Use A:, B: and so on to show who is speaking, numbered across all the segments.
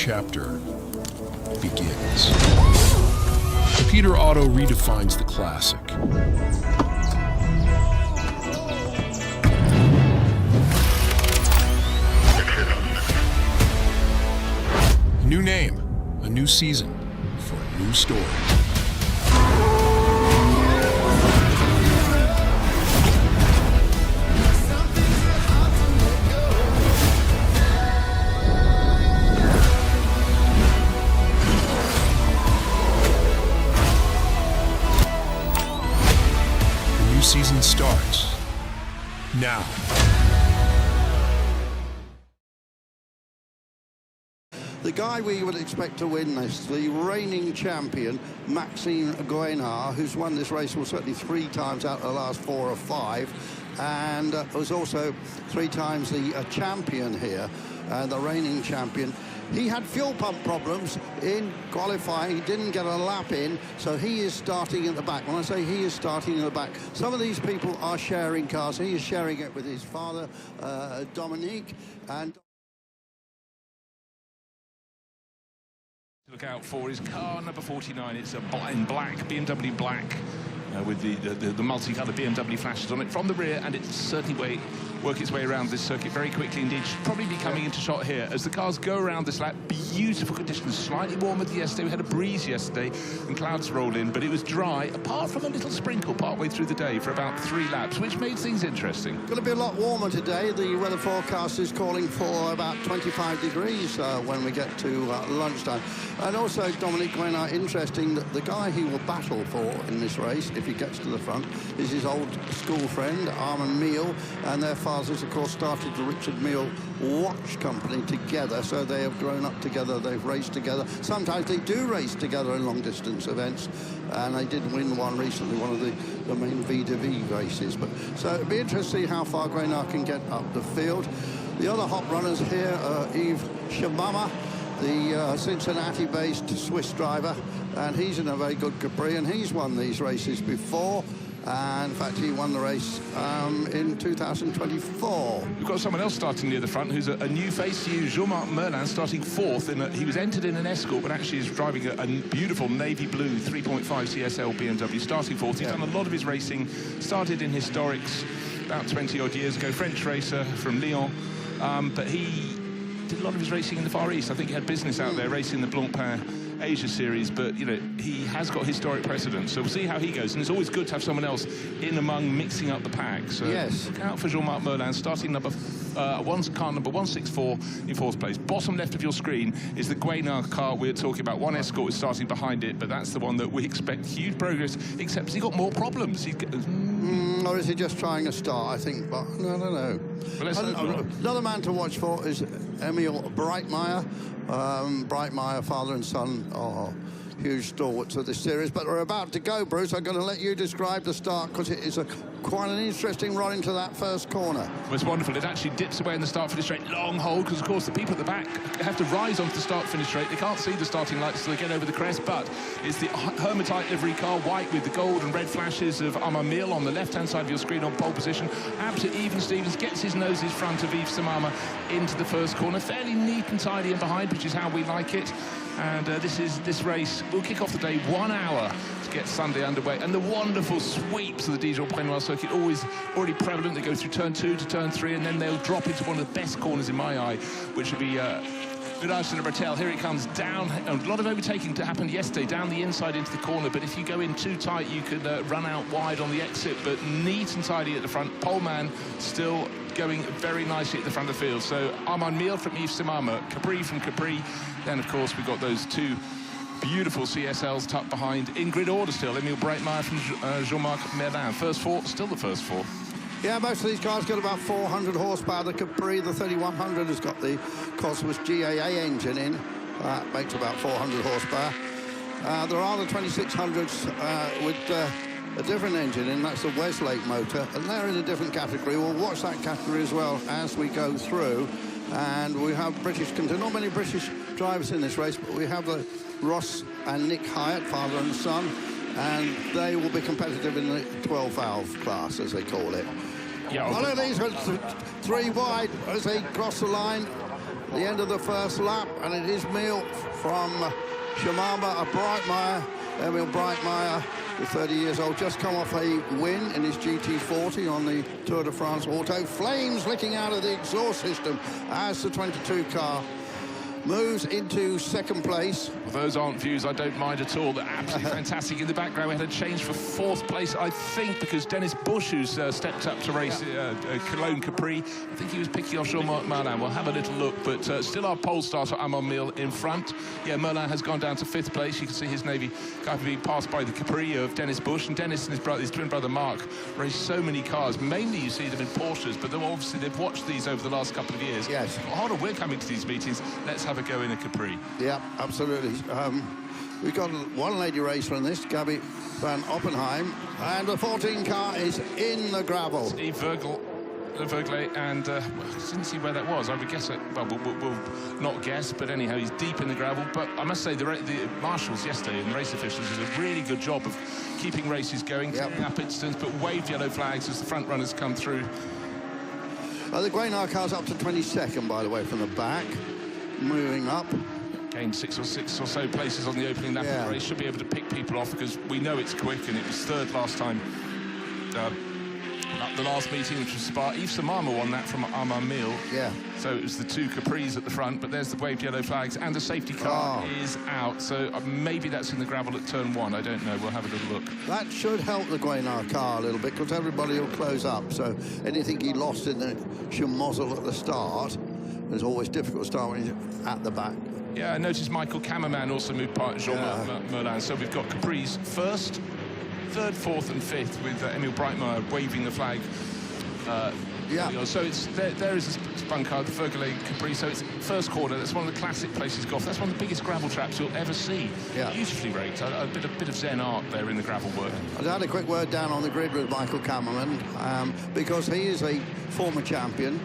A: chapter begins. Peter Otto redefines the classic. A new name, a new season, for a new story. Season starts now.
B: The guy we would expect to win this, the reigning champion, Maxime Guénard, who's won this race certainly 3 times out of the last 4 or 5, and was also 3 times the champion here, the reigning champion. He had fuel pump problems in qualifying. He didn't get a lap in, so he is starting at the back. When I say he is starting at the back, some of these people are sharing cars. He is sharing it with his father, Dominique, and...
C: Look out for his car, number 49. It's in black, BMW black, with the multicoloured BMW flashes on it from the rear, and it's certainly work its way around this circuit very quickly indeed. Should probably be coming into shot here as the cars go around this lap. Beautiful conditions, slightly warmer than yesterday. We had a breeze yesterday and clouds rolled in, but it was dry, apart from a little sprinkle partway through the day for about 3 laps, which made things interesting.
B: Going to be a lot warmer today. The weather forecast is calling for about 25 degrees when we get to lunchtime. And also, Dominique Guénard, interesting that the guy he will battle for in this race, if he gets to the front, is his old school friend, Armand Meal, and their fathers, of course, started the Richard Mille watch company together, so they have grown up together, they've raced together. Sometimes they do race together in long-distance events, and they did win one recently, one of the main V2V races. But so it'd be interesting to see how far Guénard can get up the field. The other hot runners here are Yves Shamama, the Cincinnati-based Swiss driver, and he's in a very good Capri, and he's won these races before. And in fact, he won the race in 2024.
C: We've got someone else starting near the front who's a new face to you, Jean-Marc Merlin, starting 4th. He was entered in an Escort, but actually is driving a beautiful navy blue 3.5 CSL BMW, starting 4th. He's done a lot of his racing, started in historics about 20-odd years ago, French racer from Lyon, but he did a lot of his racing in the Far East. I think he had business out there racing the Blancpain Asia series, but you know, he has got historic precedence, so we'll see how he goes. And it's always good to have someone else in among mixing up the pack. So
B: yes,
C: look out for Jean-Marc Merlin, starting car number 164 in 4th place. Bottom left of your screen is the Guénard car we're talking about. One Escort is starting behind it, but that's the one that we expect huge progress, except he's got more problems.
B: Or is he just trying a start, I think, but no. Well, another man to watch for is Emil Breitmeyer. Breitmeyer, father and son, are huge stalwarts of this series, but we're about to go, Bruce. I'm going to let you describe the start, because it is quite an interesting run into that first corner.
C: Well, it's wonderful. It actually dips away in the start-finish straight, long hold, because, of course, the people at the back have to rise onto the start-finish straight. They can't see the starting lights, so they get over the crest, but it's the Hermitite livery car, white with the gold and red flashes of Armand Meal on the left-hand side of your screen on pole position. Absolutely even Stevens gets his nose in front of Yves Samama into the first corner. Fairly neat and tidy in behind, which is how we like it. And this race will kick off the day 1 hour to get Sunday underway. And the wonderful sweeps of the Dijon-Prenois circuit, already prevalent. They go through turn 2 to turn 3, and then they'll drop into one of the best corners in my eye, which would be Virage de la Bretelle. Here it comes down. A lot of overtaking to happen yesterday, down the inside into the corner. But if you go in too tight, you could run out wide on the exit. But neat and tidy at the front. Poleman still going very nicely at the front of the field. So Armand Meal from Yves Samama, Capri from Capri. Then, of course, we've got those 2 beautiful CSLs tucked behind, in grid order still. Emil Breitmeyer from Jean-Marc Merlin. First 4, still the first 4.
B: Yeah, most of these cars got about 400 horsepower. The Capri, the 3100, has got the Cosmos GAA engine in. That makes about 400 horsepower. There are the 2600s with a different engine in. That's the Westlake motor, and they're in a different category. We'll watch that category as well as we go through. And we have not many British drivers in this race, but we have Ross and Nick Hyatt, father and son, and they will be competitive in the 12-valve class, as they call it.
C: Yeah,
B: one of these was 3 wide as they cross the line. the end of the first lap, and it is Miel from Shimama, a Breitmeyer. Emil Breitmeyer, the 30 years old, just come off a win in his GT40 on the Tour de France Auto. Flames licking out of the exhaust system as the 22 car moves into second place.
C: Well, those aren't views I don't mind at all. They're absolutely fantastic. In the background, we had a change for fourth place, I think, because Dennis Bush, who's stepped up to race Cologne Capri, I think he was picking off Jean Merlin. We'll have a little look, but still our pole starter, Armand Miel, in front. Yeah, Merlin has gone down to fifth place. You can see his Navy kind of being passed by the Capri of Dennis Bush, and Dennis and his twin brother Mark raced so many cars. Mainly you see them in Porsches, but then obviously they've watched these over the last couple of years.
B: Yes.
C: Well, hold on, we're coming to these meetings. Let's have a go in a Capri.
B: Yeah, absolutely. We've got one lady racer in this, Gabby van Oppenheim, and the 14 car is in the gravel.
C: Yves Vergle, and well, I didn't see where that was. I would guess it. Well, we'll not guess, but anyhow, he's deep in the gravel. But I must say, the marshals yesterday and the race officials did a really good job of keeping races going, cleaning up incidents, but waved yellow flags as the front runners come through.
B: The Grenard car's up to 22nd, by the way, from the back. Moving up.
C: Gained six or so places on the opening lap of the race. Should be able to pick people off because we know it's quick, and it was third last time. The last meeting, which was Spa. Yves Samama won that from Armand Miel.
B: Yeah.
C: So it was the two Capris at the front, but there's the waved yellow flags, and the safety car is out. So maybe that's in the gravel at turn one. I don't know. We'll have a little look.
B: That should help the Grenard car a little bit because everybody will close up. So anything he lost in the Chemozzle at the start, it's always difficult to start when he's at the back.
C: Yeah, I noticed Michael Kammerman also moved part Jean Merlin. So we've got Capris first, third, fourth, and fifth with Emil Breitmeyer waving the flag. So it's there is a spun car, the Vergle Capri. So it's first corner. That's one of the classic places golf. That's one of the biggest gravel traps you'll ever see. Yeah. Beautifully raked. A bit of Zen art there in the gravel work.
B: I had a quick word down on the grid with Michael Kammerman because he is a former champion.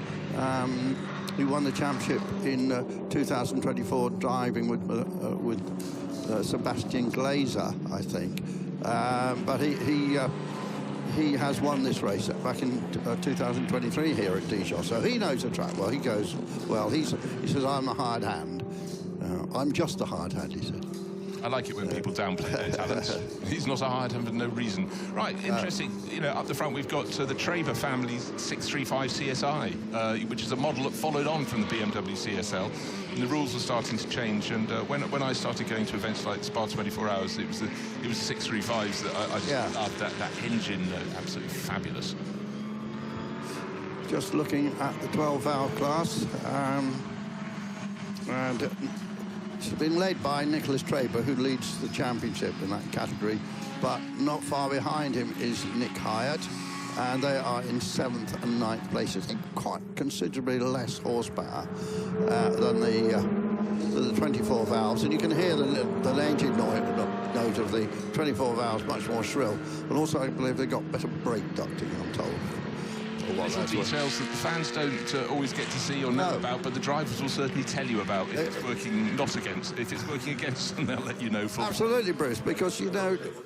B: He won the championship in 2024 driving with Sebastian Glazer, I think. But he has won this race back in 2023 here at Dijon, so he knows the track well. He goes well. He says, "I'm a hard hand. I'm just a hard hand," he said.
C: I like it when people downplay their talents. He's not a hard hand for no reason. Right, interesting. Up the front we've got the Traber family 635 CSI, which is a model that followed on from the BMW CSL. And the rules were starting to change. And when I started going to events like Spa 24 Hours, it was the 635s that I just loved. That engine, absolutely fabulous.
B: Just looking at the 12-valve class, and it's been led by Nicholas Traber, who leads the championship in that category, but not far behind him is Nick Hyatt, and they are in 7th and 9th places, quite considerably less horsepower than the 24 valves, and you can hear the engine note of the 24 valves much more shrill, and also I believe they've got better brake ducting, I'm told.
C: Little details that the fans don't always get to see or know about, but the drivers will certainly tell you about if it's working if it's working against them, they'll let you know.
B: Absolutely, Bruce, because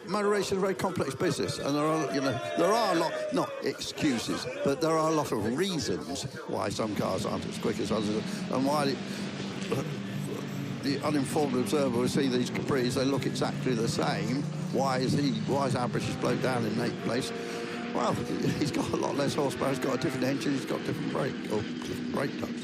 B: motor racing is a very complex business, and there are a lot, not excuses, but there are a lot of reasons why some cars aren't as quick as others, and why the uninformed observer will see these Capris, they look exactly the same. Why is our British bloke down in 8th place? Well, he's got a lot less horsepower, he's got a different engine, he's got different brake ducts.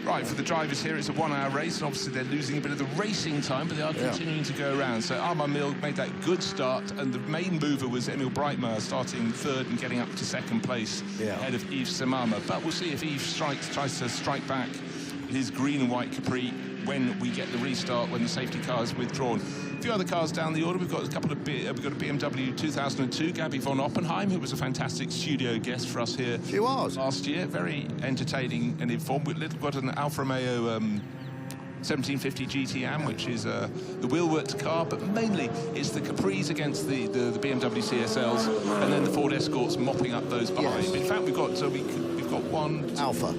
C: Right, for the drivers here, it's a 1-hour race, and obviously they're losing a bit of the racing time, but they are continuing to go around. So Armand Miel made that good start, and the main mover was Emil Breitmeyer, starting third and getting up to second place ahead of Yves Samama. But we'll see if Yves tries to strike back his green and white Capri when we get the restart, when the safety car is withdrawn. A few other cars down the order. We've got a BMW 2002, Gabby von Oppenheim, who was a fantastic studio guest for us here.
B: She was.
C: Last year. Very entertaining and informed. We've got an Alfa Romeo 1750 GTM, which is the wheel-worked car, but mainly it's the Capris against the BMW CSLs, and then the Ford Escorts mopping up those behind. In fact, we've got one...
B: Alpha.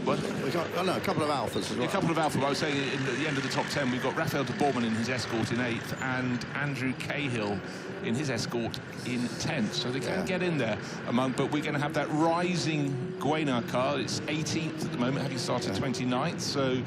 C: What?
B: We got a couple of Alphas as well.
C: A couple of Alpha. I was saying at the end of the top 10, we've got Raphael de Bourman in his escort in 8th and Andrew Cahill in his escort in 10th. So they can get in there but we're going to have that rising Guénard car. It's 18th at the moment, having started 29th. So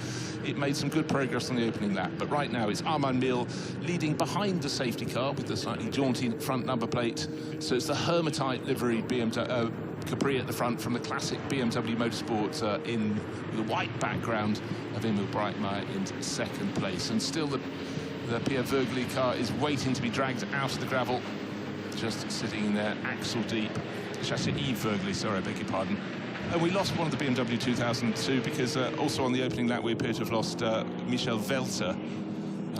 C: it made some good progress on the opening lap. But right now it's Armand Mille leading behind the safety car with the slightly jaunty front number plate. So it's the Hermitite livery BMW Capri at the front from the classic BMW Motorsport in the white background of Emil Breitmeier in second place. And still the Pierre Vergely car is waiting to be dragged out of the gravel, just sitting in there axle deep. Chassis Yves Vergely, sorry, I beg your pardon. And we lost one of the BMW 2002 because also on the opening lap we appear to have lost Michel Velter,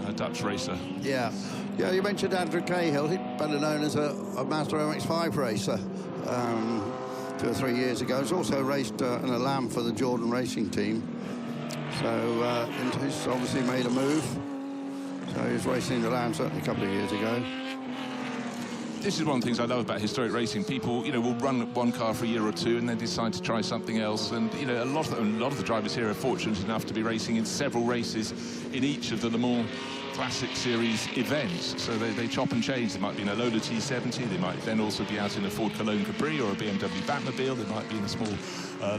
C: a Dutch racer.
B: Yeah, you mentioned Andrew Cahill, he's better known as a Mazda MX-5 racer. 2 or 3 years ago. He's also raced in a Lamb for the Jordan Racing team. So he's obviously made a move. So he was racing in the Lamb certainly a couple of years ago.
C: This is one of the things I love about historic racing. People, will run one car for a year or two and then decide to try something else. And a lot of the drivers here are fortunate enough to be racing in several races in each of the Le Mans Classic Series events. So they chop and change. They might be in a Lola T70. They might then also be out in a Ford Cologne Capri or a BMW Batmobile. They might be in a small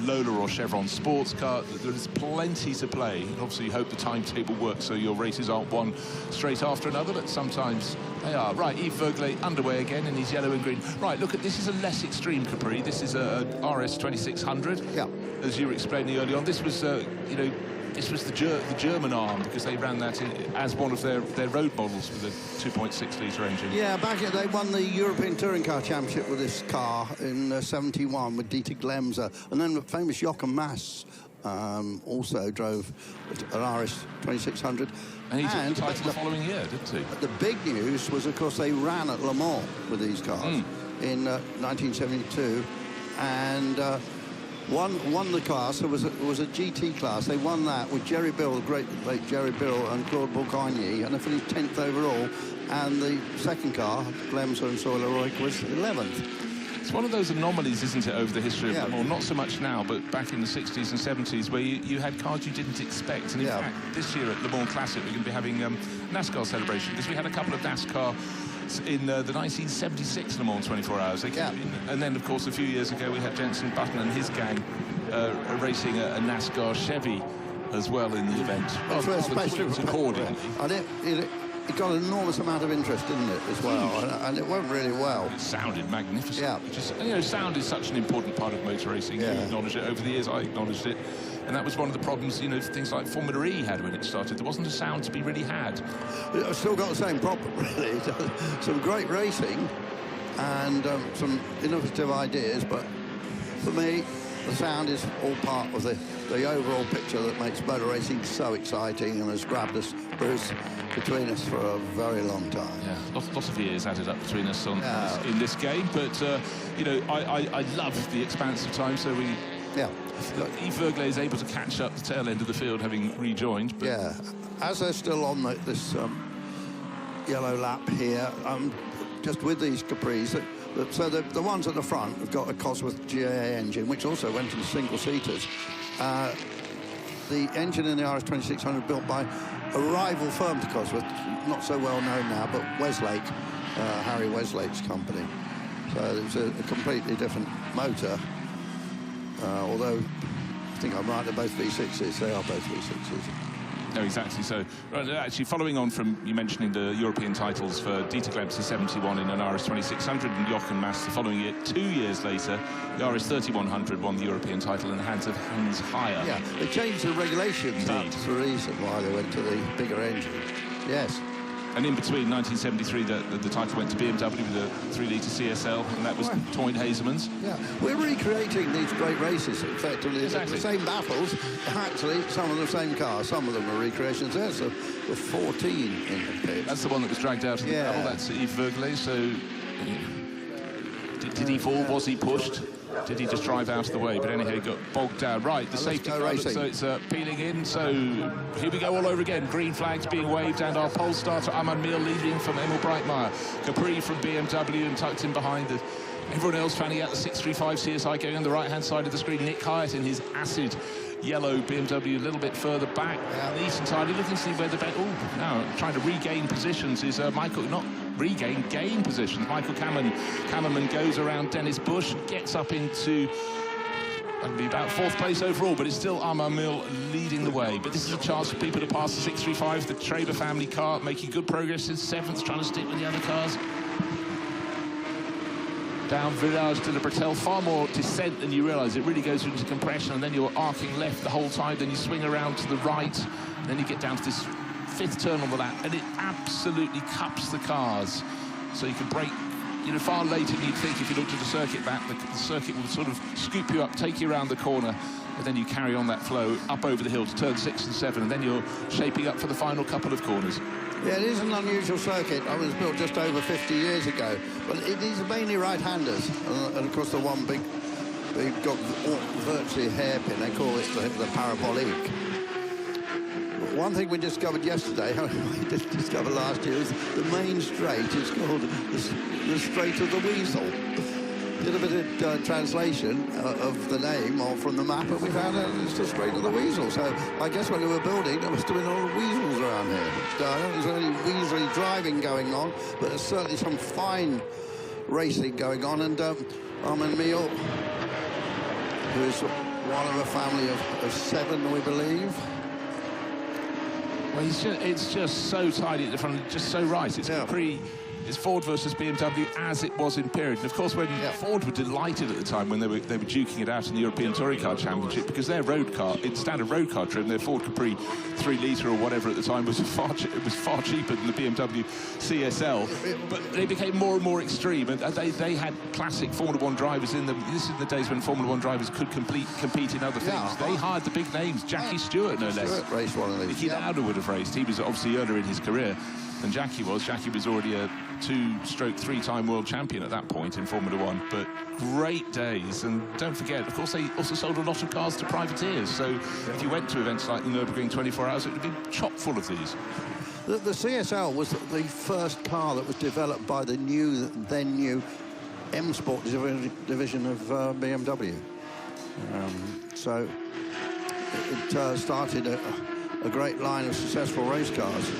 C: Lola or Chevron sports car. There is plenty to play. And obviously, you hope the timetable works so your races aren't one straight after another, but sometimes they are. Right, Yves Vergely underway again in his yellow and green. Right, look, this is a less extreme Capri. This is a RS 2600. Yeah. As you were explaining early on, this was, this was the German arm because they ran that as one of their road models with a 2.6-litre engine. Yeah,
B: they won the European Touring Car Championship with this car in 71 with Dieter Glemser. And then the famous Jochen Mass also drove an RS 2600.
C: And he took the title the following year, didn't he?
B: The big news was, of course, they ran at Le Mans with these cars in 1972. And won the class. It was a GT class. They won that with Jerry Bill, the great Jerry Bill, and Claude Bourgogne, and they finished 10th overall. And the second car, Glemser and Soileroy, was 11th.
C: It's one of those anomalies, isn't it, over the history of Le Mans? Not so much now, but back in the 60s and 70s, where you had cars you didn't expect. And in fact, this year at Le Mans Classic, we're going to be having NASCAR celebration, because we had a couple of NASCAR in the 1976 Le Mans 24 Hours. They came in, and then, of course, a few years ago, we had Jenson Button and his gang racing a NASCAR Chevy as well in the event. Accordingly.
B: And it got an enormous amount of interest, didn't it, as well? And it went really well.
C: It sounded magnificent. Yeah. Sound is such an important part of motor racing. You acknowledge it. Over the years, I acknowledged it. And that was one of the problems, things like Formula E had when it started. There wasn't a sound to be really had.
B: I've still got the same problem, really. Some great racing and some innovative ideas, but for me, the sound is all part of the overall picture that makes motor racing so exciting and has grabbed us, Bruce, between us for a very long time.
C: Yeah, lots of years added up between us in this game, but I love the expanse of time, so we... Yeah. Yves Vergely is able to catch up the tail end of the field, having rejoined. But...
B: Yeah, as they're still on this yellow lap here, just with these Capris, so the ones at the front have got a Cosworth GAA engine, which also went into single-seaters. The engine in the RS 2600 built by a rival firm to Cosworth, not so well known now, but Westlake, Harry Westlake's company. So it was a completely different motor. Although I think I'm right, they're both V6s. They are both V6s.
C: No, exactly. So, actually, following on from you mentioning the European titles for Dieter Glemser 71 in an RS 2600 and Jochen Mass the following year, 2 years later, the RS 3100 won the European title in the hands of Hans Heyer.
B: Yeah, they changed the regulations. That's the reason why they went to the bigger engine. Yes.
C: And in between 1973, the title went to BMW with a 3-litre CSL, and that was Toyn Hazelman's.
B: Yeah, we're recreating these great races, effectively. Exactly. The same battles, actually, some of the same cars. Some of them are recreations. There's the 14 in the pit.
C: That's the one that was dragged out of the battle. That's Yves Vergely. So, did he fall? Was he pushed? Did he just drive out of the way? But anyhow, he got bogged down. Right, the safety car, so it's peeling in. So here we go all over again. Green flags being waved, and our pole starter, Armand Mille, leading from Emil Breitmeier. Capri from BMW and tucked in behind the... Everyone else fanning out the 635 CSI going on the right-hand side of the screen. Nick Hyatt in his acid yellow BMW a little bit further back. Neat and tidy, looking to see where the bet. Oh, now trying to regain positions is Michael, not regain, gain positions. Michael Kammerman goes around Dennis Bush, gets up into, that'll be about 4th place overall, but it's still Armand Mill leading the way. But this is a chance for people to pass the 635, the Traber family car, making good progress in 7th, trying to stick with the other cars. Down Village de la Bretelle, far more descent than you realise. It really goes into compression, and then you're arcing left the whole time, then you swing around to the right, and then you get down to this 5th turn on the lap, and it absolutely cups the cars. So you can brake, you know, far later than you'd think. If you looked at the circuit back, the circuit will sort of scoop you up, take you around the corner, and then you carry on that flow up over the hill to turn 6 and 7, and then you're shaping up for the final couple of corners.
B: Yeah, it is an unusual circuit. It was built just over 50 years ago. But it is mainly right-handers. And of course, the one big, they've got virtually a hairpin. They call it the parabolique. One thing we discovered yesterday, we discovered last year, is the main straight is called the Straight of the Weasel. Did a bit of translation of the name or from the map, and we found out it's the Straight of the Weasel. So I guess when they were building, there must have been all the weasels around here. There's only weaselly driving going on, but there's certainly some fine racing going on. And Armand Mill, who is one of a family of 7, we believe.
C: Well, it's just so tidy at the front, just so right. It's It's Ford versus BMW as it was in period. And of course, when Ford were delighted at the time when they were duking it out in the European Touring Car Championship, because their road car, in standard road car trim, their Ford Capri 3 litre or whatever at the time was far cheaper than the BMW CSL. But they became more and more extreme, and they had classic Formula 1 drivers in them. This is the days when Formula 1 drivers could compete in other things. They hired the big names, Jackie Stewart no less.
B: Stewart raced one of these.
C: Nicky Lauda would have raced. He was obviously earlier in his career than Jackie was. Jackie was already a 2-3-time world champion at that point in Formula 1. But great days, and don't forget, of course, they also sold a lot of cars to privateers. So if you went to events like the Nürburgring 24 Hours, it would be chock full of these.
B: The CSL was the first car that was developed by the then new M Sport division of BMW. So it started a great line of successful race cars.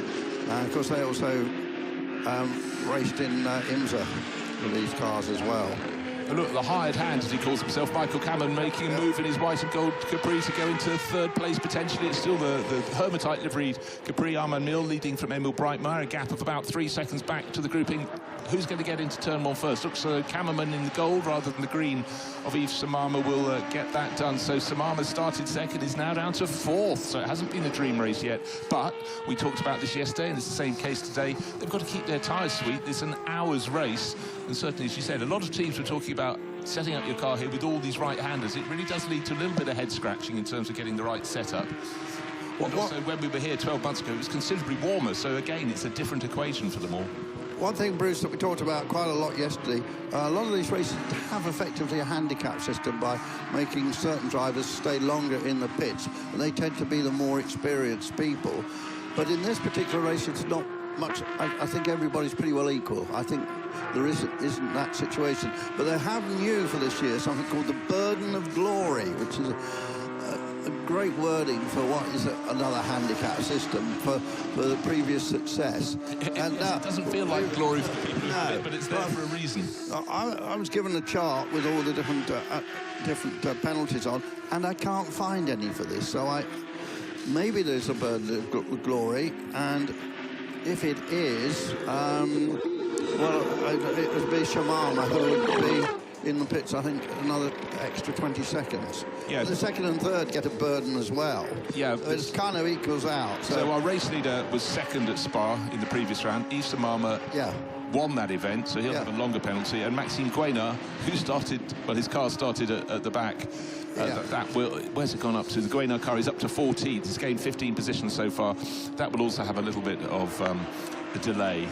B: And of course, they also raced in IMSA with these cars as well.
C: And look, the hired hand, as he calls himself, Michael Cameron, making a move in his white and gold Capri to go into 3rd place potentially. It's still the Hermitite liveried Capri. Armand Mill leading from Emil Breitmeier, a gap of about 3 seconds back to the grouping. Who's going to get into turn 1 first? Looks Kammerman in the gold rather than the green of Yves Samama will get that done. So Samama started 2nd, is now down to 4th. So it hasn't been a dream race yet. But we talked about this yesterday, and it's the same case today. They've got to keep their tyres sweet. It's an hour's race. And certainly, as you said, a lot of teams were talking about setting up your car here with all these right-handers. It really does lead to a little bit of head-scratching in terms of getting the right setup. And also, when we were here 12 months ago, it was considerably warmer. So again, it's a different equation for them all.
B: One thing, Bruce, that we talked about quite a lot yesterday, a lot of these races have effectively a handicap system by making certain drivers stay longer in the pits, and they tend to be the more experienced people. But in this particular race, it's not much. I think everybody's pretty well equal. I think there isn't that situation. But they have new for this year something called the Burden of Glory, which is a great wording for what is another handicap system for the previous success.
C: And it doesn't feel like glory for the people who do it, but it's there for a reason.
B: I was given a chart with all the different penalties on, and I can't find any for this. So maybe there's a Burden of Glory, and if it is, well, it would be Shamama who would be in the pits, I think, another extra 20 seconds. Yeah. And the 2nd and 3rd get a burden as well. Yeah. So it kind of equals out.
C: So our race leader was 2nd at Spa in the previous round. Yves Samama won that event, so he'll have a longer penalty. And Maxime Guénard, who started, well, his car started at the back. Where's it gone up to? The Guénard car is up to 14th. It's gained 15 positions so far. That will also have a little bit of a delay.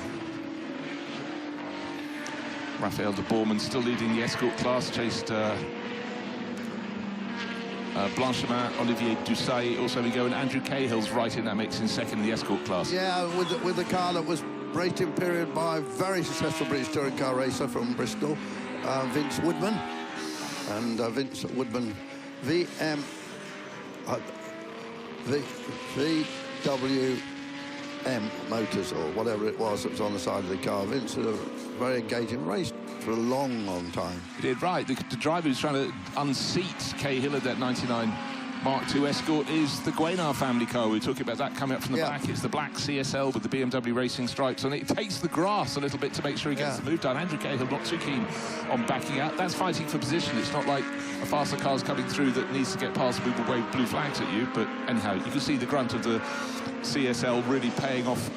C: Raphael de Bourman still leading the escort class, chased Blanchemin, Olivier Doucet also we go, and Andrew Cahill's right in that mix in 2nd in the escort class. Yeah,
B: with the car that was raced in period by a very successful British touring car racer from Bristol, Vince Woodman. And Vince Woodman, VWM Motors, or whatever it was that was on the side of the car. Vince had a very engaging race for a long, long time.
C: He did, right. The driver who's trying to unseat Kay Hill at that 99 Mark II Escort is the Guenard family car. We were talking about that coming up from the back. It's the black CSL with the BMW racing stripes on it. It takes the grass a little bit to make sure he gets the move done. Andrew Cahill not too keen on backing out. That's fighting for position. It's not like a faster car's coming through that needs to get past people wave blue flags at you. But anyhow, you can see the grunt of the CSL really paying off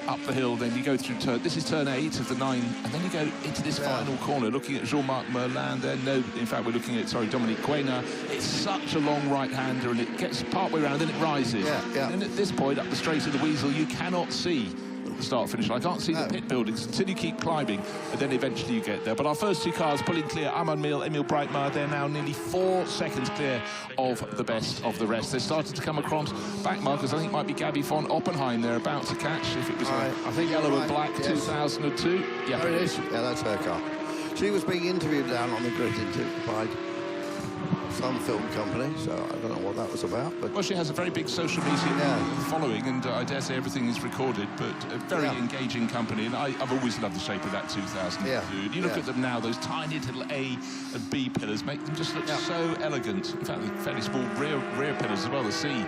C: up the hill. Then you go through turn, this is turn 8 of the 9, and then you go into this final corner, looking at Jean-Marc Merlin there. No, in fact, we're looking at, Dominique Guenard. It's such a long right-hander, and it gets partway around, and then it rises. And then at this point, up the straight of the Weasel, you cannot see the start-finish line. I can't see the pit buildings until you keep climbing, and then eventually you get there. But our first two cars pulling clear, Armand Mille, Emile Breitmar, they're now nearly 4 seconds clear of the best of the rest. They started to come across back markers. I think it might be Gabby von Oppenheim they're about to catch, if it was
B: I think
C: yellow and black 2002. Yeah,
B: there it is. Yeah, that's her car. She was being interviewed down on the grid by some film company, so I don't know what that was about. But
C: well, she has a very big social media following, and I dare say everything is recorded, but a very engaging company, and I've always loved the shape of that 2002. You look at them now, those tiny little A and B pillars make them just look so elegant. In fact, the fairly small rear pillars as well, the C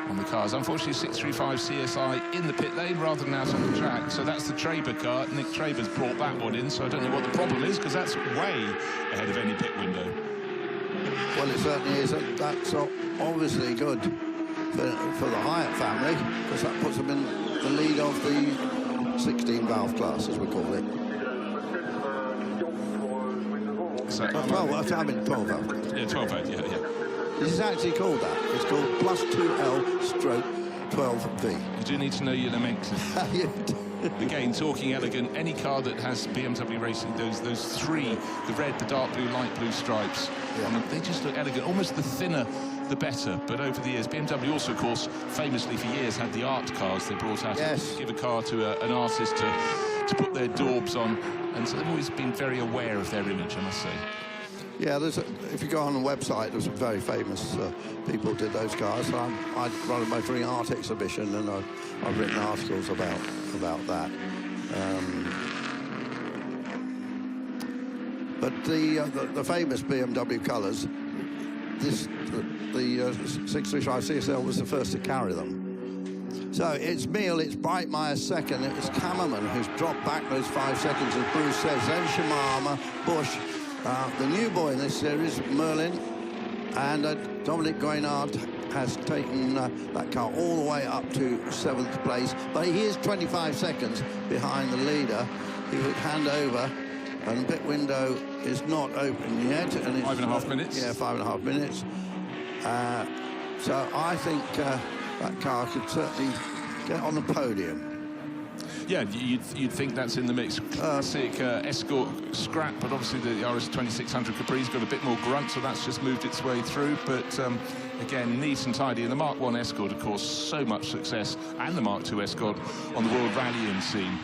C: on the cars. Unfortunately, 635 CSI in the pit lane rather than out on the track. So that's the Traber car. Nick Traber's brought that one in, so I don't know what the problem is, because that's way ahead of any pit window.
B: Well, it certainly is. That's obviously good for the Hyatt family, because that puts them in the lead of the 16-valve class, as we call it.
C: So,
B: 12, I mean 12-valve class.
C: Yeah, 12-valve, yeah.
B: This is actually called that. It's called +2L/12V.
C: You do need to know your nomenclature. Again, talking elegant, any car that has BMW Racing, those three, the red, the dark blue, light blue stripes, they just look elegant. Almost the thinner, the better. But over the years, BMW also, of course, famously for years had the art cars they brought out to give a car to an artist to put their daubs on. And so they've always been very aware of their image, I must say.
B: Yeah, if you go on the website, there's some very famous people who did those cars. So I run a motoring art exhibition, and I've written articles about that. But the famous BMW colours, the 635 CSL was the first to carry them. So it's Mille, it's Breitmar second, it's Kammerman who's dropped back those 5 seconds, as Bruce says, then Shimama, Busch. The new boy in this series, Merlin, and Dominique Guenard has taken that car all the way up to 7th place, but he is 25 seconds behind the leader. He would hand over, and the pit window is not open yet. And it's
C: 5.5 minutes.
B: Yeah, 5.5 minutes. So I think that car could certainly get on the podium.
C: Yeah, you'd think that's in the mix. Classic Escort scrap, but obviously the RS2600 Capri's got a bit more grunt, so that's just moved its way through. But again, neat and tidy. And the Mark I Escort, of course, so much success, and the Mark II Escort on the world rallying scene.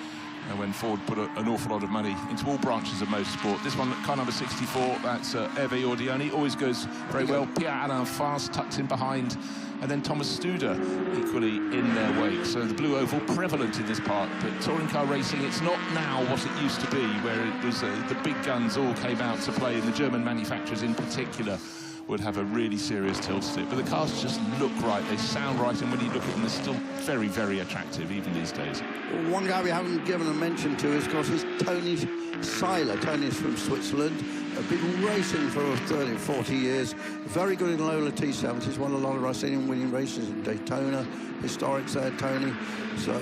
C: When Ford put an awful lot of money into all branches of motorsport. This one, car number 64, that's Hervé Ordioni, always goes very well. Pierre-Alain Faas tucked in behind, and then Thomas Studer equally in their wake. So the blue oval prevalent in this part, but touring car racing, it's not now what it used to be, where it was the big guns all came out to play, and the German manufacturers in particular would have a really serious tilt to it. But the cars just look right, they sound right, and when you look at them, they're still very, very attractive, even these days.
B: Well, one guy we haven't given a mention to is, of course, is Tony Seiler. Tony's from Switzerland, been racing for 30, 40 years, very good in Lola T70s, won a lot of winning races in Daytona, historics there, Tony. So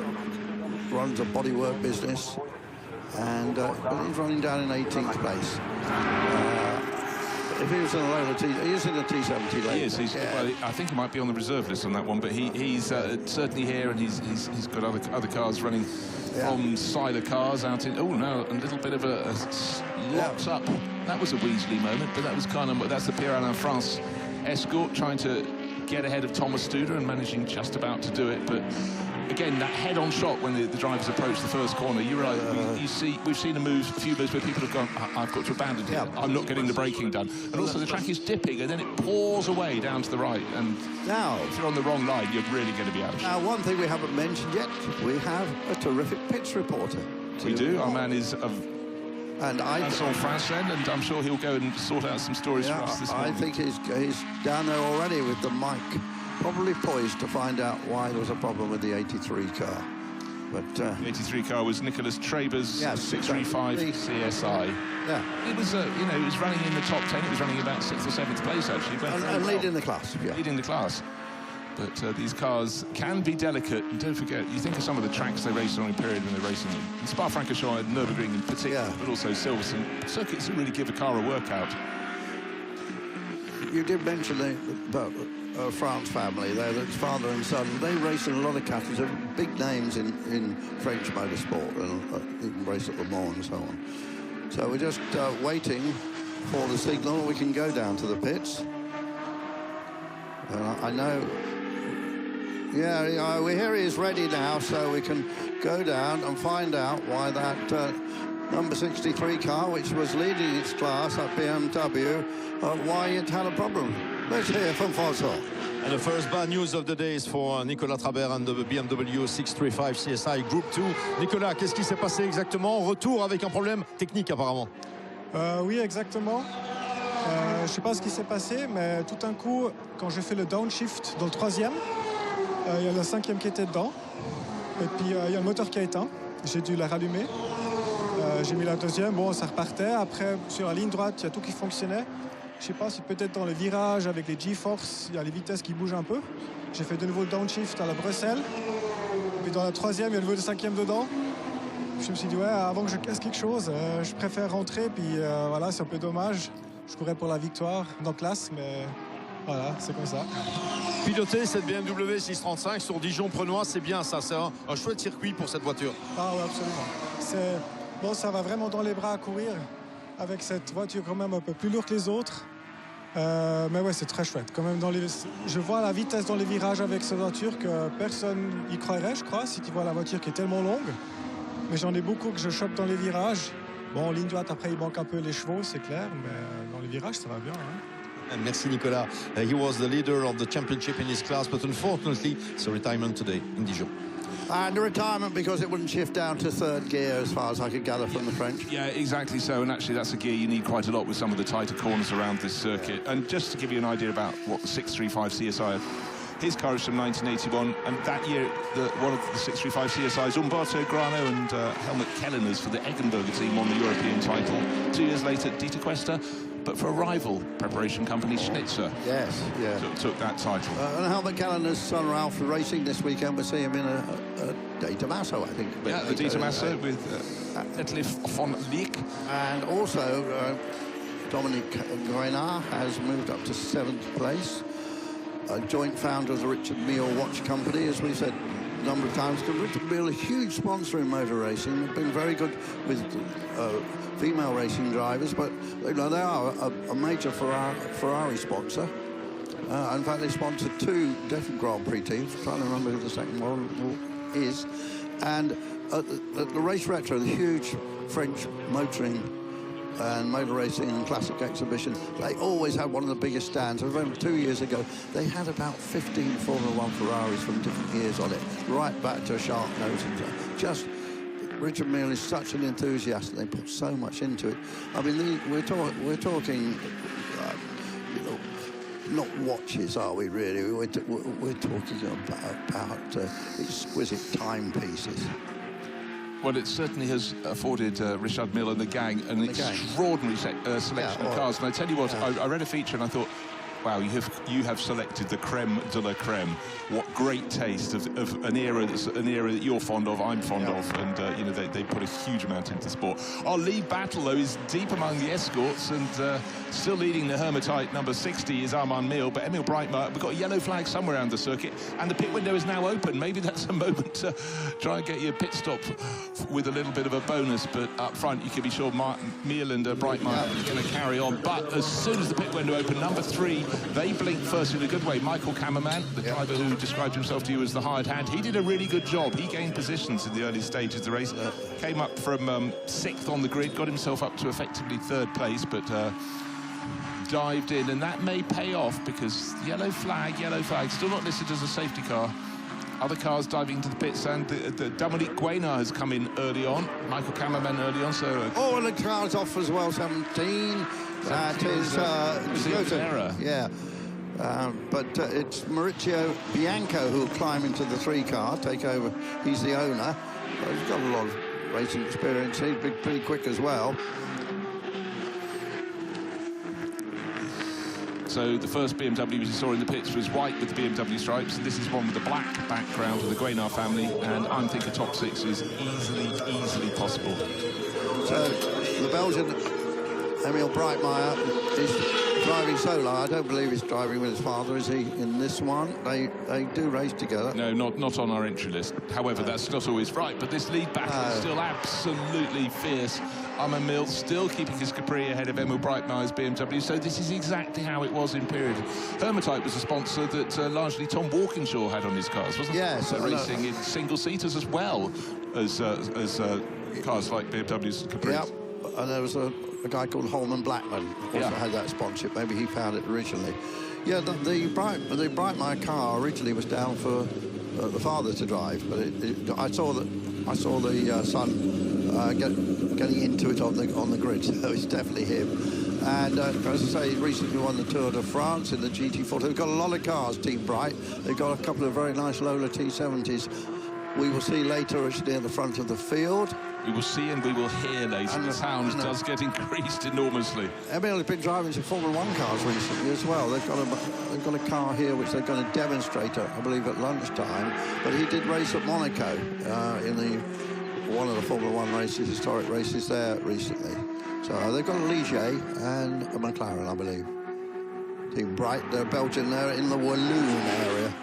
B: runs a bodywork business, and he's running down in 18th place. If he was in a Lola he is in a T70 lane.
C: He is. Well, I think he might be on the reserve list on that one, but he's certainly here, and he's got other cars running from Seiler cars out in. Oh no, a little bit of a locked up. That was a Weasley moment, but that was kind of that's the Pierre-Alain Faas Escort trying to get ahead of Thomas Studer and managing just about to do it, but again, that head-on shot when the drivers approach the first corner, you realise we've seen a few moves where people have gone, I've got to abandon here.
B: Yeah.
C: I'm not getting the braking done. And also the track is dipping, and then it pours away down to the right. And
B: Now,
C: if you're on the wrong line, you're really going to be out.
B: now, one thing we haven't mentioned yet, we have a terrific pits reporter.
C: We do. Our man is of
B: And I
C: France then, and I'm sure he'll go and sort out some stories for us this morning.
B: I think he's down there already with the mic, probably poised to find out why there was a problem with the 83 car. But
C: The 83 car was Nicholas Traber's
B: Yes,
C: 635
B: exactly.
C: CSI.
B: yeah,
C: It was, it was running in the top 10. It was running about 6th or 7th place, actually. Went very
B: and
C: well.
B: leading the class. Yeah.
C: Leading the class. But these cars can be delicate, and don't forget, you think of some of the tracks they race on in period when they're racing in Spa-Francorchamps and Nürburgring in particular,
B: Yeah.
C: but also Silverstone. Circuits that really give a car a workout.
B: You did mention the France family there, that's father and son. They race in a lot of categories, they're big names in French motorsport, and even race at Le Mans and so on. So we're just waiting for the signal. We can go down to the pits. I know. Yeah, we hear he's ready now, so we can go down and find out why that number 63 car, which was leading its class at BMW, why it had a problem. Let's hear from François.
D: And the first bad news of the day is for Nicolas Trabert and the BMW 635 CSI Group 2. Nicolas, qu'est-ce qui s'est passé exactement? Retour avec un problème technique apparemment.
E: Oui, exactement. Je ne sais pas ce qui s'est passé, mais tout d'un coup, quand j'ai fait le downshift dans le troisième, il y a le cinquième qui était dedans. Et puis, il y a le moteur qui a éteint. J'ai dû la rallumer. J'ai mis la deuxième. Bon, ça repartait. Après, sur la ligne droite, il y a tout qui fonctionnait. Je ne sais pas si peut-être dans les virages, avec les G-Force, il y a les vitesses qui bougent un peu. J'ai fait de nouveau le downshift à la Bruxelles. Et puis dans la troisième, il y a de nouveau le cinquième dedans. Je me suis dit, ouais, avant que je casse quelque chose, je préfère rentrer. Puis voilà, c'est un peu dommage. Je courais pour la victoire dans classe, mais voilà, c'est comme ça.
D: Piloter cette BMW 635 sur Dijon-Prenois, c'est bien ça. C'est un chouette circuit pour cette voiture.
E: Ah oui, absolument. Bon, ça va vraiment dans les bras à courir avec cette voiture quand même un peu plus lourde que les autres. Mais ouais, c'est très chouette. Quand même je vois la vitesse dans les virages avec cette voiture que personne y croirait, je crois, si tu vois la voiture qui est tellement longue. Mais j'en ai beaucoup que je chope dans les virages. Bon, en ligne droite, après, il manque un peu les chevaux, c'est clair. Mais dans les virages, ça va bien. Hein.
D: And merci Nicolas. He was the leader of the championship in his class, but unfortunately, it's a retirement today in Dijon.
B: And a retirement because it wouldn't shift down to third gear, as far as I could gather from the French.
C: Yeah, exactly so. And actually, that's a gear you need quite a lot with some of the tighter corners around this circuit. And just to give you an idea about what the 635 CSI, his car is from 1981, and that year, one of the 635 CSIs, Umberto Grano and Helmut Kelleners for the Eggenberger team won the European title. 2 years later, Dieter Quester, but for a rival preparation company, Schnitzer,
B: Yes, yeah.
C: took that title.
B: And Helmut Kellener's son Ralph racing this weekend. We'll see him in a De Tomaso, I think.
C: Yeah, the De Tomaso with Detlef von Leek.
B: And also, Dominic Guénard has moved up to 7th place. Joint founder of the Richard Mille Watch Company, as we said a number of times. Richard Mille, a huge sponsor in motor racing. They've been very good with female racing drivers, but you know, they are a major Ferrari sponsor. In fact, they sponsored 2 different Grand Prix teams. I'm trying to remember who the second one is. And at the Race Retro, the huge French motoring and motor racing and classic exhibition, they always had one of the biggest stands. I remember 2 years ago, they had about 15 Formula One Ferraris from different years on it, right back to a sharp nose. Just, Richard Mille is such an enthusiast, and they put so much into it. I mean, we're talking, you know, not watches, are we really? We're talking about exquisite timepieces.
C: Well, it certainly has afforded Richard Mille and the gang an extraordinary selection of cars. And I tell you what, I read a feature and I thought, wow, you have selected the creme de la creme. What great taste of an era that you're fond of, I'm fond of, and you know they put a huge amount into sport. Our lead battle though is deep among the escorts, and still leading the Hermitite number 60 is Armand Mille, but Emil Breitmeier, we've got a yellow flag somewhere around the circuit, and the pit window is now open. Maybe that's a moment to try and get your pit stop with a little bit of a bonus, but up front you can be sure Mille and Breitmeier are going to carry on. But as soon as the pit window opened, number 3 They blinked first in a good way. Michael Cameraman, the driver who described himself to you as the hired hand, he did a really good job. He gained positions in the early stages of the race. Came up from 6th on the grid, got himself up to effectively 3rd place, but dived in, and that may pay off because yellow flag, still not listed as a safety car. Other cars diving into the pits, and the Dominique Guénard has come in early on. Michael Cameraman early on, so...
B: Oh, and the car's off as well, 17. That is
C: error.
B: Yeah. But it's Maurizio Bianco who will climb into the 3 car, take over. He's the owner. He's got a lot of racing experience. He's pretty quick as well.
C: So the first BMW we saw in the pits was white with the BMW stripes. This is one with the black background of the Guénard family, and I'm thinking top 6 is easily possible.
B: So the Belgian Emil Breitmeier is driving solo. I don't believe he's driving with his father, is he, in this one? They do race together.
C: No, not on our entry list. However, that's not always right, but this lead battle is still absolutely fierce. Emil still keeping his Capri ahead of Emil Breitmeier's BMW, so this is exactly how it was in period. Hermitite was a sponsor that largely Tom Walkinshaw had on his cars, wasn't it?
B: Yes.
C: So racing in single-seaters as well as cars like BMW's Capri.
B: Yeah, and there was a guy called Holman Blackman also had that sponsorship. Maybe he found it originally. Yeah, the Breitmeier car originally was down for the father to drive, but I saw the son getting into it on the grid, so it's definitely him. And as I say, he recently won the Tour de France in the GT40. They've got a lot of cars, Team Bright. They've got a couple of very nice Lola T70s. We will see later as near the front of the field.
C: We will see and we will hear later. And the sound does get increased enormously.
B: Emil has been driving some Formula 1 cars recently as well. They've got a car here which they're going to demonstrate, I believe, at lunchtime. But he did race at Monaco in one of the Formula 1 races, historic races there recently. So they've got a Ligier and a McLaren, I believe. Team Bright, they're Belgian there in the Walloon area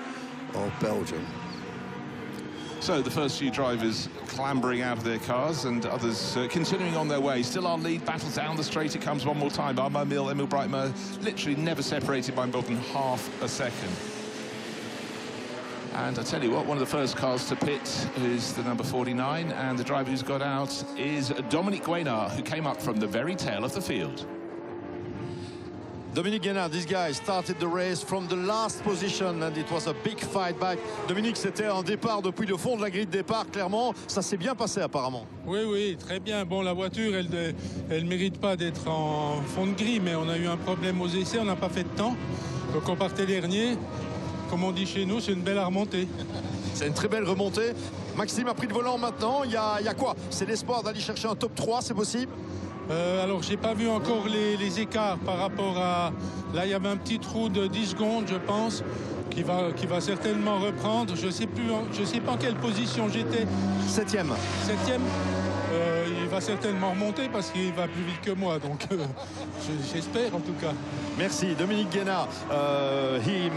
B: of Belgium.
C: So the first few drivers clambering out of their cars and others continuing on their way. Still our lead battle down the straight. It comes one more time. Emil Breitmeier literally never separated by more than half a second. And I tell you what, one of the first cars to pit is the number 49, and the driver who's got out is Dominique Guénard, who came up from the very tail of the field.
D: Dominique Guénard, this guy started the race from the last position and it was a big fight back. Dominique, c'était un départ depuis le fond de la grille de départ, clairement. Ça s'est bien passé apparemment.
F: Oui, très bien. Bon, la voiture, elle mérite pas d'être en fond de grille, mais on a eu un problème aux essais, on n'a pas fait de temps. Donc on partait dernier. Comme on dit chez nous, c'est une belle remontée.
D: C'est une très belle remontée. Maxime a pris le volant maintenant. Il y a quoi? C'est l'espoir d'aller chercher un top 3, c'est possible?
F: Alors, j'ai pas vu encore les écarts par rapport à... Là, il y avait un petit trou de 10 secondes, je pense, qui va certainement reprendre. Je sais pas en quelle position j'étais.
D: 7e.
F: 7e. Il va certainement remonter parce qu'il va plus vite que moi, donc j'espère en tout cas.
D: Merci, Dominique Guénard.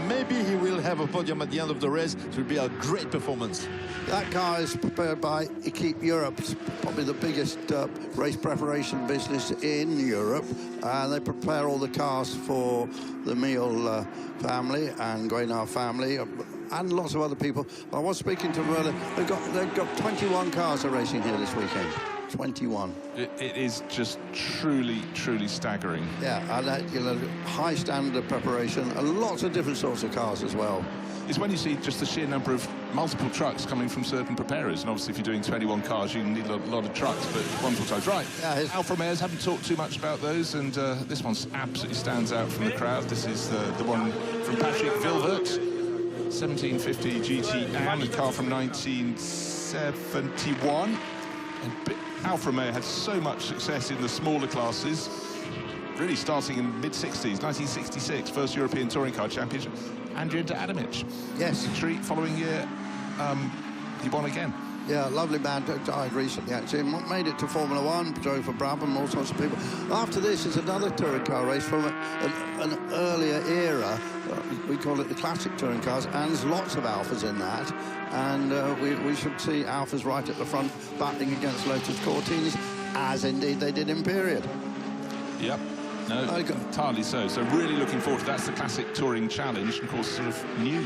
D: Maybe he will have a podium at the end of the race. It will be a great performance.
B: That car is prepared by Equipe Europe. It's probably the biggest race preparation business in Europe. And they prepare all the cars for the Miele family and Guénard family. And lots of other people. I was speaking to them earlier. They've got 21 cars are racing here this weekend. 21.
C: It is just truly staggering.
B: Yeah, and high standard of preparation and lots of different sorts of cars as well.
C: It's when you see just the sheer number of multiple trucks coming from certain preparers, and obviously if you're doing 21 cars you need a lot of trucks, but wonderful times. Right,
B: yeah,
C: Alfa Romeos, haven't talked too much about those, and this one absolutely stands out from the crowd. This is the one from Patrick Vilvert, 1750 GTM, a car from 1971. And Alfa Romeo had so much success in the smaller classes, really starting in mid-60s, 1966, first European Touring Car Championship, Andrija Adamic.
B: Yes.
C: Treat following year, he won again.
B: Yeah, lovely man, died recently actually, made it to Formula 1, drove for Brabham, all sorts of people. After this is another touring car race from an earlier era. We call it the classic touring cars, and there's lots of Alfas in that. And we should see Alfas right at the front, battling against Lotus Cortinas, as indeed they did in period.
C: Yep. No, entirely so. So really looking forward to that. That's the classic touring challenge, and of course, sort of new.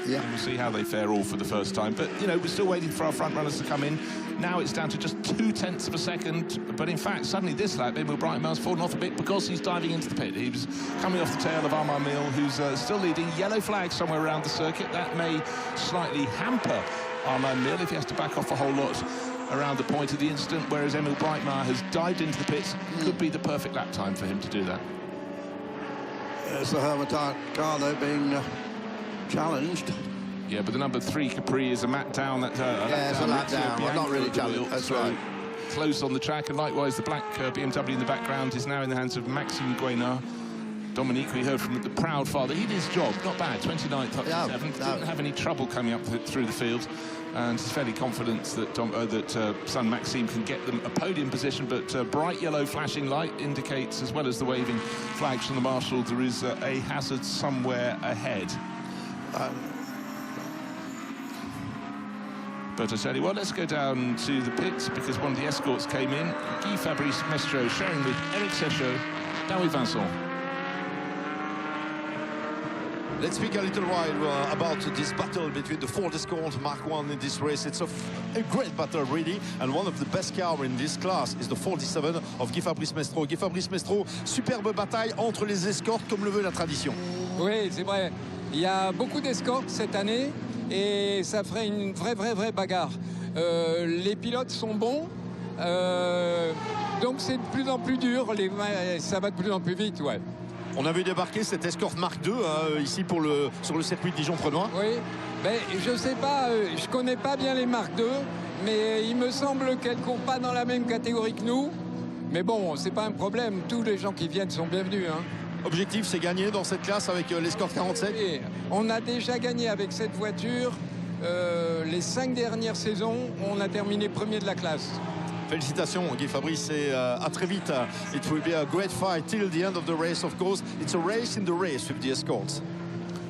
B: Yeah.
C: We'll see how they fare all for the first time. But, you know, we're still waiting for our front runners to come in. Now it's down to just 0.2 of a second. But in fact, suddenly this lap, Emil Breitmaier's fallen off a bit because he's diving into the pit. He was coming off the tail of Armand Mille, who's still leading. Yellow flag somewhere around the circuit. That may slightly hamper Armand Mille if he has to back off a whole lot around the point of the incident, whereas Emil Breitmaier has dived into the pits. Could be the perfect lap time for him to do that.
B: It's the Hermite car, though, being challenged.
C: Yeah, but the number 3 Capri is a mat down. That,
B: yeah, it's a lap down. Well, not really challenged. That's right.
C: Close on the track, and likewise the black BMW in the background is now in the hands of Maxime Guénard. Dominique, we heard from the proud father. He did his job, not bad. 29th up to 7th. Didn't have any trouble coming up through the field, and he's fairly confident that son Maxime can get them a podium position. But bright yellow flashing light indicates, as well as the waving flags from the marshal, there is a hazard somewhere ahead. But I tell you what, let's go down to the pits because one of the escorts came in. Guy Fabrice Mestro sharing with Eric Sécheux, Daoui Vincent.
D: Let's speak a little while about this battle between the Ford Escort Mark 1 in this race. It's a great battle, really, and one of the best cars in this class is the 47 of Guy Fabrice Mestro. Guy Fabrice Mestro, superbe bataille entre les escortes comme le veut la tradition.
G: Oui, c'est vrai. Il y a beaucoup d'escortes cette année et ça ferait une vraie bagarre. Les pilotes sont bons, donc c'est de plus en plus dur. Ça va de plus en plus vite, ouais.
D: On a vu débarquer cette Escort Mark II ici sur le circuit de Dijon-Prenois.
G: Oui, ben, je sais pas, je connais pas bien les Mark II, mais il me semble qu'elles ne courent pas dans la même catégorie que nous. Mais bon, c'est pas un problème, tous les gens qui viennent sont bienvenus. Hein.
D: Objectif, c'est gagner dans cette classe avec l'Escort 47.
G: Et on a déjà gagné avec cette voiture. Les 5 dernières saisons, on a terminé premier de la classe.
D: Félicitations Guy Fabrice et à très vite. It will be a great fight till the end of the race, of course. It's a race in the race with the escorts.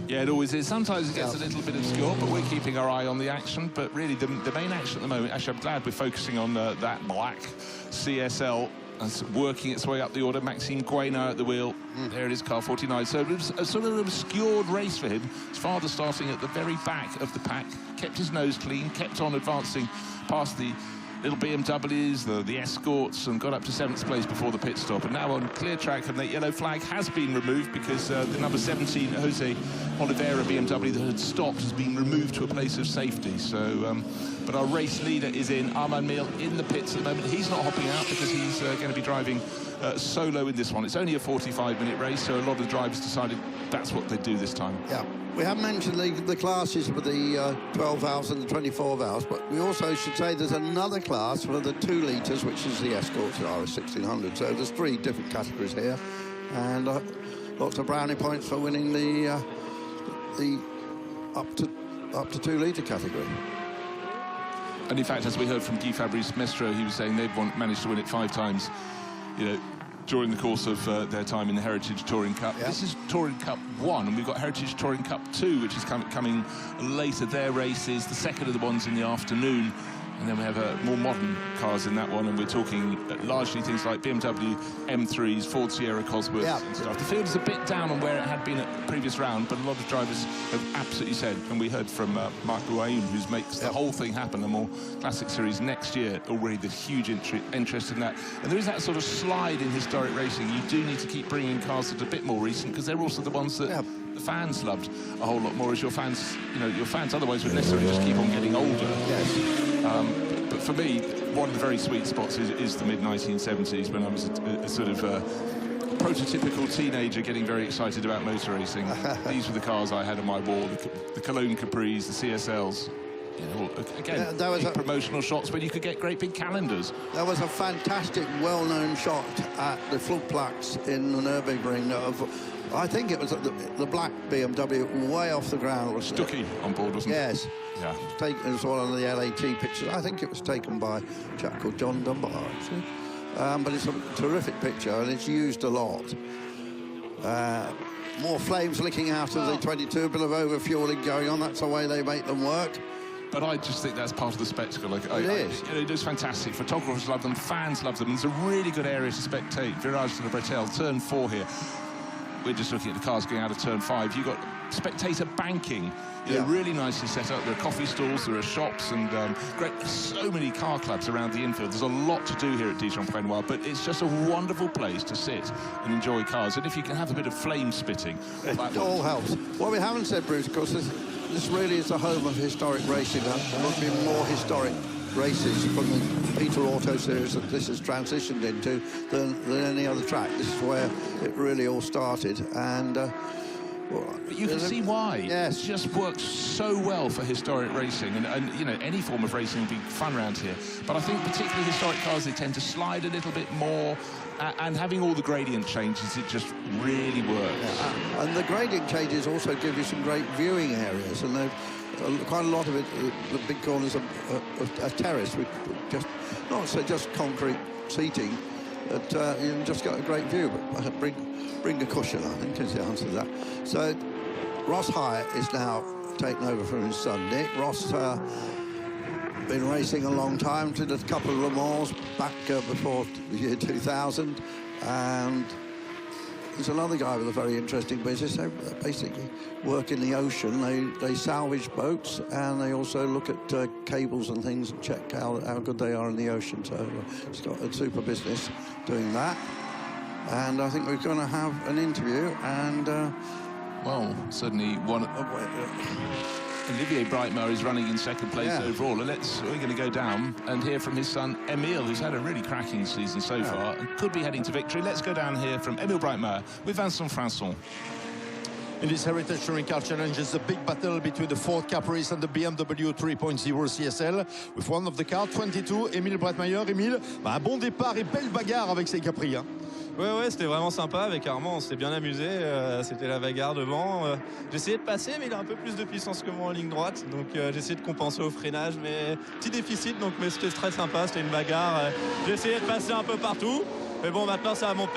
C: Yeah, it always is. Sometimes it gets a little bit obscure, but we're keeping our eye on the action. But really, the main action at the moment, actually, I'm glad we're focusing on that black CSL. That's working its way up the order. Maxime Guénard at the wheel. There it is, car 49. So it was a sort of an obscured race for him. His father starting at the very back of the pack, kept his nose clean, kept on advancing past the little BMWs, the escorts, and got up to 7th place before the pit stop. And now on clear track, and the yellow flag has been removed because the number 17 Jose Oliveira BMW that had stopped has been removed to a place of safety. So, but our race leader is in, Armand Mille, in the pits at the moment. He's not hopping out because he's going to be driving solo in this one. It's only a 45-minute race, so a lot of the drivers decided that's what they'd do this time.
B: Yeah. We haven't mentioned the classes for the 12 valves and the 24 valves, but we also should say there's another class for the 2 litres, which is the Escorts RS 1600. So there's 3 different categories here, and lots of brownie points for winning the up to 2 litre category.
C: And in fact, as we heard from Guy Fabrice Mestro, he was saying they've managed to win it 5 times, you know, during the course of their time in the Heritage Touring Cup. Yeah. This is Touring Cup 1, and we've got Heritage Touring Cup 2, which is coming later. Their races, the second of the ones in the afternoon. And then we have more modern cars in that one, and we're talking largely things like BMW M3s, Ford Sierra Cosworths and stuff. The field is a bit down on where it had been at the previous round, but a lot of drivers have absolutely said, and we heard from Marc Rouaoun, who makes the whole thing happen, a more classic series next year. Already there's huge interest in that. And there is that sort of slide in historic racing. You do need to keep bringing cars that are a bit more recent, because they're also the ones that the fans loved a whole lot more, as your fans, you know, your fans otherwise would necessarily just keep on getting older. But for me, one of the very sweet spots is the mid-1970s, when I was a sort of prototypical teenager getting very excited about motor racing. These were the cars I had on my wall, the Cologne Capris, the CSLs. You know, again, promotional shots where you could get great big calendars.
B: There was a fantastic, well-known shot at the Flugplatz in the Nürburgring of, I think it was the black BMW way off the ground.
C: Stuckey on board, wasn't it?
B: Yes.
C: Yeah.
B: It was one of the LAT pictures. I think it was taken by a chap called John Dunbar, actually. But it's a terrific picture, and it's used a lot. More flames licking out of the 22, a bit of overfueling going on. That's the way they make them work.
C: But I just think that's part of the spectacle. Like,
B: It is.
C: It is fantastic. Photographers love them, fans love them. It's a really good area to spectate. Virage de la Bretelle, turn 4 here. We're just looking at the cars going out of turn 5. You've got spectator banking. Really nicely set up. There are coffee stalls, there are shops, and so many car clubs around the infield. There's a lot to do here at Dijon-Prenois, but it's just a wonderful place to sit and enjoy cars. And if you can have a bit of flame spitting,
B: it all helps. What we haven't said, Bruce, of course, this really is the home of historic racing. There will be more historic races from the Peter Auto series that this has transitioned into than any other track. This is where it really all started, and
C: but you can see why.
B: Yes.
C: It just works so well for historic racing, and you know, any form of racing would be fun around here. But I think particularly historic cars, they tend to slide a little bit more, and having all the gradient changes, it just really works.
B: Yeah. And the gradient changes also give you some great viewing areas, and quite a lot of it, the big corners are terrace with just concrete seating. But you've just got a great view. But bring a cushion, I think, is the answer to that. So Ross Hyatt is now taken over from his son Nick. Ross been racing a long time, did a couple of Le Mans back before the year 2000, and there's another guy with a very interesting business. They basically work in the ocean. They salvage boats, and they also look at cables and things and check how good they are in the ocean. So it's got a super business doing that. And I think we're going to have an interview, and
C: well, certainly one. Olivier Breitmar is running in second place overall, and we're going to go down and hear from his son Emile, who's had a really cracking season so far and could be heading to victory. Let's go down here from Emile Breitmar with Vincent Françon.
D: In this Heritage Touring Car Challenge, it's a big battle between the Ford Caprice and the BMW 3.0 CSL. With one of the cars, 22, Émile Breitmeier. Émile, un bon départ et belle bagarre avec ses Capri.
H: Ouais, c'était vraiment sympa avec Armand, on s'était bien amusé, c'était la bagarre devant. J'ai essayé de passer, mais il a un peu plus de puissance que moi en ligne droite, donc j'ai essayé de compenser au freinage, mais petit déficit, donc mais c'était très sympa, c'était une bagarre. J'ai essayé de passer un peu partout, mais bon, maintenant c'est à mon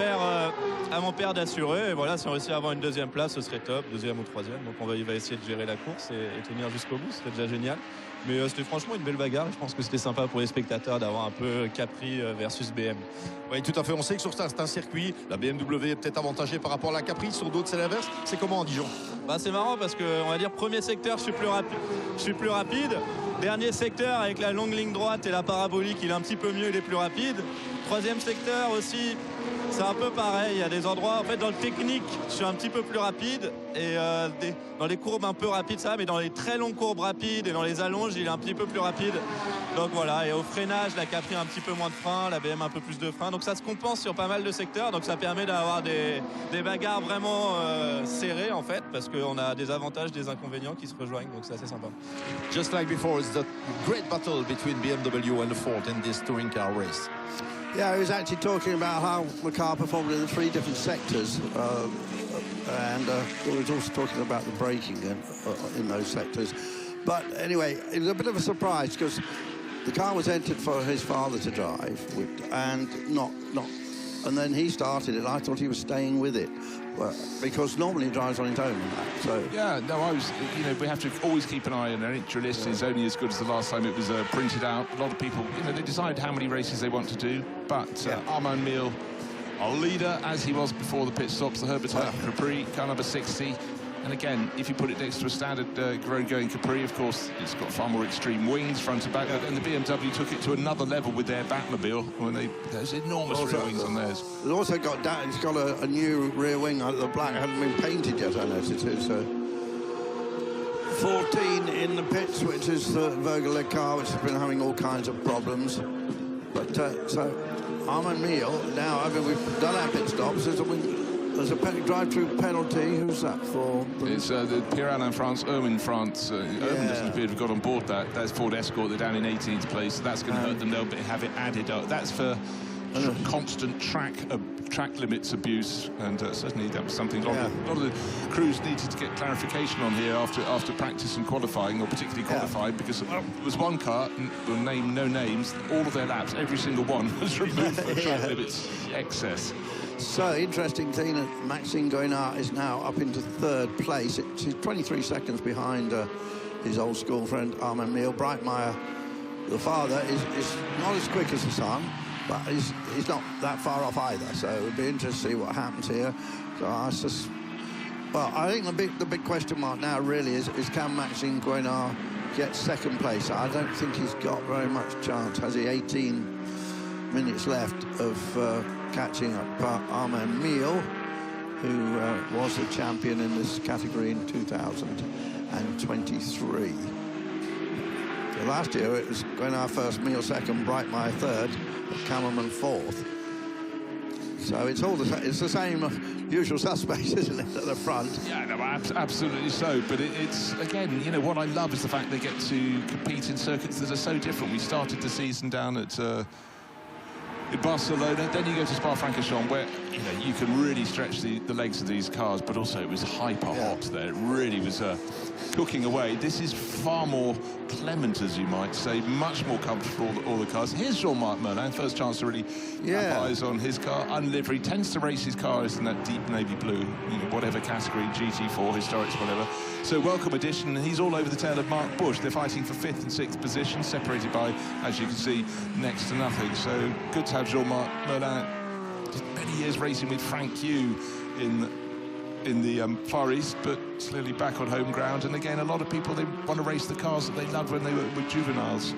H: père d'assurer, et voilà, si on réussit à avoir une deuxième place, ce serait top, deuxième ou troisième, donc il va essayer de gérer la course et tenir jusqu'au bout, c'était déjà génial. Mais c'était franchement une belle bagarre. Je pense que c'était sympa pour les spectateurs d'avoir un peu Capri versus BM.
D: Oui, tout à fait. On sait que sur certains circuits, la BMW est peut-être avantagée par rapport à la Capri. Sur d'autres, c'est l'inverse. C'est comment à Dijon?
H: C'est marrant parce que, on va dire, premier secteur, je suis plus rapide. Dernier secteur, avec la longue ligne droite et la parabolique, il est un petit peu mieux, il est plus rapide. Troisième secteur aussi, c'est un peu pareil. Il y a des endroits, en fait, dans le technique, je suis un petit peu plus rapide. Et dans les courbes un peu rapides, ça va, mais dans les très longues courbes rapides et dans les allonges, il est un petit peu plus rapide. Donc voilà, et au freinage, la Capri a un petit peu moins de frein, la BM un peu plus de frein. Donc ça se compense sur pas mal de secteurs. Donc ça permet d'avoir des bagarres vraiment serrées, en fait, parce qu'on a des avantages, des inconvénients qui se rejoignent. Donc c'est assez sympa.
D: Just like before, it's the great battle between BMW and Ford in this touring car race.
B: Yeah, he was actually talking about how the car performed in the 3 different sectors, and he was also talking about the braking in those sectors. But anyway, it was a bit of a surprise because the car was entered for his father to drive, and and then he started it. I thought he was staying with it, because normally he drives on his own. So
C: yeah, no, we have to always keep an eye on an entry list. It's only as good as the last time it was printed out. A lot of people, they decide how many races they want to do. But Armand Miel, our leader, as he was before the pit stops, the Herbert Capri, car number 60. And again, if you put it next to a standard road-going Capri, of course, it's got far more extreme wings, front and back. And the BMW took it to another level with their Batmobile when those enormous rear wings on theirs.
B: It's also got it's got a new rear wing. The black hadn't been painted yet, I noticed. It's 14 in the pits, which is the Vogeler car, which has been having all kinds of problems. But so Armand Miel, now, we've done our pit stops. There's a drive-through penalty. Who's that for?
C: It's the Pierre-Alain France, Irwin France. Irwin doesn't appear to have got on board that. That's Ford Escort. They're down in 18th place. That's going to hurt them. They'll have it added up. That's for constant track limits abuse, and certainly that was something a lot of the crews needed to get clarification on here after practice and qualifying, or particularly qualifying, because there was one car, we'll name no names, all of their laps, every single one was removed for track limits excess.
B: So, interesting thing that Maxime Goinard is now up into 3rd place. He's 23 seconds behind his old school friend Armand Meal. Breitmeyer, the father, is not as quick as the son, but he's not that far off either. So it would be interesting to see what happens here. So I think the big question mark now really is can Maxime Guénard get second place? I don't think he's got very much chance. Has he 18 minutes left of catching up Armand Meal, who was the champion in this category in 2023. So last year it was Guénard first, Meal second, Breitmeyer third, Kammerman fourth. So it's all it's the same usual suspects, isn't it, at the front?
C: Yeah, no, absolutely so. But it's, again, you know, what I love is the fact they get to compete in circuits that are so different. We started the season down at in Barcelona, then you go to Spa-Francorchamps, where, you know, you can really stretch the legs of these cars, but also it was hyper hot there. It really was cooking away. This is far more clement, as you might say, much more comfortable, all the cars. Here's Jean-Marc Merlin, first chance to really have eyes on his car. Unlivery, tends to race his cars in that deep navy blue, you know, whatever category, GT4, historics, whatever. So welcome addition. He's all over the tail of Mark Bush. They're fighting for 5th and 6th position, separated by, as you can see, next to nothing. So good to have Jean-Marc Merlin. Just many years racing with Frank Yu in the Far East, but clearly back on home ground. And again, a lot of people, they want to race the cars that they loved when they were with juveniles.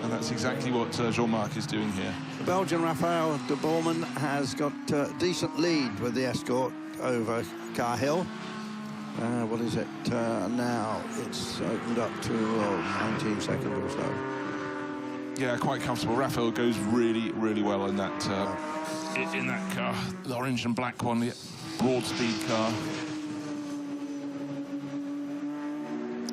C: And that's exactly what Jean-Marc is doing here.
B: The Belgian Raphael de Bourman has got a decent lead with the Escort over Cahill. What is it now? It's opened up to 19 seconds or so.
C: Yeah, quite comfortable. Raphael goes really, really well in that car, the orange and black one, the broad speed car.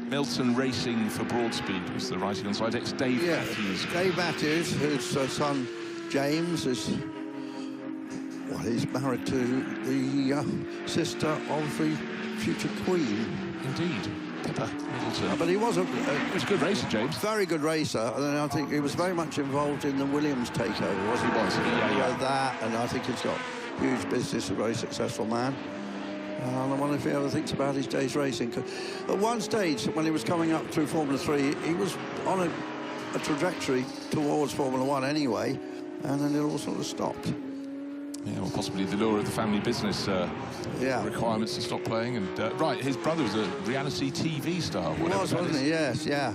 C: Milton Racing for Broadspeed was the writing on side. It's Dave Matthews.
B: Dave Matthews, whose son James is, well, he's married to the sister of the future Queen.
C: Indeed, Pippa Middleton.
B: But he was a
C: good racer, James.
B: Very good racer, and I think he was very much involved in the Williams takeover, wasn't he?
C: He was, yeah.
B: That, and I think he's got huge business, a very successful man. And I wonder if he ever thinks about his days racing. At one stage, when he was coming up through Formula 3, he was on a trajectory towards Formula 1 anyway, and then it all sort of stopped.
C: Yeah, well, possibly the lure of the family business requirements to stop playing. And right, his brother was a reality TV star.
B: He was, wasn't he? Yes, yeah.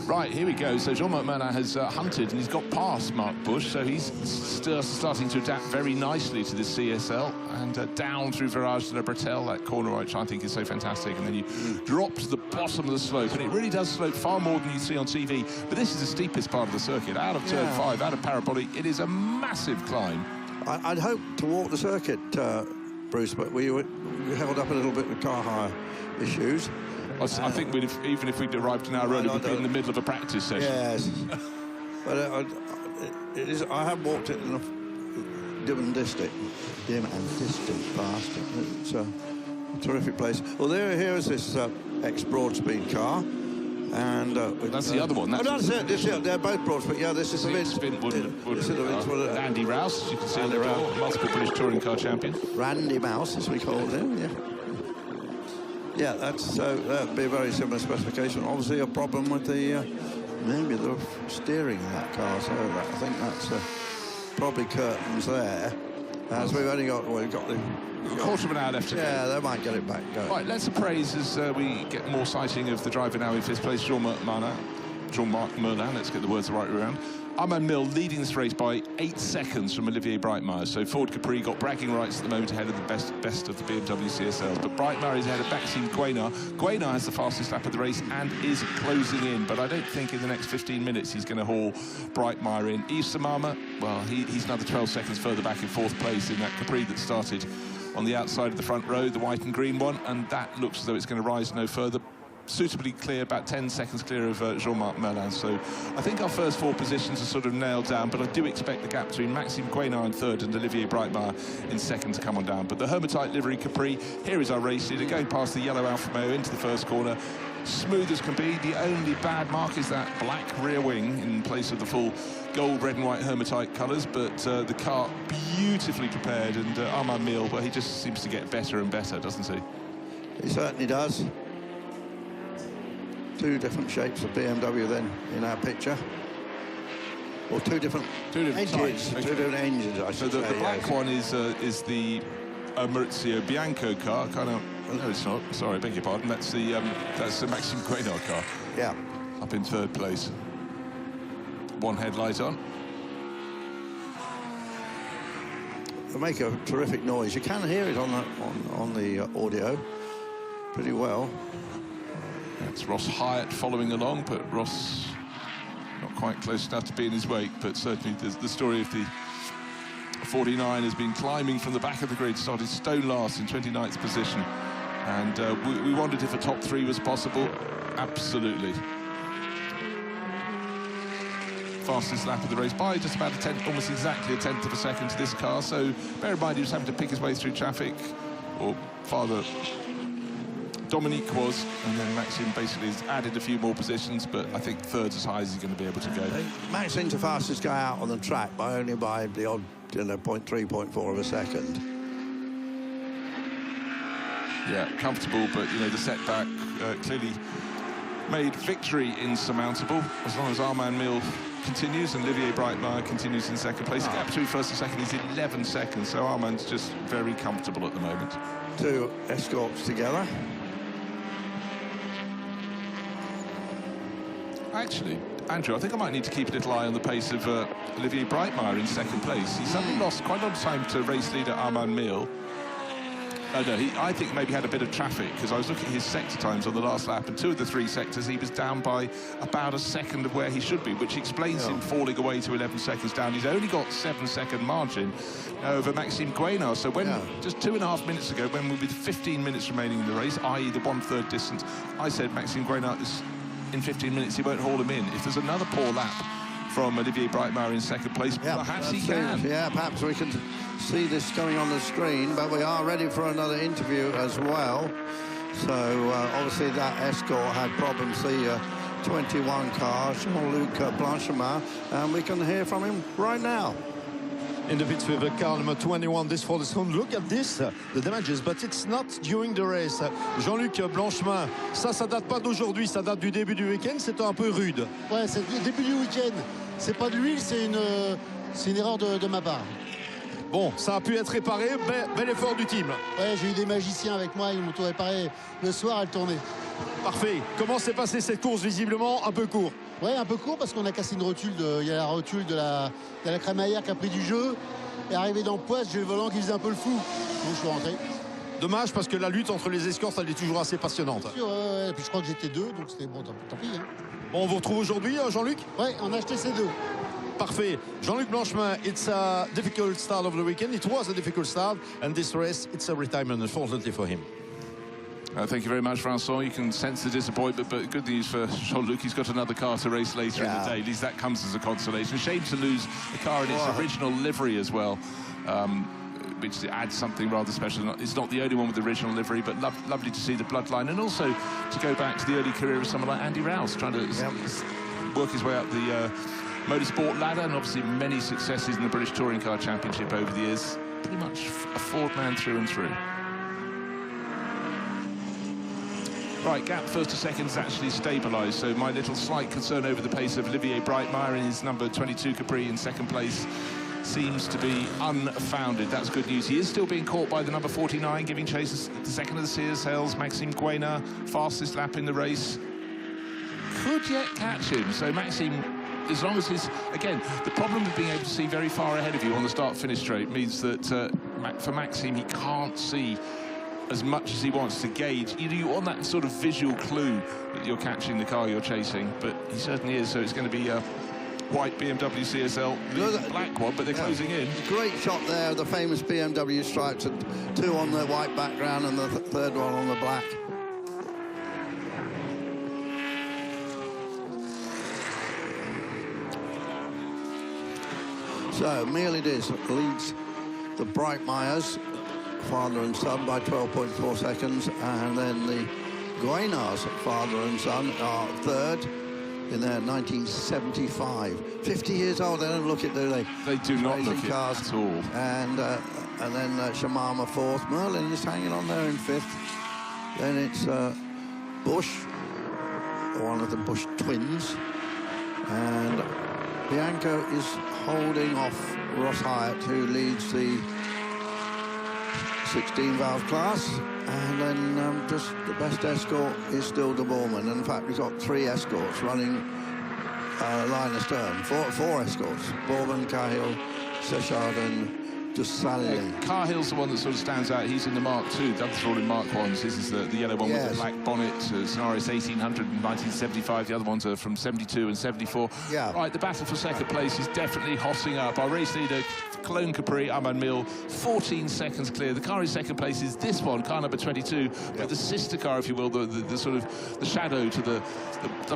C: Right, here we go. So Jean-Marc Merlin has hunted, and he's got past Mark Bush, so he's starting to adapt very nicely to the CSL, and down through Virage de la Bretelle, that corner, which I think is so fantastic, and then you drop to the bottom of the slope, and it really does slope far more than you see on TV, but this is the steepest part of the circuit. Out of turn 5, out of Parabolic, it is a massive climb.
B: I'd hoped to walk the circuit, Bruce, but we held up a little bit with car hire issues.
C: I think even if we'd arrived an hour early, we'd be in the middle of a practice session.
B: Yes. But I have walked it in a dim and distant past. It's a terrific place. Well, here is this ex-Broadspeed car. And
C: that's the other one.
B: That's it. They're both Broadspeed. Yeah, this is the Vince.
C: Andy Rouse, as you can see on the door, multiple British touring car champion.
B: Randy Mouse, as we called him. Yeah. Yeah, that'd be a very similar specification. Obviously, a problem with the maybe the steering in that car. So I think that's probably curtains there. As we've only got, we've got the
C: quarter of an hour left to go.
B: Yeah, they might get it back going.
C: Right, let's appraise as we get more sighting of the driver now in 5th place, Jean-Marc Merlin. Let's get the words the right way around. Armand Mill leading this race by 8 seconds from Olivier Breitmeyer. So Ford Capri got bragging rights at the moment ahead of the best of the BMW CSLs. But Breitmeyer is ahead of Maxime Guénard. Guénard has the fastest lap of the race and is closing in. But I don't think in the next 15 minutes he's going to haul Breitmeyer in. Yves Samama, well, he's another 12 seconds further back in 4th place in that Capri that started on the outside of the front row, the white and green one. And that looks as though it's going to rise no further. Suitably clear, about 10 seconds clear of Jean-Marc Merlin. So I think our first 4 positions are sort of nailed down, but I do expect the gap between Maxime Guénard in 3rd and Olivier Breitmeyer in 2nd to come on down. But the Hermitite livery Capri, here is our race leader going past the yellow Alfa Romeo into the first corner. Smooth as can be. The only bad mark is that black rear wing in place of the full gold, red and white Hermitite colours, but the car beautifully prepared, and Armand Mill, well, he just seems to get better and better, doesn't he?
B: He certainly does. two different shapes of BMW then in our picture. Or two different engines.
C: types.
B: Two different engines, I
C: So
B: should
C: the
B: say.
C: black one is the Maurizio Bianco car. Kind of. No, it's not. Sorry, I beg your pardon. That's the Maxime Guénard car.
B: Yeah.
C: Up in third place. One headlight on.
B: They make a terrific noise. You can hear it on the audio pretty well.
C: That's Ross Hyatt following along, but Ross not quite close enough to be in his wake, but certainly the story of the 49 has been climbing from the back of the grid, started stone last in 29th position, and we wondered if a top three was possible. Absolutely. Fastest lap of the race by just about a tenth, almost exactly a tenth of a second to this car, so bear in mind he was having to pick his way through traffic, or father Dominique was, and then Maxime basically has added a few more positions, but I think third's as high as he's going to be able to go.
B: Maxime's the fastest guy out on the track by only by the odd, 0.3, 0.4 of a second.
C: Yeah, comfortable, but the setback clearly made victory insurmountable. As long as Armand Mill continues and Olivier Breitmeier continues in second place, the gap between first and second is 11 seconds, so Armand's just very comfortable at the moment.
B: Two escorts together.
C: Actually, Andrew, I think I might need to keep a little eye on the pace of Olivier Breitmeier in second place. He suddenly lost quite a lot of time to race leader Armand Mill. No, I think maybe had a bit of traffic, because I was looking at his sector times on the last lap, and two of the three sectors he was down by about a second of where he should be, which explains him falling away to 11 seconds down. He's only got 7-second margin over Maxime Guénard. So when just 2.5 minutes ago, when we were with 15 minutes remaining in the race, i.e. the 1/3 distance, I said Maxime Guénard in 15 minutes he won't haul him in. If there's another poor lap from Olivier Breitmeier in second place, perhaps he can.
B: Yeah, perhaps we can see this going on the screen, but we are ready for another interview as well. So obviously that escort had problems, the 21 car, Jean-Luc Blanchemar, and we can hear from him right now.
D: In the pits with car number 21, this for the sound. Look at this, the damages, but it's not during the race. Jean-Luc Blanchemin, ça date pas d'aujourd'hui, ça date du début du week-end, c'est un peu rude.
I: Ouais, c'est le début du week-end. C'est pas de l'huile, c'est une erreur de ma part.
D: Bon, ça a pu être réparé, bel effort du team.
I: Ouais, j'ai eu des magiciens avec moi, ils m'ont tout réparé le soir, elle tournait.
D: Parfait. Comment s'est passée cette course? Visiblement un peu court.
I: Ouais, un peu court parce qu'on a cassé une rotule. Il y a la rotule de la crémaillère qui a pris du jeu. Et arrivé dans le poste, j'ai le volant qui faisait un peu le fou. Donc je suis rentré.
D: Dommage parce que la lutte entre les escortes, elle est toujours assez passionnante.
I: Bien sûr, ouais. Et puis je crois que j'étais deux, donc c'était bon, tant pis. Hein.
D: Bon, on vous retrouve aujourd'hui, Jean-Luc?
I: Ouais, on a acheté ces deux.
D: Parfait. Jean-Luc Blanchemin, it's a difficult start of the weekend. It was a difficult start, and this race, it's a retirement, unfortunately, for him.
C: Thank you very much, Vincent. You can sense the disappointment, but good news for Jean-Luc. He's got another car to race later in the day. At least that comes as a consolation. Shame to lose the car in its original livery as well, which adds something rather special. It's not the only one with the original livery, but lovely to see the bloodline, and also to go back to the early career of someone like Andy Rouse, trying to work his way up the motorsport ladder, and obviously many successes in the British Touring Car Championship over the years. Pretty much a Ford man through and through. Right, gap first to second is actually stabilised, so my little slight concern over the pace of Olivier Breitmeier in his number 22 Capri in second place seems to be unfounded. That's good news. He is still being caught by the number 49, giving chase the second of the Sears Hells, Maxime Guénard, fastest lap in the race. Could yet catch him, so Maxime, as long as he's, again, the problem of being able to see very far ahead of you on the start-finish straight means that for Maxime, he can't see as much as he wants to gauge. You want that sort of visual clue that you're catching the car you're chasing, but he certainly is, so it's going to be a white BMW CSL, the black one, but they're closing in.
B: Great shot there of the famous BMW stripes, two on the white background and the third one on the black. So, Miel it is, leads the Breitmeiers, father and son, by 12.4 seconds, and then the Guénards, father and son, are third in their 1975. 50 years old, they don't look it, do they?
C: They do not
B: Racing
C: look
B: cars.
C: it at all.
B: And then Shamama fourth, Merlin is hanging on there in fifth. Then it's Bush, one of the Bush twins. And Bianco is holding off Ross Hyatt, who leads the 16-valve class. And then just the best escort is still de Boorman. And in fact, we've got 3 escorts running line astern. Four escorts. Boorman, Cahill, Sechard and Dussali.
C: Cahill's the one that sort of stands out. He's in the Mark II. The others are all in Mark Is. This is the yellow one with the black bonnet. Scenarios 1800 and 1975. The other ones are from 72 and 74.
B: Yeah.
C: Right, the battle for second place is definitely hotting up. Our race leader, Cologne Capri, Aman Mill, 14 seconds clear. The car in second place is this one, car number 22. But the sister car, if you will, the sort of the shadow to the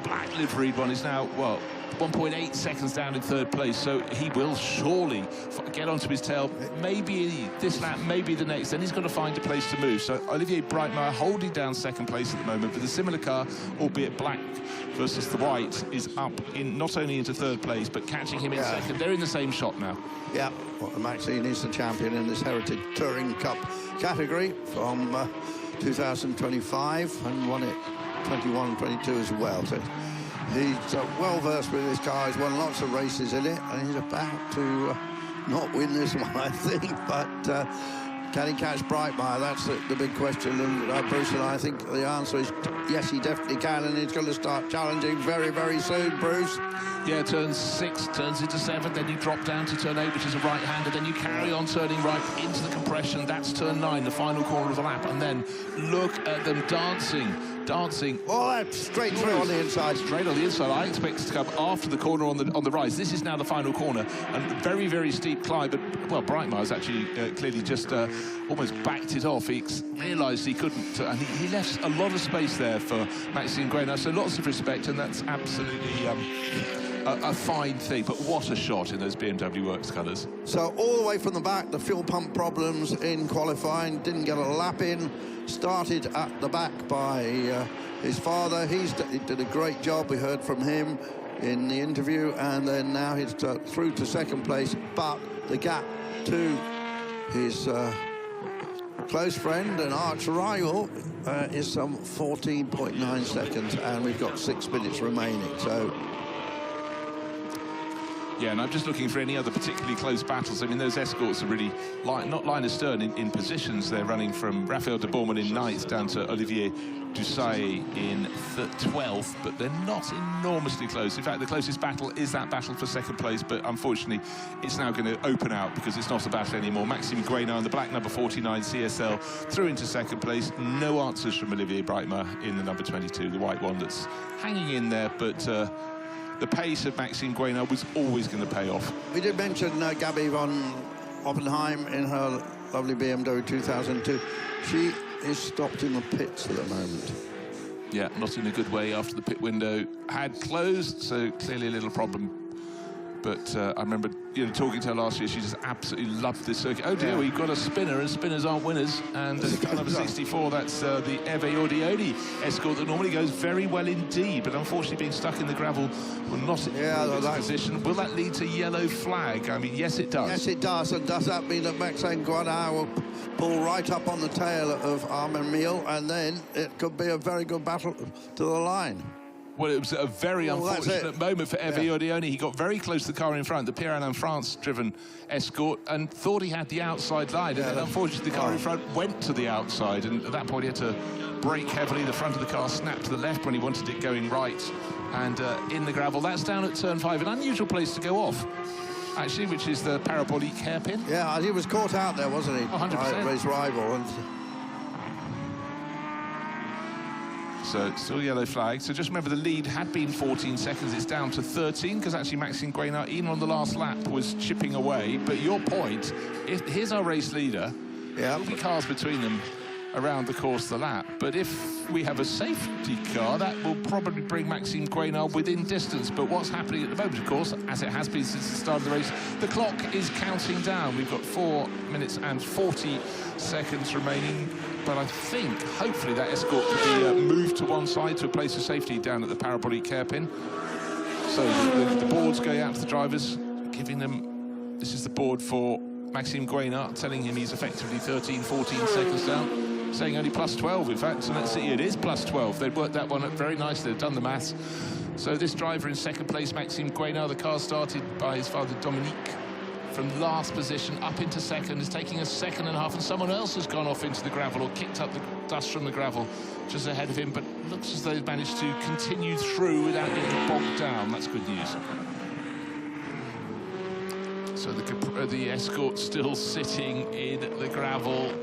C: black liveried one is now, well, 1.8 seconds down in third place, so he will surely get onto his tail. Maybe this lap, maybe the next, then he's got to find a place to move. So Olivier Breitmeier holding down second place at the moment, but the similar car, albeit black versus the white, is up in not only into third place, but catching him in second. They're in the same shot now.
B: Yeah, well, Maxine is the champion in this Heritage Touring Cup category from 2025 and won it 21 and 22 as well. So he's well versed with this car. He's won lots of races in it, and he's about to not win this one, I think. But can he catch Breitmeier? That's the big question. And Bruce and I think the answer is yes, he definitely can, and he's going to start challenging very, very soon, Bruce.
C: Yeah, turn 6 turns into 7, then you drop down to turn 8, which is a right-hander, then you carry on turning right into the compression. That's turn 9, the final corner of the lap, and then look at them dancing.
B: Oh, that's straight through on the inside.
C: Straight on the inside. I expect it to come after the corner on the rise. This is now the final corner, and very, very steep climb. But well, Breitmeier's actually clearly just almost backed it off. He realised he couldn't, and he left a lot of space there for Maxime Grainard. So lots of respect, and that's absolutely a fine thing. But what a shot in those BMW Works colours.
B: So all the way from the back, the fuel pump problems in qualifying, didn't get a lap in. Started at the back by his father. He did a great job. We heard from him in the interview, and then now he's through to second place. But the gap to his close friend and arch rival is some 14.9 seconds, and we've got 6 minutes remaining. So.
C: Yeah, and I'm just looking for any other particularly close battles. I mean, those escorts are really not line astern in positions. They're running from Raphael de Boorman in 9th down to Olivier Dussay in 12th, but they're not enormously close. In fact, the closest battle is that battle for second place, but unfortunately, it's now going to open out because it's not a battle anymore. Maxime Grainard, the black number 49 CSL, through into second place. No answers from Olivier Breitmeier in the number 22, the white one that's hanging in there, but the pace of Maxime Grainard was always going to pay off.
B: We did mention Gabi von Oppenheim in her lovely BMW 2002. She is stopped in the pits at the moment.
C: Yeah, not in a good way after the pit window had closed, so clearly a little problem. But I remember talking to her last year. She just absolutely loved this circuit. Oh dear, we've got a spinner, and spinners aren't winners. And car number 64, that's the Hervé Audioni escort that normally goes very well indeed, but unfortunately being stuck in the gravel will not in this position. Will that lead to yellow flag? I mean, yes, it does.
B: Yes, it does. And does that mean that Maxime Grainard will pull right up on the tail of Armand Miel, and then it could be a very good battle to the line?
C: Well, it was a very unfortunate moment for Hervé Audioni. He got very close to the car in front, the Pierre-Alain France-driven escort, and thought he had the outside line. And then, unfortunately, the car in front went to the outside, and at that point, he had to brake heavily. The front of the car snapped to the left when he wanted it going right, and in the gravel. That's down at turn 5, an unusual place to go off, actually, which is the parabolique hairpin.
B: Yeah, he was caught out there, wasn't he?
C: 100%.
B: By his rival.
C: So still yellow flag. So just remember the lead had been 14 seconds. It's down to 13 because actually Maxime Grainard, even on the last lap, was chipping away. But your point, here's our race leader. There'll be cars between them around the course of the lap. But if we have a safety car, that will probably bring Maxime Grainard within distance. But what's happening at the moment, of course, as it has been since the start of the race, the clock is counting down. We've got 4 minutes and 40 seconds remaining. But I think, hopefully, that escort could be moved to one side to a place of safety down at the parabolique hairpin. So the board's going out to the drivers, giving them... This is the board for Maxime Grainard, telling him he's effectively 13, 14 seconds down. saying only plus 12, in fact, so let's see, it is plus 12. They've worked that one up very nicely, they've done the maths. So this driver in second place, Maxime Guénard, the car started by his father Dominique from last position up into second, is taking a second and a half, and someone else has gone off into the gravel or kicked up the dust from the gravel just ahead of him, but looks as though they've managed to continue through without getting bogged down. That's good news. So the escort still sitting in the gravel.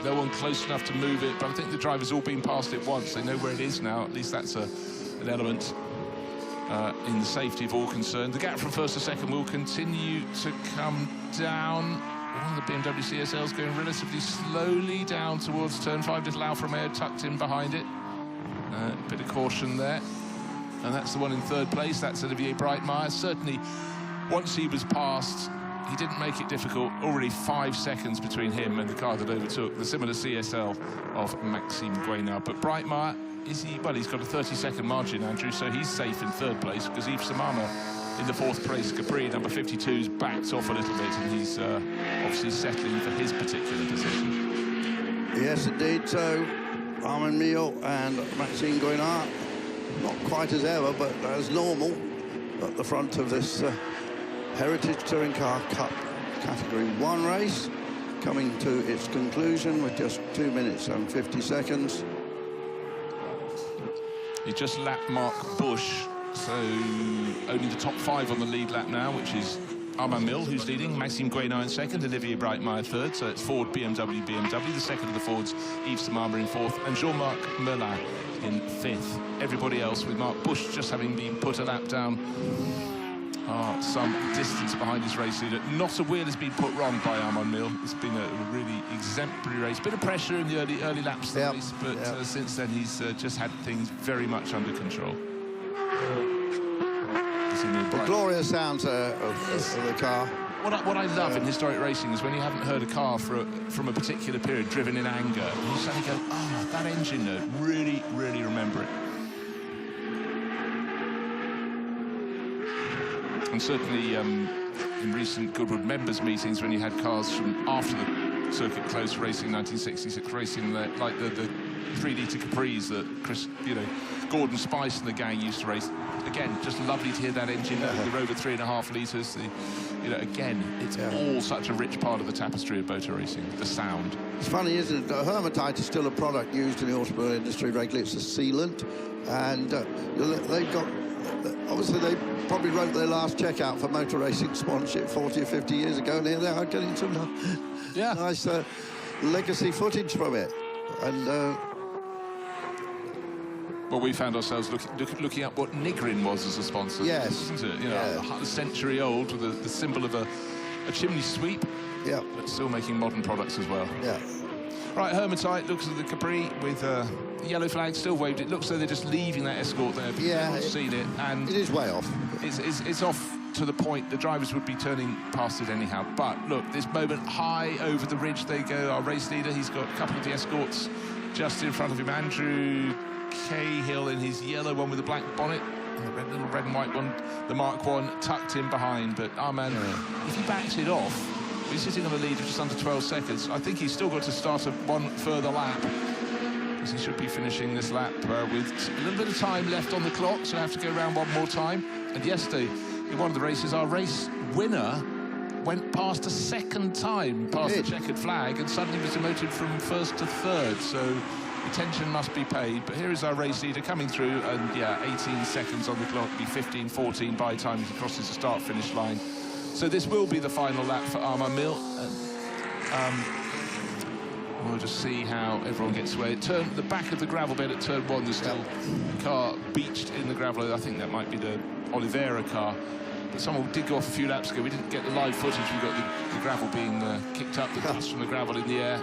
C: No one close enough to move it, but I think the driver's all been past it once. They know where it is now. At least that's an element in the safety of all concerned. The gap from first to second will continue to come down. One of the BMW CSLs going relatively slowly down towards turn 5. Little Alfa Romeo tucked in behind it. A bit of caution there. And that's the one in third place. That's Olivier Breitmeier. Certainly, once he was passed, he didn't make it difficult. Already 5 seconds between him and the car that overtook the similar CSL of Maxime Guénard. But Breitmeier, well, he's got a 30-second margin, Andrew, so he's safe in third place, because Yves Samama in the fourth place, Capri, number 52's backed off a little bit, and he's obviously settling for his particular position.
B: Yes, indeed. So Armand Mille and Maxime Guénard, not quite as ever, but as normal, at the front of this Heritage Touring Car Cup Category 1 race, coming to its conclusion with just 2 minutes and 50 seconds.
C: He just lapped Marc Busch, so only the top 5 on the lead lap now, which is Armand Mille, who's leading, Maxime Guénard in second, Olivier Breitmeier third, so it's Ford, BMW, BMW. The second of the Fords, Yves Samama in fourth, and Jean-Marc Merlin in fifth. Everybody else, with Marc Busch just having been put a lap down some distance behind his race leader. Not a wheel has been put wrong by Armand Mille. It's been a really exemplary race. Bit of pressure in the early laps of the race, but since then he's just had things very much under control.
B: The glorious sounds of the car.
C: What I love in historic racing is when you haven't heard a car from a particular period driven in anger, and you suddenly go, oh, that engine note, really, really remember it. And certainly in recent Goodwood members meetings, when you had cars from after the circuit closed racing, 1966 racing, like the 3-litre Capris that Gordon Spice and the gang used to race. Again, just lovely to hear that engine, the Rover 3.5 litres. Again, it's all such a rich part of the tapestry of motor racing, the sound.
B: It's funny, isn't it? Hermitite is still a product used in the automobile industry regularly. It's a sealant, and they've got, obviously they probably wrote their last check out for motor racing sponsorship 40 or 50 years ago, and here they are getting some nice legacy footage from it. And
C: well, we found ourselves looking up what Nigrin was as a sponsor.
B: Yes.
C: Isn't it? A century old with the symbol of a chimney sweep.
B: Yeah.
C: But still making modern products as well.
B: Yeah.
C: Right, Hermitite looks at the Capri with the yellow flag still waved. It looks like they're just leaving that escort there.
B: Yeah.
C: I've seen it. And
B: it is way off.
C: It's off to the point the drivers would be turning past it anyhow. But look, this moment, high over the ridge they go. Our race leader, he's got a couple of the escorts just in front of him. Andrew Cahill in his yellow one with the black bonnet, and the little red and white one, the Mark 1 tucked in behind. But Armand, if he backs it off, he's sitting on a lead of just under 12 seconds. I think he's still got to start one further lap, because he should be finishing this lap with a little bit of time left on the clock, so I have to go around one more time. And yesterday, in one of the races, our race winner went past a second time past the checkered flag and suddenly was demoted from first to third. So attention must be paid. But here is our race leader coming through, and 18 seconds on the clock, be 15:14 by the time he crosses the start-finish line. So this will be the final lap for Armand Mille. We'll just see how everyone gets away. The back of the gravel bed at turn 1, there's still a car beached in the gravel. I think that might be the Oliveira car. But someone did go off a few laps ago. We didn't get the live footage. We got the gravel being kicked up, the dust from the gravel in the air.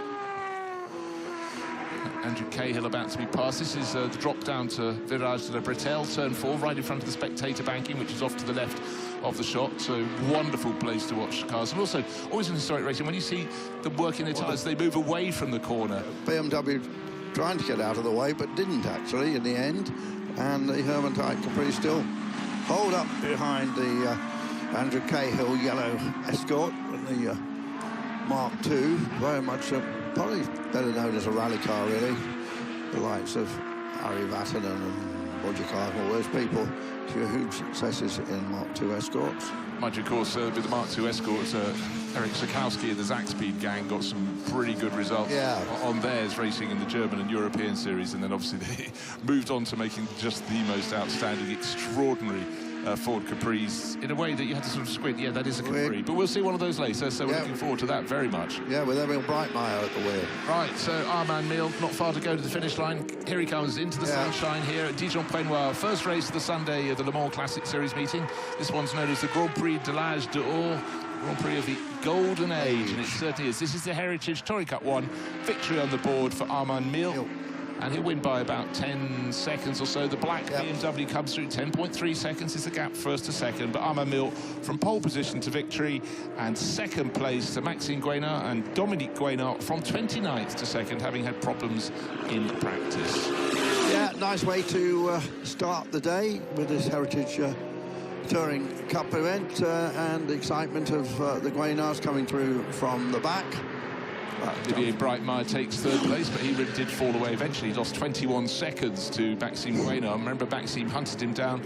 C: Andrew Cahill about to be passed. This is the drop down to Virage de la Bretelle, turn 4, right in front of the spectator banking, which is off to the left of the shot. So wonderful place to watch cars. And also, always in historic racing, when you see them working their tyres, they move away from the corner.
B: BMW trying to get out of the way, but didn't actually in the end. And the Hermitite Capri still hold up behind the Andrew Cahill yellow Escort and the Mark II, very much probably better known as a rally car, really. The likes of Harry Vatanen and Roger Clark, all those people, huge successes in Mark II Escorts.
C: Mind you, of course, with the Mark II Escorts, Eric Sikowski and the Zaxpeed gang got some pretty good results on theirs, racing in the German and European series, and then obviously they moved on to making just the most outstanding, extraordinary Ford Capris in a way that you had to sort of squint. Yeah, that is a Capri, but we'll see one of those later, so we're looking forward to that very much.
B: Yeah, with Emil Breitmeyer at the wheel.
C: Right, so Armand Mill, not far to go to the finish line. Here he comes into the sunshine here at Dijon-Prenois. First race of the Sunday of the Le Mans Classic Series meeting. This one's known as the Grand Prix de l'Age d'Or, Grand Prix of the Golden Age, and it certainly is. This is the Heritage Touring Cup 1. Victory on the board for Armand Mill. And he'll win by about 10 seconds or so. The black BMW comes through. 10.3 seconds is the gap first to second. But Armand Mill from pole position to victory, and second place to Maxime Guénard and Dominique Guénard from 29th to second, having had problems in practice.
B: Yeah, nice way to start the day with this Heritage Touring Cup event and the excitement of the Guénards coming through from the back.
C: Olivier Breitmeyer takes third place, but he really did fall away eventually. He lost 21 seconds to Maxime Guénard. Remember, Maxime hunted him down.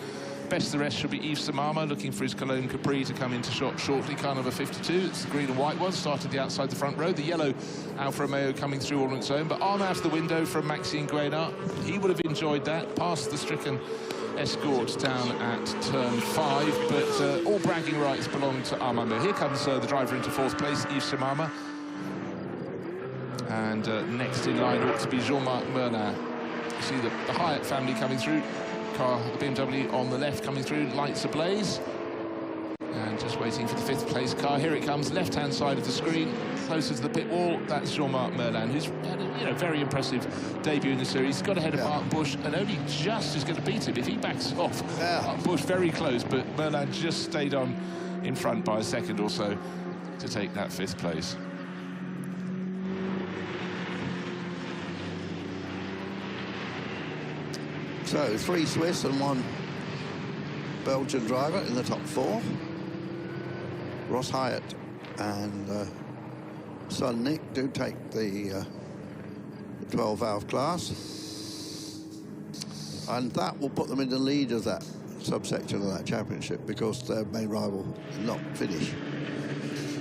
C: Best of the rest should be Yves Samama, looking for his Cologne Capri to come into shot shortly. Car number 52, it's the green and white one, started the outside the front row. The yellow Alfa Romeo coming through all on its own, but arm out of the window from Maxime Guénard. He would have enjoyed that, past the stricken Escort down at turn 5, but all bragging rights belong to Armand Mill. Here comes the driver into fourth place, Yves Samama. And next in line ought to be Jean-Marc Merlin. You see the Hyatt family coming through. Car, the BMW on the left coming through, lights ablaze. And just waiting for the fifth place car. Here it comes, left-hand side of the screen, closer to the pit wall. That's Jean-Marc Merlin, who's had a very impressive debut in the series. He's got ahead of Mark Bush and only just is going to beat him if he backs off. Mark Bush very close, but Merlin just stayed on in front by a second or so to take that fifth place.
B: So 3 Swiss and 1 Belgian driver in the top 4. Ross Hyatt and son Nick do take the 12-valve class. And that will put them in the lead of that subsection of that championship because their main rival did not finish.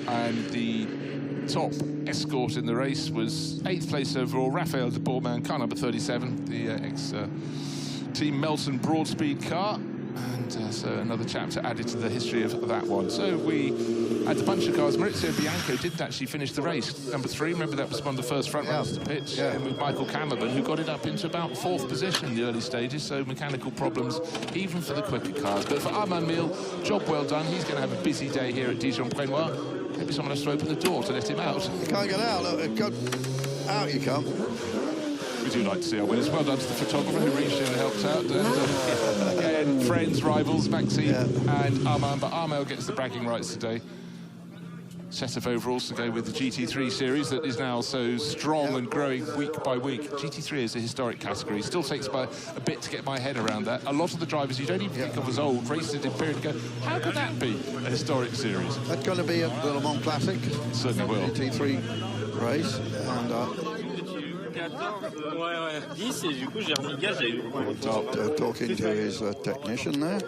C: And the top escort in the race was 8th place overall, Raphael de Bourman, car number 37, the ex-Team Melton Broadspeed car. And so another chapter added to the history of that one. So we had a bunch of cars. Maurizio Bianco didn't actually finish the race. Number 3, remember that was one of the first front runners to pitch. With Michael Kammerman, who got it up into about 4th position in the early stages. So mechanical problems, even for the quicker cars. But for Armand Mill, job well done. He's going to have a busy day here at Dijon-Prenois. Maybe someone has to open the door to let him out.
B: You can't get out. Look, out you come.
C: We do like to see our winners. Well done to the photographer who reached in and helped out. And, again, friends, rivals, Maxime and Armand. But Armand gets the bragging rights today. Set of overalls to go with the GT3 series that is now so strong and growing week by week. GT3 is a historic category. Still takes a bit to get my head around that. A lot of the drivers you don't even think of as old raced it in period and go, how could that be a historic series?
B: That's going to be a Le Mans Classic.
C: It certainly will.
B: GT3 race. And talking to his technician there.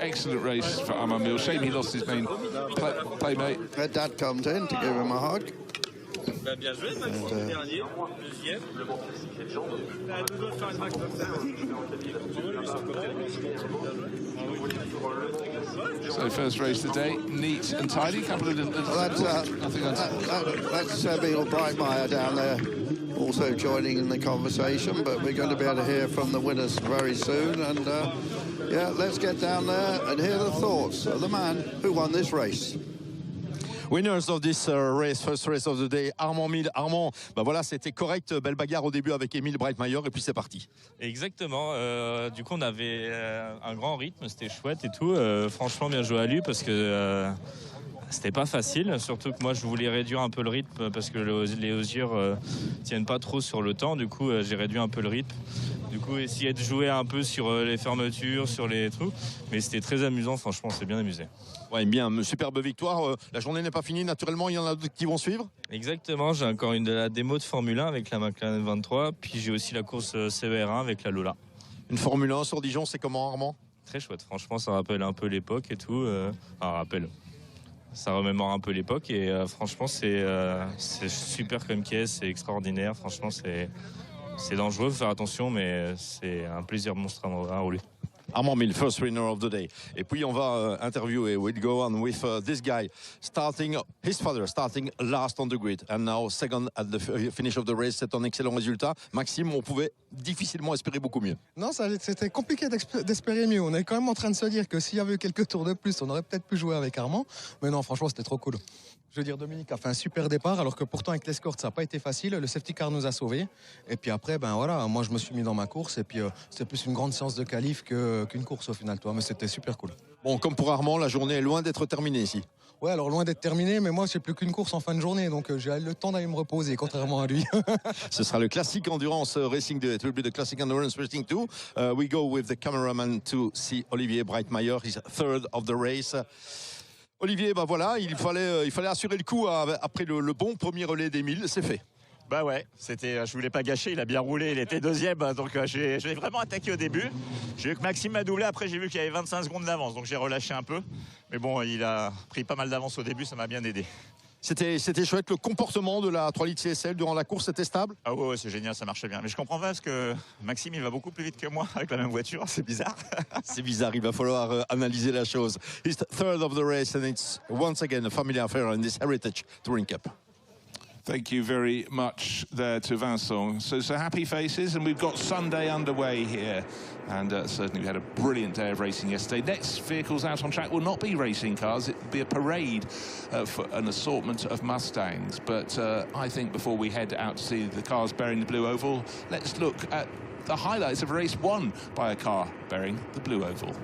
C: Excellent race for Armand Mill. Shame he lost his main playmate.
B: Her dad comes in to give him a hug.
C: So first race of the day, neat and tidy. Couple of little
B: that's Emil Breitmeyer down there, also joining in the conversation. But we're going to be able to hear from the winners very soon. And yeah, let's get down there and hear the thoughts of the man who won this race.
D: Winners of this race, first race of the day, Armand Mill. Armand, bah voilà, c'était correct, belle bagarre au début avec Emil Breitmeyer et puis c'est parti.
H: Exactement, du coup on avait un grand rythme, c'était chouette et tout. Franchement bien joué à lui parce que c'était pas facile, surtout que moi je voulais réduire un peu le rythme parce que les usures tiennent pas trop sur le temps, du coup j'ai réduit un peu le rythme.
J: Du coup, essayer de jouer un peu sur les fermetures, sur les trucs. Mais c'était très amusant, franchement, c'est bien amusé.
D: Ouais, bien, superbe victoire. La journée n'est pas finie, naturellement, il y en a d'autres qui vont suivre.
J: Exactement, j'ai encore de la démo de Formule 1 avec la McLaren 23, puis j'ai aussi la course CER1 avec la Lola.
D: Une Formule 1 sur Dijon, c'est comment, Armand?
J: Très chouette, franchement, ça rappelle un peu l'époque et tout. Ça remémore un peu l'époque et franchement, c'est super comme caisse, c'est extraordinaire. Franchement, c'est dangereux, faut faire attention, mais c'est un plaisir monstre à rouler.
D: Armand Mille, first winner of the day. Et puis on va interviewer. We'll go on with this guy, his father starting last on the grid and now second at the finish of the race. C'est un excellent résultat. Maxime, on pouvait difficilement espérer beaucoup mieux.
K: Non, c'était compliqué d'espérer mieux. On est quand même en train de se dire que s'il y avait eu quelques tours de plus, on aurait peut-être pu jouer avec Armand. Mais non, franchement, c'était trop cool. Je veux dire, Dominique a fait un super départ, alors que pourtant avec l'escorte, ça n'a pas été facile. Le safety car nous a sauvés. Et puis après, ben voilà, moi je me suis mis dans ma course. Et puis c'était plus une grande séance de qualif qu'une course au final, toi. Mais c'était super cool.
D: Bon, comme pour Armand, la journée est loin d'être terminée ici.
K: Ouais, alors loin d'être terminée, mais moi j'ai plus qu'une course en fin de journée, donc j'ai le temps d'aller me reposer, contrairement à lui.
D: Ce sera le classique endurance racing 2. It will be the classic endurance racing 2. We go with the cameraman to see Olivier Breitmayer. He's third of the race. Olivier, bah voilà, il fallait assurer le coup après le bon premier relais d'Émile, c'est fait.
L: Bah ouais, je voulais pas gâcher, il a bien roulé, il était deuxième, donc je l'ai vraiment attaqué au début. J'ai vu que Maxime m'a doublé, après j'ai vu qu'il y avait 25 secondes d'avance, donc j'ai relâché un peu. Mais bon, il a pris pas mal d'avance au début, ça m'a bien aidé.
D: C'était chouette, le comportement de la 3 litres CSL durant la course, c'était stable?
L: Ah ouais, c'est génial, ça marchait bien. Mais je comprends pas parce que Maxime, il va beaucoup plus vite que moi avec la même voiture, c'est bizarre.
D: C'est bizarre, il va falloir analyser la chose. He's third of the race and it's once again a familiar affair in this Heritage Touring Cup.
C: Thank you very much there to Vincent. So happy faces, and we've got Sunday underway here. And certainly we had a brilliant day of racing yesterday. Next vehicles out on track will not be racing cars. It will be a parade for an assortment of Mustangs. But I think before we head out to see the cars bearing the blue oval, let's look at the highlights of a race won by a car bearing the blue oval.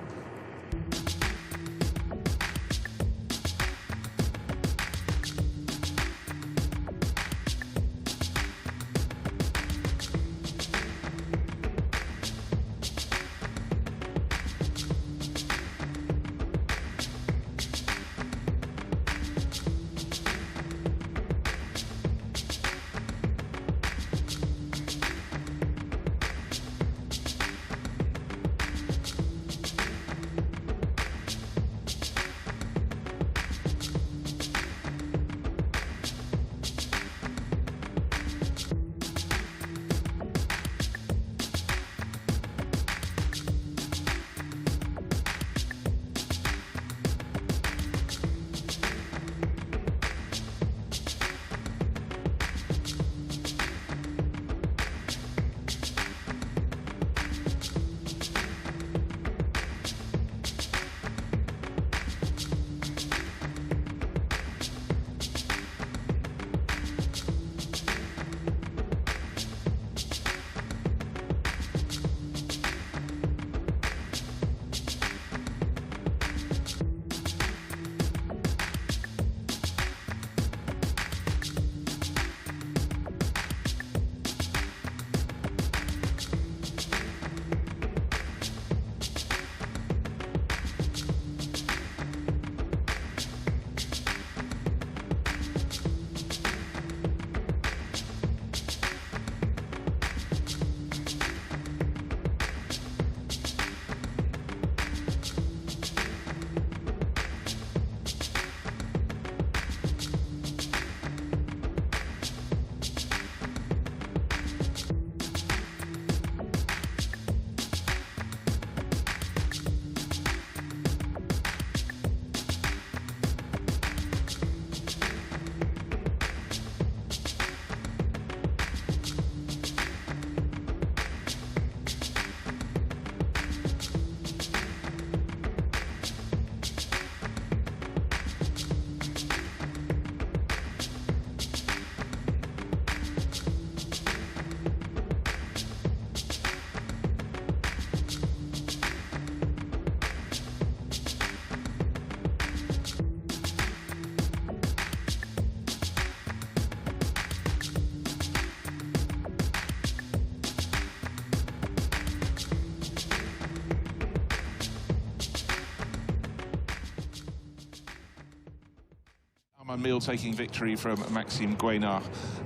C: Meal taking victory from Maxime Guénard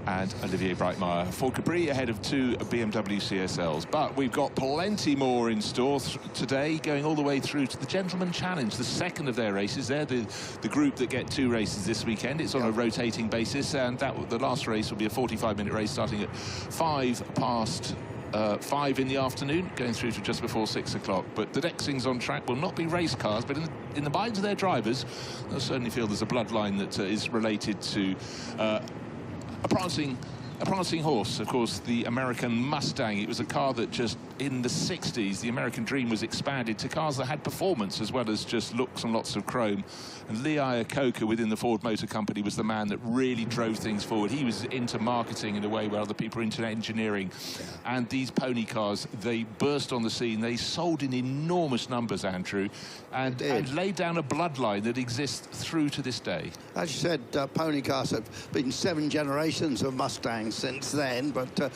C: and Olivier Breitmeyer. Ford Cabri ahead of 2 BMW CSLs. But we've got plenty more in store today, going all the way through to the Gentleman Challenge, the second of their races. They're the group that get 2 races this weekend. It's on a rotating basis, and the last race will be a 45-minute race starting at 5 in the afternoon, going through to just before 6 o'clock. But the next things on track will not be race cars, but in the minds of their drivers, they'll certainly feel there's a bloodline that is related to a prancing horse. Of course, the American Mustang. It was a car that just in the 60s, the American dream was expanded to cars that had performance as well as just looks and lots of chrome. And Lee Iacocca within the Ford Motor Company was the man that really drove things forward. He was into marketing in a way where other people are into engineering. And these pony cars, they burst on the scene. They sold in enormous numbers, Andrew, and laid down a bloodline that exists through to this day.
B: As you said, pony cars have been 7 generations of Mustangs since then, but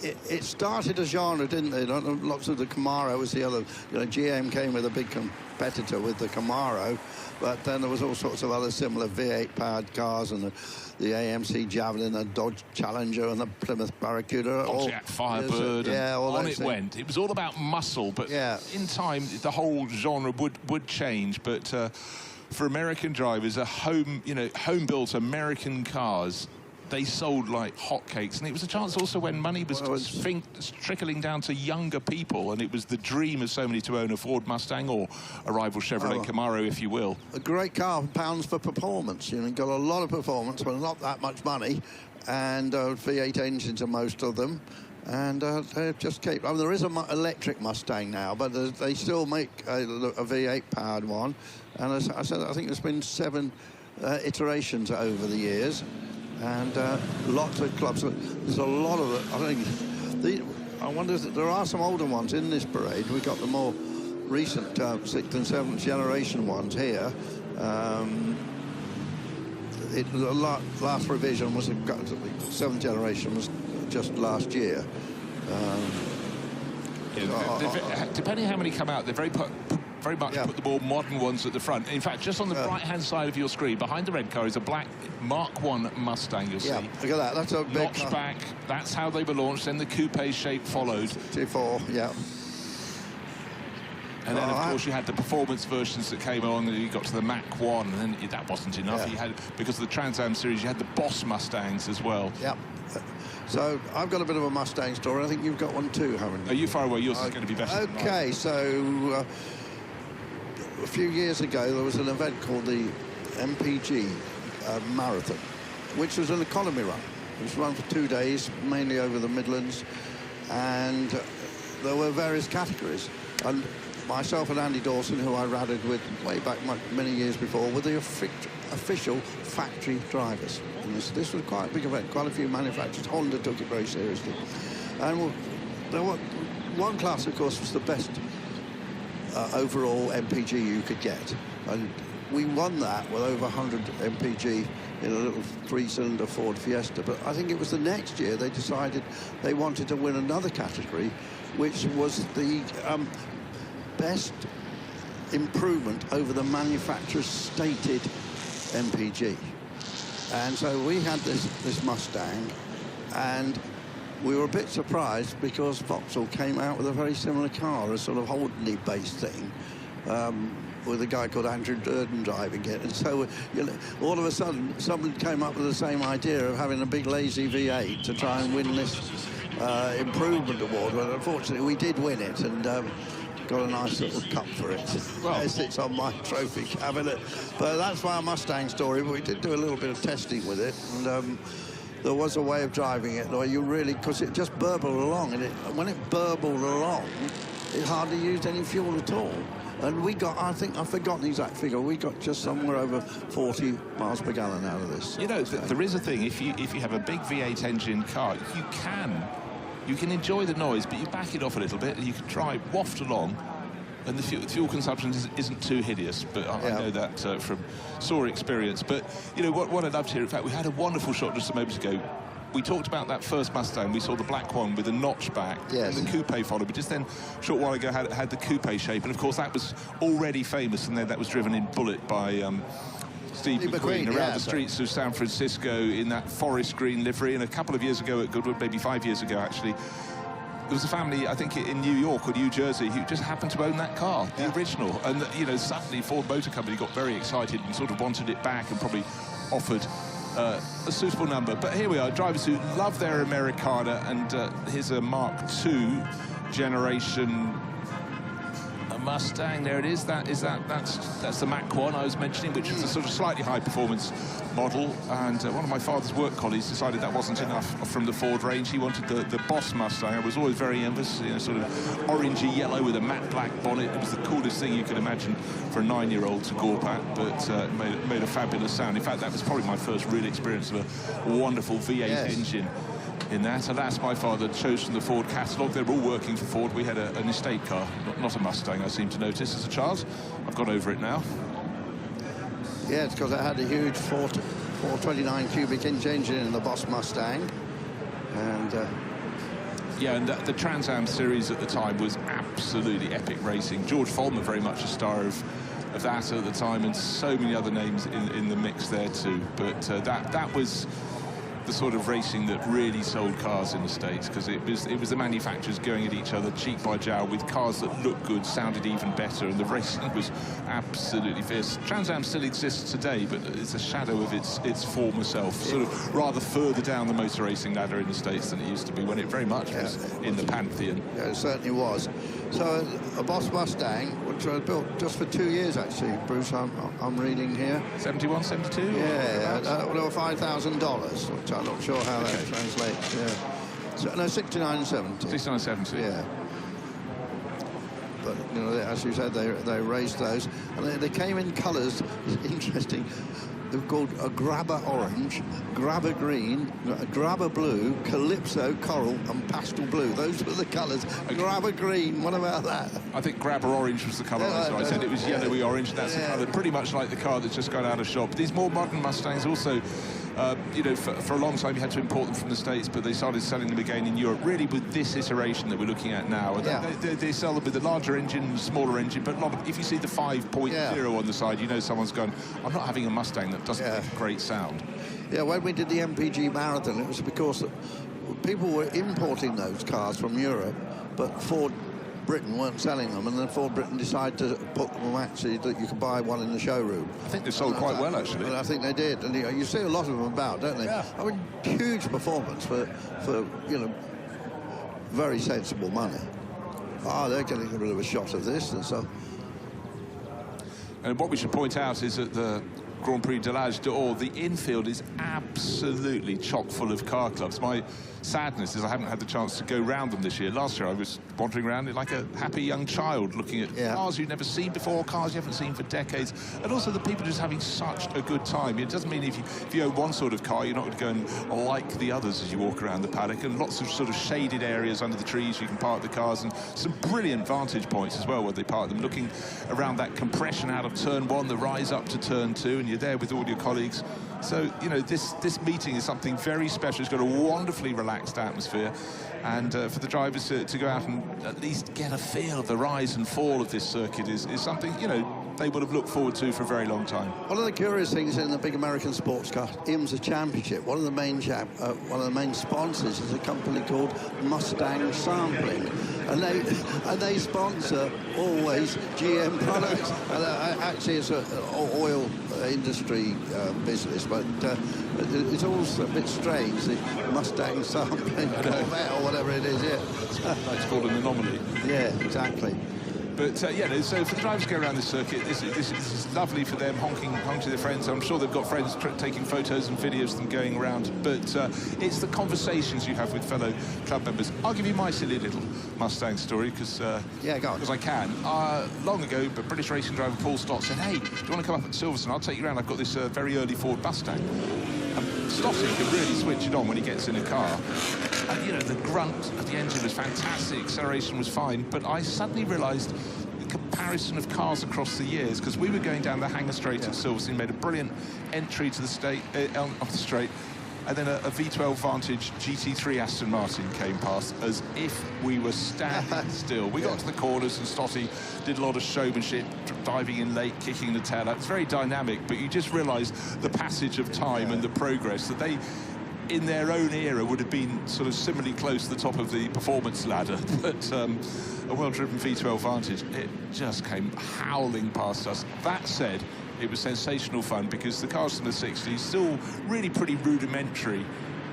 B: it started a genre, didn't it? Lots of the Camaro was the other. You know, GM came with a big competitor with the Camaro, but then there was all sorts of other similar V8 powered cars, and the AMC Javelin, the Dodge Challenger, and the Plymouth Barracuda.
C: Pontiac Firebird,
B: all
C: on it went. It was all about muscle, but in time the whole genre would change. But for American drivers, home-built American cars, they sold like hotcakes, and it was a chance also when money was trickling down to younger people, and it was the dream of so many to own a Ford Mustang or a rival Chevrolet Camaro, if you will. A great car, pounds for performance. You know, got a lot of performance, but not that much money, and V8 engines are most of them. And they just keep. I mean, there is an electric Mustang now, but they still make a V8 powered one. And as I said, I think there's been 7 iterations over the years. And lots of clubs. There's a lot of it. I wonder if there are some older ones in this parade. We've got the more recent 6th and 7th generation ones here. The last revision was the 7th generation was just last year. Depending how many come out, they're very much put the more modern ones at the front. In fact, just on the right-hand side of your screen, behind the red car, is a black Mark 1 Mustang, you'll see.
B: Yeah, look at that. That's a big
C: notchback. That's how they were launched. Then the coupe shape followed.
B: T4, yeah.
C: And then, of course, you had the performance versions that came on, and you got to the Mach 1, and then that wasn't enough. You had, because of the Trans Am series, you had the Boss Mustangs as well.
B: Yep. So I've got a bit of a Mustang story. I think you've got one too, haven't you?
C: Are you far away? Yours is going to be better.
B: Okay, so a few years ago there was an event called the MPG Marathon, which was an economy run. It was run for 2 days, mainly over the Midlands, and there were various categories. And myself and Andy Dawson, who I rallied with way back many years before, were the official factory drivers. And this was quite a big event. Quite a few manufacturers. Honda took it very seriously. And there were one class, of course, was the best overall MPG you could get. And we won that with over 100 MPG in a little 3-cylinder Ford Fiesta. But I think it was the next year they decided they wanted to win another category, which was the best improvement over the manufacturer's stated MPG. And so we had this Mustang, and we were a bit surprised because Vauxhall came out with a very similar car, a sort of Holdney-based thing, with a guy called Andrew Durden driving it. And so all of a sudden, someone came up with the same idea of having a big lazy V8 to try and win this improvement award. But unfortunately, we did win it, and got a nice little cup for it. Well, it sits on my trophy cabinet. But that's my Mustang story. But we did do a little bit of testing with it, and there was a way of driving it, or you really, because it just burbled along, and when it burbled along, it hardly used any fuel at all. And we got, I think, I've forgotten the exact figure, we got just somewhere over 40 miles per gallon out of this.
C: You know, there is a thing, if you have a big V8 engine car, you can enjoy the noise, but you back it off a little bit, and you can waft along, and the fuel consumption isn't too hideous. But I know that from sore experience. But, you know, what I loved here, in fact, we had a wonderful shot just a moment ago. We talked about that first Mustang. We saw the black one with the notchback, and the coupe followed. But just then, a short while ago, had the coupe shape. And, of course, that was already famous, and then that was driven in Bullet by Steve McQueen around the streets of San Francisco in that forest green livery. And a couple of years ago at Goodwood, maybe 5 years ago actually, there was a family, I think in New York or New Jersey, who just happened to own that car, the original. And, you know, suddenly Ford Motor Company got very excited and sort of wanted it back and probably offered a suitable number. But here we are, drivers who love their Americana, and here's a Mark II generation Mustang. There it is. That's the Mach 1 I was mentioning, which is a sort of slightly high performance model. And one of my father's work colleagues decided that wasn't enough from the Ford range. He wanted the Boss Mustang. I was always very envious, you know, sort of orangey yellow with a matte black bonnet. It was the coolest thing you could imagine for a 9-year-old to gawp at, but made a fabulous sound. In fact, that was probably my first real experience of a wonderful V8 engine in that. Alas, my father chose from the Ford catalogue. They were all working for Ford. We had an estate car, not a Mustang, I seem to notice, as a child. I've got over it now.
B: Yeah, it's because it had a huge 429 cubic inch engine in the Boss Mustang. And
C: yeah, and the Trans Am series at the time was absolutely epic racing. George Follmer, very much a star of that at the time, and so many other names in the mix there too. But that was the sort of racing that really sold cars in the States, because it was the manufacturers going at each other cheek by jowl with cars that looked good, sounded even better, and the racing was absolutely fierce. Trans Am still exists today, but it's a shadow of its former self, sort of rather further down the motor racing ladder in the States than it used to be, when it very much was in the pantheon.
B: Yeah, it certainly was. So a Boss Mustang, which was built just for 2 years, actually, Bruce, I'm reading here.
C: 71, 72?
B: Yeah, over $5,000, which I'm not sure how that translates. Yeah. So, no, 69 and 70.
C: 69 and 70.
B: Yeah. But, you know, as you said, they raced those. And they came in colours, interesting. They're called a grabber orange, grabber green, grabber blue, calypso, coral, and pastel blue. Those were the colours. Grabber green, what about that?
C: I think grabber orange was the colour. So I said it was yellowy orange. That's the colour, pretty much like the car that's just gone out of shop. These more modern Mustangs also, you know, for a long time you had to import them from the States, but they started selling them again in Europe, really with this iteration that we're looking at now. They sell them with the larger engine, smaller engine, but if you see the 5.0 on the side, you know someone's gone, I'm not having a Mustang that doesn't make a great sound.
B: Yeah, when we did the MPG Marathon, it was because people were importing those cars from Europe, but Ford Britain weren't selling them, and then Ford Britain decided to put them actually that you could buy one in the showroom.
C: I think they sold quite well, actually.
B: And I think they did, and you see a lot of them about, don't they? Yeah. I mean, huge performance for you know, very sensible money. They're getting a bit of a shot of this, and so.
C: And what we should point out is that the Grand Prix de l'Age d'Or, the infield is absolutely chock full of car clubs. My sadness is I haven't had the chance to go round them this year. Last year I was wandering around like a happy young child, looking at cars you've never seen before, cars you haven't seen for decades, and also the people just having such a good time. It doesn't mean if you own one sort of car, you're not going to go and like the others as you walk around the paddock, and lots of sort of shaded areas under the trees you can park the cars, and some brilliant vantage points as well where they park them, looking around that compression out of turn 1, the rise up to turn 2, and you're there with all your colleagues. So, you know, this meeting is something very special. It's got a wonderfully relaxed atmosphere, and for the drivers to go out and at least get a feel of the rise and fall of this circuit is something, you know, they would have looked forward to for a very long time.
B: One of the curious things in the big American sports car IMSA Championship, one of the main sponsors is a company called Mustang Sampling, and they sponsor always GM products. And actually, it's an oil industry business, but it's also a bit strange. The Mustang Sampling Corvette or whatever it is.
C: It's called an anomaly.
B: Yeah, exactly.
C: But yeah, so for the drivers to go around this circuit, this is lovely for them, honking to their friends. I'm sure they've got friends taking photos and videos of them going around. But it's the conversations you have with fellow club members. I'll give you my silly little Mustang story because I can. Long ago, a British racing driver Paul Stott said, "Hey, do you want to come up at Silverstone? I'll take you around. I've got this very early Ford Mustang." Stotting can really switch it on when he gets in a car. And, you know, the grunt of the engine was fantastic, acceleration was fine, but I suddenly realised the comparison of cars across the years, because we were going down the Hangar Straight at Silverstone, made a brilliant entry to the straight, and then a V12 Vantage GT3 Aston Martin came past as if we were standing still. We got to the corners and Stotty did a lot of showmanship, diving in late, kicking the tail out. It's very dynamic, but you just realise the passage of time and the progress that they, in their own era, would have been sort of similarly close to the top of the performance ladder. But a well-driven V12 Vantage, it just came howling past us. That said, it was sensational fun because the cars from the 60s still really pretty rudimentary,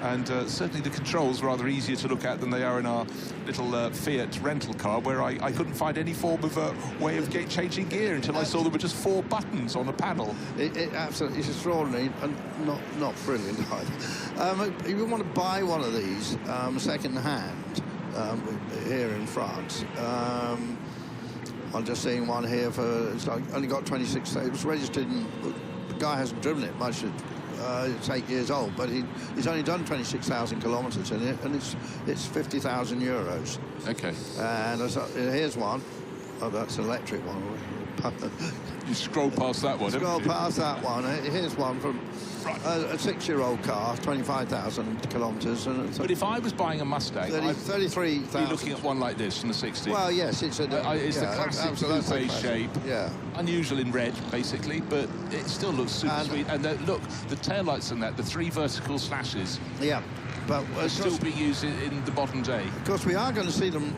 C: and certainly the controls rather easier to look at than they are in our little Fiat rental car, where I couldn't find any form of way of changing gear until I saw there were just 4 buttons on a panel.
B: It absolutely is extraordinary and not brilliant either. If you want to buy one of these second hand here in France, I'm just seeing one here for, it's like only got 26, it was registered, and the guy hasn't driven it much. It's 8 years old, but he's only done 26,000 kilometres in it, and it's 50,000 euros.
C: Okay.
B: And here's one. Oh, that's an electric one.
C: You scroll past that one.
B: Scroll past that one. Here's one from a 6-year-old car, 25,000 kilometres.
C: But if I was buying a Mustang,
B: 33,000.
C: I'd be looking at one like this from the 60s.
B: Well, yes, it's the
C: classic coupe shape.
B: Yeah.
C: Unusual in red, basically, but it still looks super sweet. And look, the taillights and that, the 3 vertical slashes.
B: Yeah. But
C: still be used in the modern day.
B: Of course, we are going to see them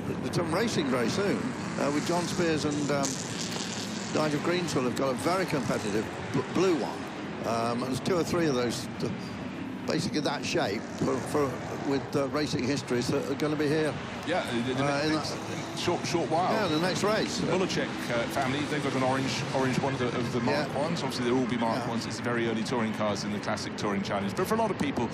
B: racing very soon with John Spears and Nigel Greenswell have got a very competitive blue one. And there's 2 or 3 of those, basically that shape with racing histories that are going to be here.
C: Yeah, in the next short while.
B: Yeah, the next race.
C: The Bulacek family, they've got an orange one of the Mark 1s. Obviously, there will be Mark 1s. It's the very early touring cars in the classic touring challenge. But for a lot of people,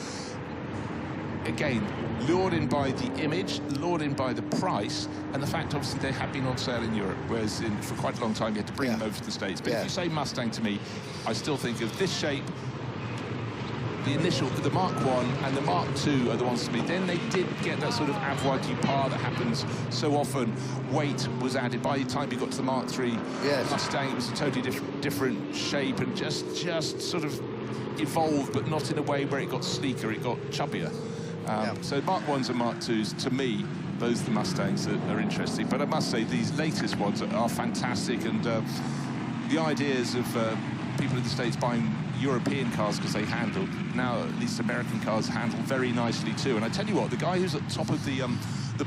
C: again, lured in by the image, lured in by the price, and the fact, obviously, they have been on sale in Europe, whereas for quite a long time you had to bring them over to the States. But if you say Mustang to me, I still think of this shape. The Mark 1 and the Mark 2 are the ones to me. Then they did get that sort of avoir du pas that happens so often. Weight was added. By the time you got to the Mark 3 Mustang, it was a totally different shape and just sort of evolved, but not in a way where it got sleeker, it got chubbier. So Mark 1s and Mark 2s, to me, those are the Mustangs that are interesting. But I must say, these latest ones are fantastic, and the ideas of people in the States buying European cars because they handled, now at least American cars handle very nicely too. And I tell you what, the guy who's at the top of the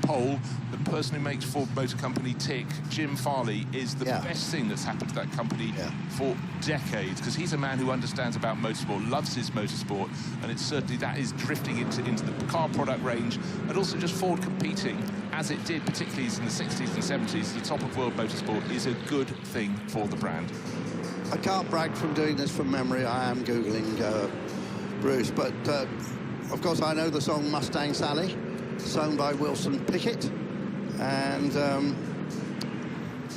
C: poll, the person who makes Ford Motor Company tick, Jim Farley, is the best thing that's happened to that company for decades, because he's a man who understands about motorsport, loves his motorsport, and it's certainly that is drifting into the car product range, and also just Ford competing as it did, particularly in the 60s and 70s, the top of world motorsport is a good thing for the brand.
B: I can't brag from doing this from memory. I am Googling Bruce, but of course I know the song Mustang Sally, sung by Wilson Pickett, and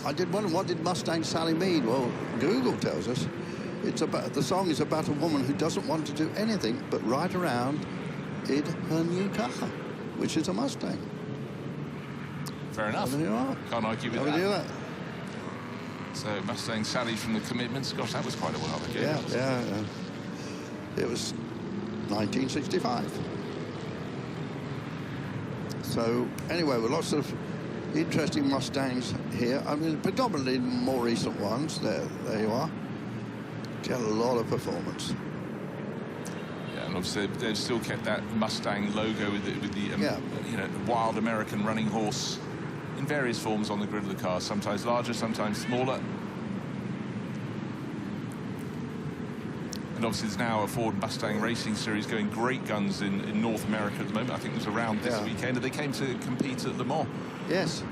B: I did wonder, what did Mustang Sally mean? Well, Google tells us the song is about a woman who doesn't want to do anything but ride around in her new car, which is a Mustang.
C: Fair enough.
B: There you are.
C: Can't argue with that. So Mustang Sally from the Commitments. Gosh, that was quite a while ago.
B: Yeah. It was 1965. So anyway, with lots of interesting Mustangs here. I mean, predominantly more recent ones. There you are. Get a lot of performance.
C: Yeah, and obviously they've still kept that Mustang logo with the wild American running horse in various forms on the grid of the car, sometimes larger, sometimes smaller. And obviously there's now a Ford Mustang Racing Series going great guns in North America at the moment. I think it was around this weekend, and they came to compete at Le Mans.
B: Yes.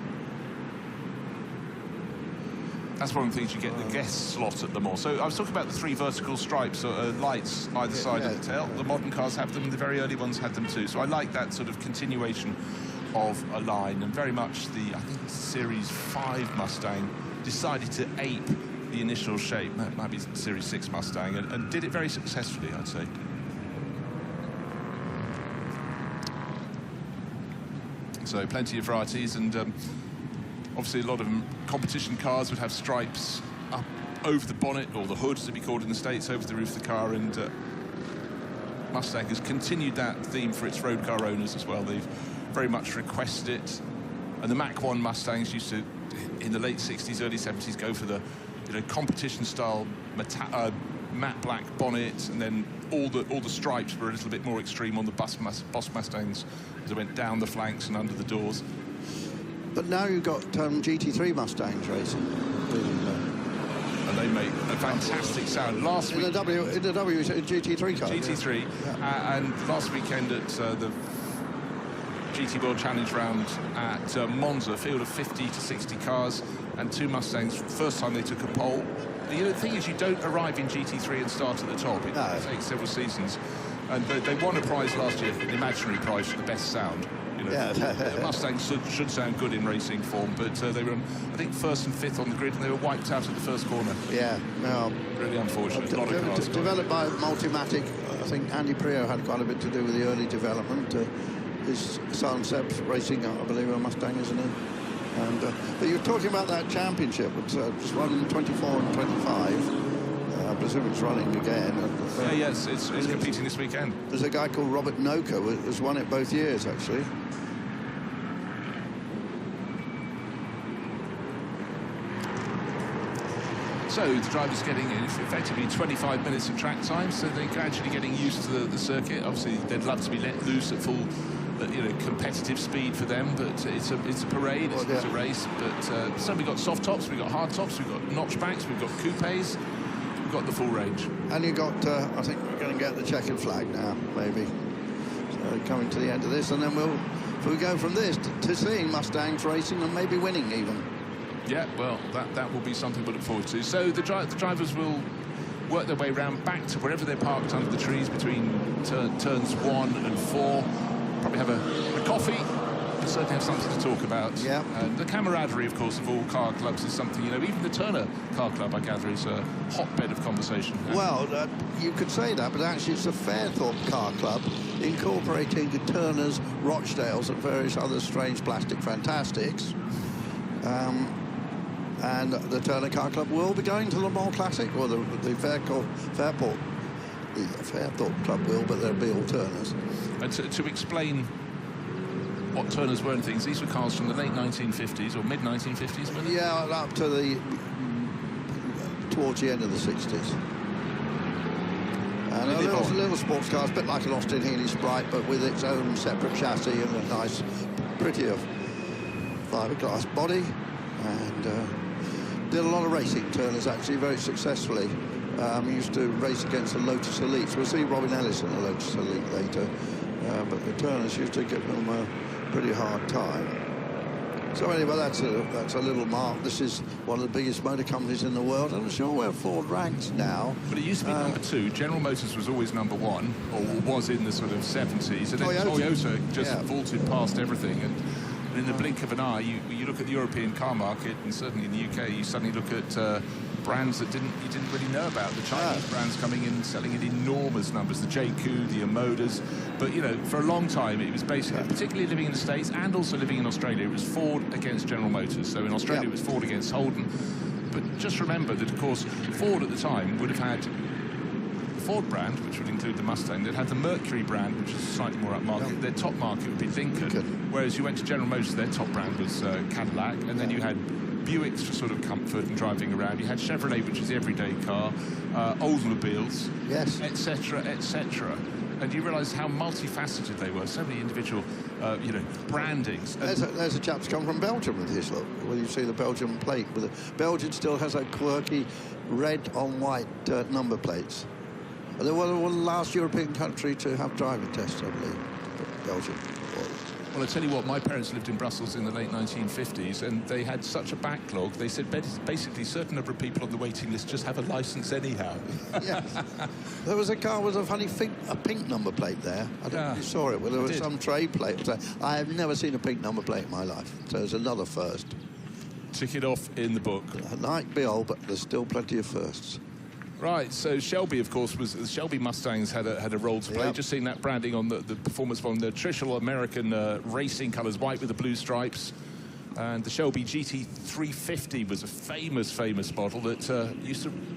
C: That's one of the things you get the guest slot at Le Mans. So I was talking about the 3 vertical stripes, lights either side of the tail. The modern cars have them, the very early ones had them too. So I like that sort of continuation of a line, and very much I think Series 5 Mustang decided to ape the initial shape. That might be Series 6 Mustang, and did it very successfully, I'd say. So plenty of varieties, and obviously a lot of competition cars would have stripes up over the bonnet, or the hood as it'd be called in the States, over the roof of the car, and Mustang has continued that theme for its road car owners as well. They've very much requested it. And the Mach 1 Mustangs used to, in the late 60s, early 70s, go for the competition-style matte black bonnet, and then all the stripes were a little bit more extreme on the Boss Mustangs as they went down the flanks and under the doors.
B: But now you've got GT3 Mustangs racing.
C: And they make a fantastic sound. Last week...
B: In the GT3 car.
C: GT3. Yeah. And last weekend at the GT World Challenge round at Monza, a field of 50 to 60 cars, and 2 Mustangs, first time they took a pole. The thing is, you don't arrive in GT3 and start at the top. It takes several seasons. And they won a prize last year, an imaginary prize for the best sound. The Mustangs should sound good in racing form, but they were, I think, 1st and 5th on the grid, and they were wiped out at the first corner.
B: Yeah, no.
C: Really unfortunate. A lot of cars
B: developed by Multimatic. I think Andy Prio had quite a bit to do with the early development. His son Seb's racing, I believe, a Mustang, isn't it? And but you're talking about that championship. It's just running 24 and 25. I presume it's running again.
C: Yes, it's competing this weekend.
B: There's a guy called Robert Noka who has won it both years, actually.
C: So the driver's getting effectively 25 minutes of track time, so they're gradually getting used to the circuit. Obviously, they'd love to be let loose at full, competitive speed for them, but it's a parade, it's a race. But so we've got soft tops, we've got hard tops, we've got notchbacks, we've got coupes, we've got the full range.
B: And you've got, I think we're going to get the checkered flag now, maybe. So coming to the end of this, and then we'll go from this to seeing Mustangs racing and maybe winning even.
C: Yeah, well, that will be something to look forward to. So the drivers will work their way around back to wherever they're parked under the trees between turns 1 and 4. Probably have a coffee, and certainly have something to talk about.
B: Yeah.
C: And the camaraderie, of course, of all car clubs is something, even the Turner Car Club, I gather, is a hotbed of conversation.
B: Well, you could say that, but actually it's the Fairthorpe Car Club incorporating the Turners, Rochdales, and various other strange plastic fantastics. And the Turner Car Club will be going to Le Mans Classic, or the Fairthorpe Club will, but there'll be all Turners.
C: And to explain what Turners were and things, these were cars from the late 1950s or mid-1950s, weren't they?
B: Yeah, up to towards the end of the 60s. And a little sports cars, a bit like an Austin Healey Sprite, but with its own separate chassis and a nice, prettier fiberglass body. And did a lot of racing, Turners, actually, very successfully. He used to race against the Lotus Elites. We'll see Robin Ellis in the Lotus Elite later. But the Turners used to give them a pretty hard time. So anyway, that's a little mark. This is one of the biggest motor companies in the world. I'm not sure where Ford ranks now.
C: But it used to be number 2. General Motors was always number 1, or was in the sort of 70s. And then Toyota just vaulted past everything. And in the blink of an eye, you look at the European car market, and certainly in the UK, you suddenly look at brands that you didn't really know about. The Chinese brands coming in, selling in enormous numbers, the JQ, the Omodas. But, for a long time, it was basically, particularly living in the States and also living in Australia, it was Ford against General Motors. So in Australia, it was Ford against Holden. But just remember that, of course, Ford at the time would have had the Ford brand, which would include the Mustang. They'd had the Mercury brand, which is slightly more upmarket. Their top market would be Lincoln. Whereas you went to General Motors, their top brand was Cadillac. And then you had Buicks for sort of comfort and driving around. You had Chevrolet, which is the everyday car, Oldsmobiles, etc., etc. And you realise how multifaceted they were. So many individual, brandings.
B: There's a chap's come from Belgium with his look. Well, you see the Belgian plate. Belgium still has a quirky red on white number plates. They were the last European country to have driving tests, I believe. Belgium.
C: Well, I tell you what, my parents lived in Brussels in the late 1950s, and they had such a backlog. They said basically a certain number of people on the waiting list just have a license anyhow.
B: Yes. There was a car with a funny a pink number plate there. I don't know if you saw it. Well, there was some trade plate. I have never seen a pink number plate in my life. So it's another first.
C: Tick it off in the book.
B: I might be old, but there's still plenty of firsts.
C: Right, so Shelby, of course, the Shelby Mustangs had a role to play. Just seeing that branding on the performance from the traditional American racing colours, white with the blue stripes. And the Shelby GT350 was a famous model that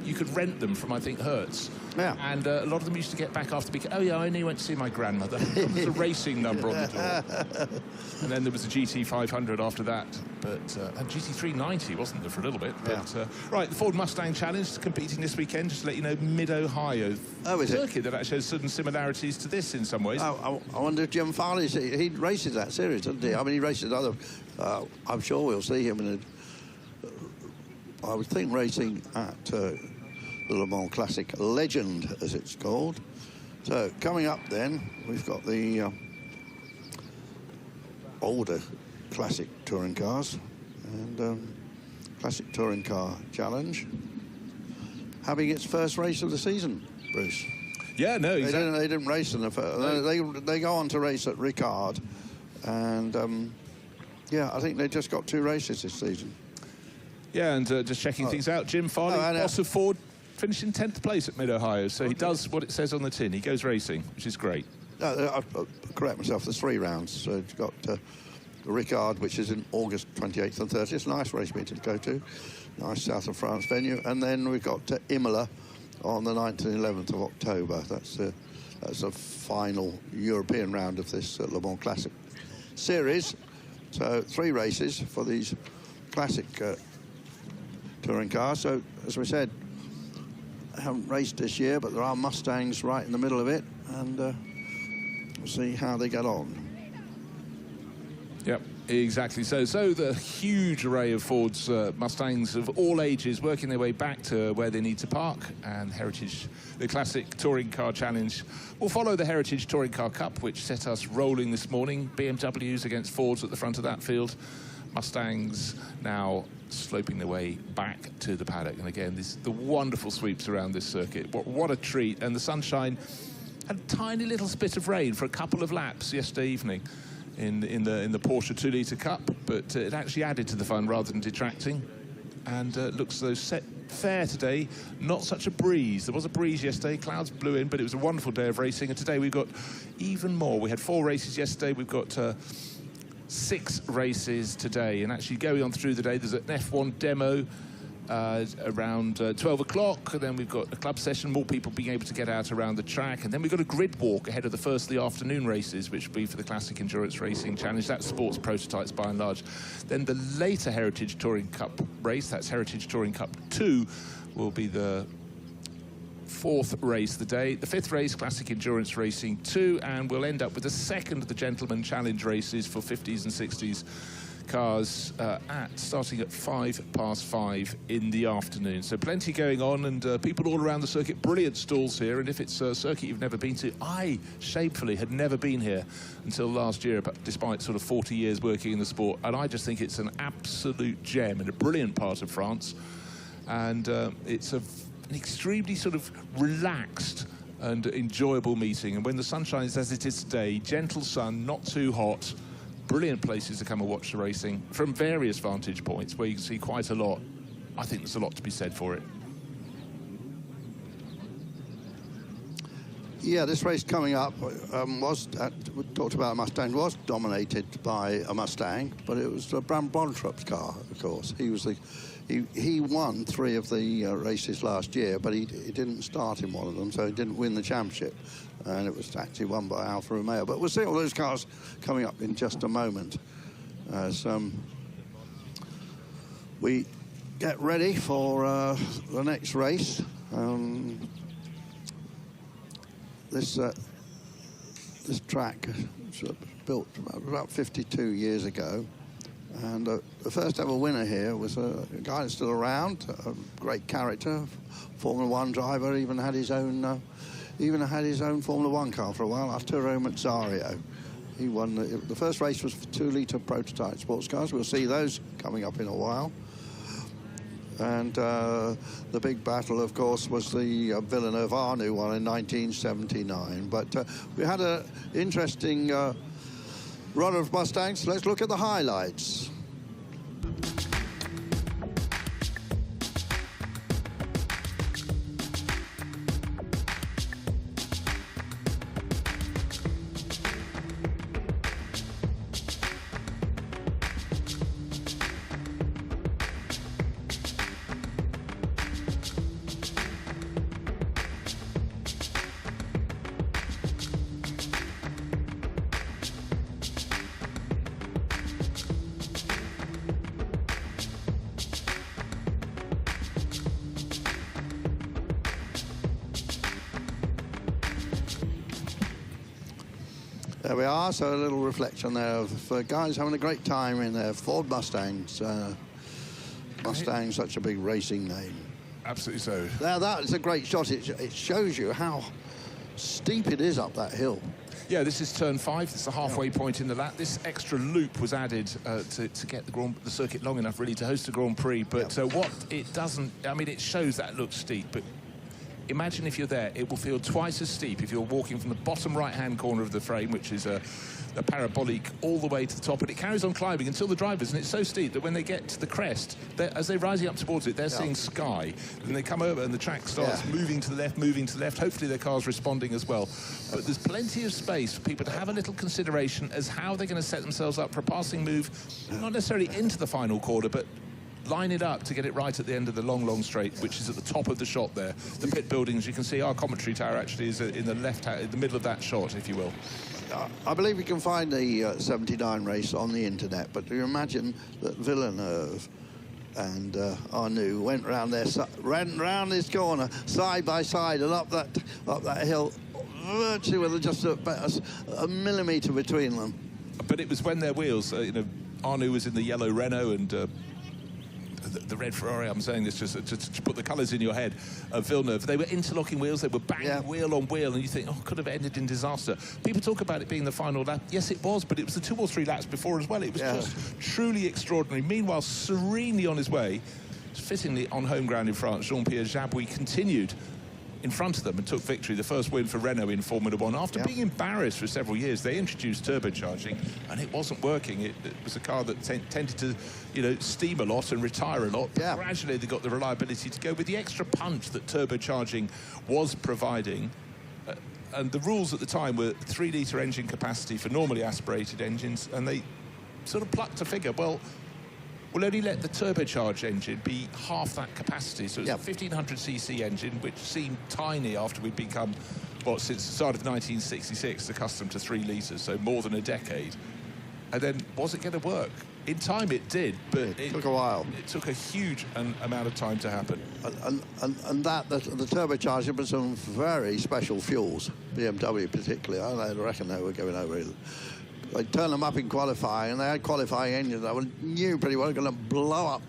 C: you could rent them from, I think, Hertz.
B: Yeah.
C: And a lot of them used to get back after the oh yeah, I only went to see my grandmother. There was a racing number on the door. And then there was a GT500 after that. But and GT390 wasn't there for a little bit. But right, the Ford Mustang Challenge competing this weekend. Just to let you know, Mid-Ohio circuit that actually has certain similarities to this in some ways.
B: I wonder if Jim Farley, he races that series, doesn't he? I mean, he races other. I'm sure we'll see him in I would think racing at the Le Mans Classic Legend, as it's called. So coming up then, we've got the older classic touring cars and Classic Touring Car Challenge having its first race of the season, Bruce.
C: Yeah, no, exactly.
B: They didn't race in the first. No. They go on to race at Ricard, and yeah, I think they just got 2 races this season.
C: Yeah, and just checking things out, Jim Farley, boss of Ford, finished in 10th place at Mid-Ohio, so he does what it says on the tin. He goes racing, which is great.
B: I'll correct myself, there's 3 rounds. So you've got Ricard, which is in August 28th and 30th. Nice race meeting to go to. Nice South of France venue. And then we've got Imola on the 9th and 11th of October. That's a final European round of this Le Mans Classic series. So 3 races for these classic touring cars. So, as we said, I haven't raced this year, but there are Mustangs right in the middle of it, and we'll see how they get on.
C: Yep, exactly. So the huge array of Ford's Mustangs of all ages working their way back to where they need to park, and the Classic Touring Car Challenge will follow the Heritage Touring Car Cup, which set us rolling this morning. BMWs against Fords at the front of that field. Mustangs now sloping their way back to the paddock. And again, the wonderful sweeps around this circuit. What a treat. And the sunshine had a tiny little spit of rain for a couple of laps yesterday evening in the Porsche 2-litre Cup, but it actually added to the fun rather than detracting. And looks as though set fair today. Not such a breeze. There was a breeze yesterday. Clouds blew in, but it was a wonderful day of racing. And today we've got even more. We had 4 races yesterday. We've got 6 races today, and actually going on through the day, there's an F1 demo around 12 o'clock, and then we've got a club session, more people being able to get out around the track, and then we've got a grid walk ahead of the first of the afternoon races, which will be for the Classic Endurance Racing Challenge. That's sports prototypes by and large. Then the later Heritage Touring Cup race, that's Heritage Touring Cup 2, will be the 4th race of the day. The 5th race, Classic Endurance Racing 2, and we'll end up with the 2nd of the Gentleman Challenge races for 50s and 60s cars starting at 5:05 in the afternoon. So plenty going on, and people all around the circuit. Brilliant stalls here, and if it's a circuit you've never been to, I shamefully had never been here until last year, but despite sort of 40 years working in the sport, and I just think it's an absolute gem in a brilliant part of France, and it's an extremely sort of relaxed and enjoyable meeting. And when the sun shines as it is today, gentle sun, not too hot, brilliant places to come and watch the racing from various vantage points where you can see quite a lot. I think there's a lot to be said for it.
B: Yeah, this race coming up we talked about a Mustang, was dominated by a Mustang, but it was Bram Bontrup's car, of course. He won 3 of the races last year, but he didn't start in one of them, so he didn't win the championship. And it was actually won by Alfa Romeo. But we'll see all those cars coming up in just a moment as we get ready for the next race. This track was built about 52 years ago. And the first ever winner here was a guy that's still around, a great character, Formula 1 driver, even had his own Formula 1 car for a while, Arturo Mazzario. He won the first race was for 2-litre prototype sports cars. We'll see those coming up in a while. And the big battle, of course, was the Villeneuve Arnoux one in 1979. But we had an interesting run of Mustangs. Let's look at the highlights. There we are, so a little reflection there of guys having a great time in their Ford Mustangs. Mustang, such a big racing name.
C: Absolutely so.
B: Now, that is a great shot. It shows you how steep it is up that hill.
C: Yeah, this is turn 5. It's the halfway point in the lap. This extra loop was added to get the circuit long enough, really, to host the Grand Prix. But what it doesn't... I mean, it shows that it looks steep, but imagine if you're there, it will feel twice as steep if you're walking from the bottom right-hand corner of the frame, which is a parabolic, all the way to the top, and it carries on climbing until the drivers, and it's so steep that when they get to the crest, as they're rising up towards it, they're seeing sky. And they come over and the track starts moving to the left. Hopefully their car's responding as well. But there's plenty of space for people to have a little consideration as how they're going to set themselves up for a passing move, not necessarily into the final corner, but line it up to get it right at the end of the long straight, which is at the top of the shot there. The pit buildings, you can see our commentary tower actually is in the in the middle of that shot, if you will.
B: I believe you can find the 79 race on the internet, but do you imagine that Villeneuve and Arnoux went round this corner side by side and up that hill, virtually with just about a millimetre between them.
C: But it was when their wheels, you know, Arnoux was in the yellow Renault and the red Ferrari, I'm saying this just to put the colours in your head, Villeneuve. They were interlocking wheels, they were banging wheel on wheel, and you think, oh, could have ended in disaster. People talk about it being the final lap. Yes, it was, but it was the 2 or 3 laps before as well. It was just truly extraordinary. Meanwhile, serenely on his way, fittingly on home ground in France, Jean-Pierre Jabouille continued in front of them and took victory, the first win for Renault in Formula 1. After being embarrassed for several years, they introduced turbocharging, and it wasn't working. It was a car that tended to, you know, steam a lot and retire a lot. But gradually, they got the reliability to go with the extra punch that turbocharging was providing. And the rules at the time were 3-litre engine capacity for normally aspirated engines, and they sort of plucked a figure. Well, we'll only let the turbocharged engine be half that capacity. So it's a 1500cc engine, which seemed tiny after we'd become, well, since the start of 1966, accustomed to 3 litres, so more than a decade. And then, was it going to work? In time, it did, but it
B: took a while.
C: It took a huge amount of time to happen.
B: And the turbocharger was some very special fuels, BMW particularly. I reckon they were going over it. They turned them up in qualifying, and they had qualifying engines that knew pretty well going to blow up.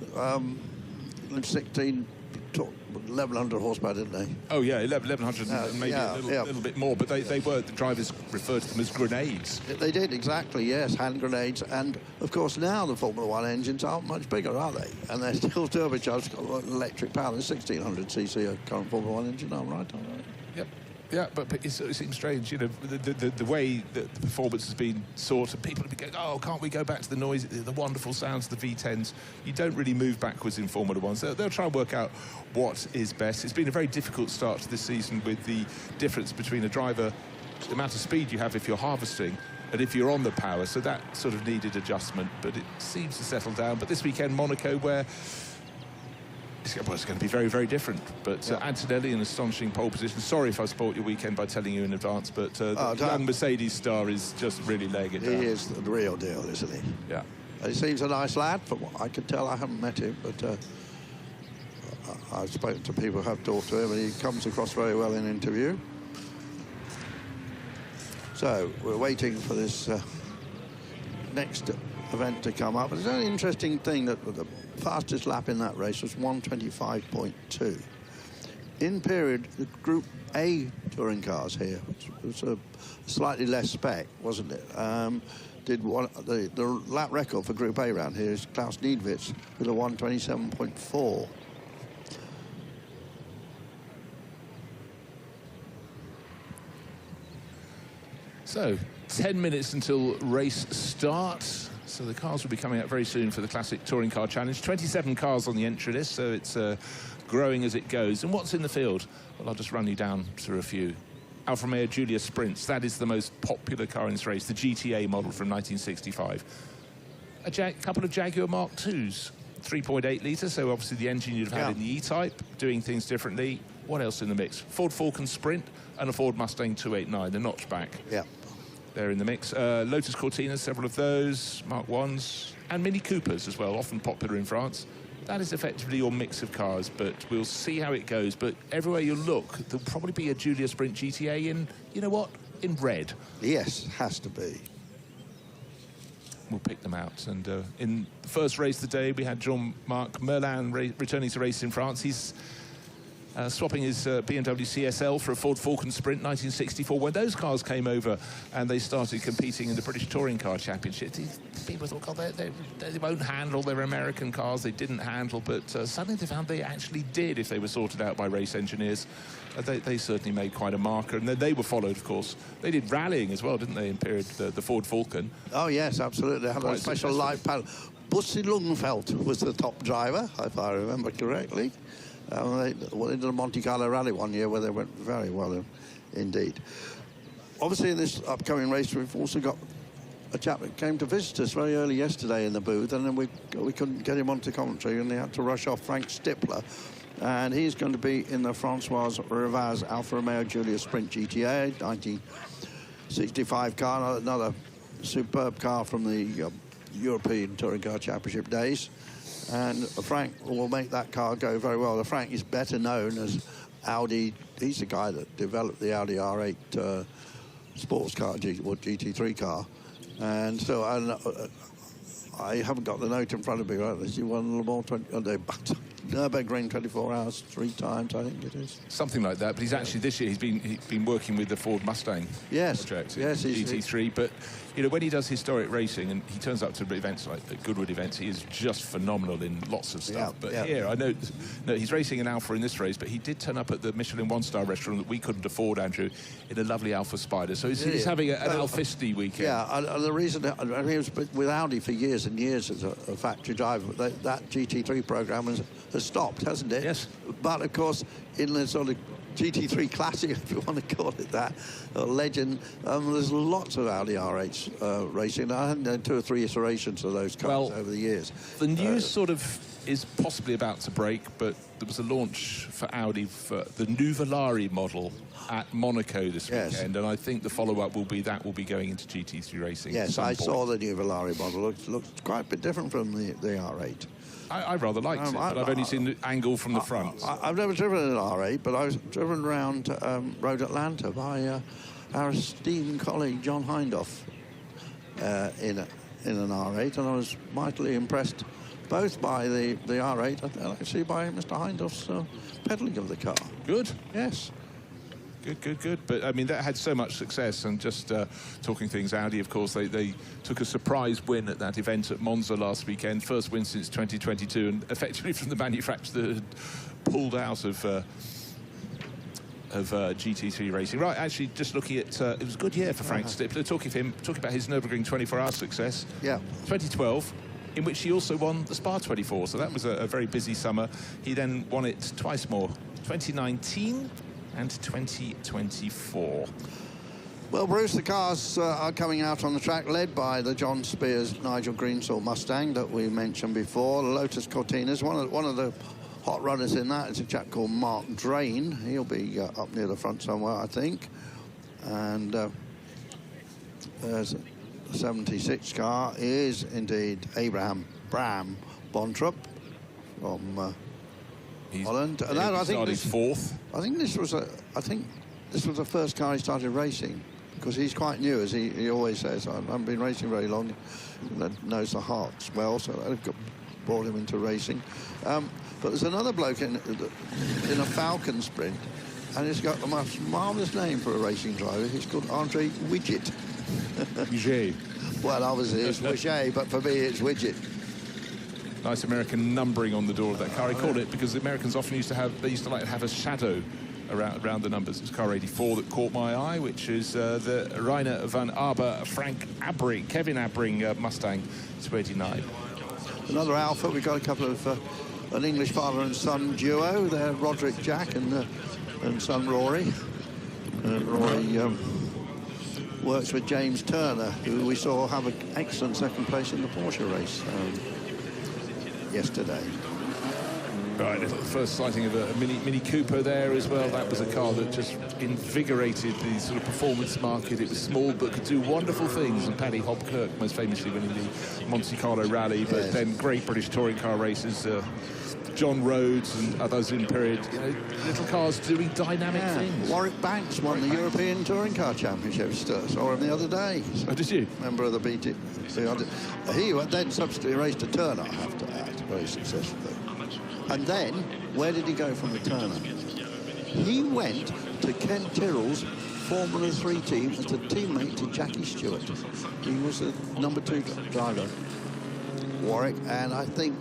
B: 1,100 horsepower, didn't they?
C: Oh yeah, 1,100 and maybe a little bit more. But they were, the drivers referred to them as grenades.
B: They did, exactly, yes, hand grenades. And of course now the Formula 1 engines aren't much bigger, are they? And they're still turbocharged, got electric power. There's 1,600cc a current Formula 1 engine, I'm right?
C: Yep. Yeah, but it seems strange, you know, the way that the performance has been sought, and people have been going, oh, can't we go back to the noise, the wonderful sounds of the V10s? You don't really move backwards in Formula 1, so they'll try and work out what is best. It's been a very difficult start to this season with the difference between a driver, the amount of speed you have if you're harvesting, and if you're on the power, so that sort of needed adjustment, but it seems to settle down. But this weekend, Monaco, where it's going to be very, very different. But Antonelli, an astonishing pole position. Sorry if I spoiled your weekend by telling you in advance, but the young Mercedes star is just really laying it down.
B: He is the real deal, isn't he?
C: Yeah.
B: He seems a nice lad, from what I can tell. I haven't met him, but I've spoken to people who have talked to him, and he comes across very well in interview. So we're waiting for this next event to come up. It's an interesting thing that the fastest lap in that race was 1:25.2. In period, the Group A touring cars here, which was a slightly less spec, wasn't it? The lap record for Group A round here is Klaus Niedwitz with a 1:27.4.
C: So, 10 minutes until race start. So the cars will be coming out very soon for the Classic Touring Car Challenge. 27 cars on the entry list, so it's growing as it goes. And what's in the field? Well, I'll just run you down through a few. Alfa Romeo Giulia Sprints, that is the most popular car in this race, the GTA model from 1965. A couple of Jaguar Mark IIs, 3.8 litre, so obviously the engine you'd have had in the E-Type, doing things differently. What else in the mix? Ford Falcon Sprint and a Ford Mustang 289, the notchback.
B: Yeah.
C: They're in the mix. Lotus Cortinas, several of those, Mark 1s, and Mini Coopers as well, often popular in France. That is effectively your mix of cars, but we'll see how it goes. But everywhere you look, there'll probably be a Giulia Sprint GTA in, you know what, in red?
B: Yes, has to be.
C: We'll pick them out. And in the first race of the day, we had Jean-Marc Merlin returning to race in France. He's swapping his BMW CSL for a Ford Falcon Sprint 1964. When those cars came over and they started competing in the British Touring Car Championship, people thought, God, they won't handle their American cars. They didn't handle, but suddenly they found they actually did if they were sorted out by race engineers. They certainly made quite a marker, and then they were followed, of course. They did rallying as well, didn't they, in period, the Ford Falcon?
B: Oh, yes, absolutely. They had a special light panel. Bussi Lungfelt was the top driver, if I remember correctly. They did a Monte Carlo rally one year where they went very well indeed. Obviously, in this upcoming race, we've also got a chap that came to visit us very early yesterday in the booth, and then we couldn't get him onto commentary, and they had to rush off Frank Stippler. And he's going to be in the Francois Rivaz Alfa Romeo Giulia Sprint GTA 1965 car, another superb car from the European Touring Car Championship days. And Frank will make that car go very well. Frank is better known as Audi. He's the guy that developed the Audi R8 sports car, or GT3 car. And so I haven't got the note in front of me, right? He won Le Mans 20, Nürburgring 24 hours 3 times, I think it is.
C: Something like that. But he's actually, this year, he's been working with the Ford Mustang project.
B: Yes,
C: GT3. But, you know, when he does historic racing and he turns up to events like the Goodwood events, he is just phenomenal in lots of stuff. Here, I know he's racing an Alfa in this race, but he did turn up at the Michelin one-star restaurant that we couldn't afford, Andrew, in a lovely Alfa Spider. So he's having an Alfisti weekend.
B: Yeah, and the reason, he was with Audi for years and years as a factory driver, but that GT3 program has stopped, hasn't it?
C: Yes.
B: But, of course, in the sort of GT3 Classic, if you want to call it that, legend, there's lots of Audi R8s racing. I had 2 or 3 iterations of those cars over the years.
C: The news sort of is possibly about to break, but there was a launch for Audi for the new Volare model at Monaco this weekend, and I think the follow-up will be going into GT3 racing.
B: Yes, I saw the new Volare model. Looks quite a bit different from the R8.
C: I rather liked it, but I've only seen the angle from the front.
B: I've never driven an R8, but I was driven around Road Atlanta by our esteemed colleague John Hindhoff in an R8, and I was mightily impressed both by the R8 and actually by Mr. Hindhoff's pedaling of the car.
C: Good.
B: Yes.
C: Good. But, I mean, that had so much success. And just talking things, Audi, of course, they took a surprise win at that event at Monza last weekend. First win since 2022, and effectively from the manufacturer that had pulled out of GT3 racing. Right, actually, just looking at... it was a good year for Frank Stippler. Talking about his Nürburgring 24-hour success.
B: Yeah.
C: 2012, in which he also won the Spa 24. So that was a very busy summer. He then won it twice more. 2019... and 2024.
B: Well, Bruce, the cars are coming out on the track, led by the John Spears Nigel Greensill Mustang that we mentioned before. The Lotus Cortinas, one of the hot runners in that is a chap called Mark Drain. He'll be up near the front somewhere, I think. And there's a 76 car is indeed Abraham Bram Bontrup from Holland. And that, I think this,
C: fourth.
B: I think this was the first car he started racing, because he's quite new, as he always says. I haven't been racing very long. Knows the Hearts well, so that brought him into racing. But there's another bloke in a Falcon Sprint, and he's got the most marvellous name for a racing driver. He's called Andre Widget.
C: Widget.
B: Well, obviously it's Widget, but for me it's Widget.
C: Nice American numbering on the door of that car. He called it because the Americans often used to like to have a shadow around the numbers. It was car 84 that caught my eye, which is the Rainer van Aber Kevin Abbring Mustang 289.
B: Another Alfa. We've got a couple of an English father and son duo there, Roderick Jack and son Rory. Rory works with James Turner, who we saw have an excellent second place in the Porsche race yesterday.
C: Right, the first sighting of a Mini Cooper there as well. That was a car that just invigorated the sort of performance market. It was small but could do wonderful things, and Paddy Hobkirk most famously winning the Monte Carlo Rally, but then great British touring car races John Rhodes and others in period. You know, little cars doing dynamic things.
B: Warwick Banks won the European Touring Car Championships. Saw him the other day. So
C: oh, did you?
B: Member of the BT. He then subsequently raced a Turner, I have to add, very successfully. And then, where did he go from the Turner? He went to Ken Tyrrell's Formula 3 team as a teammate to Jackie Stewart. He was the #2 driver, Warwick, and I think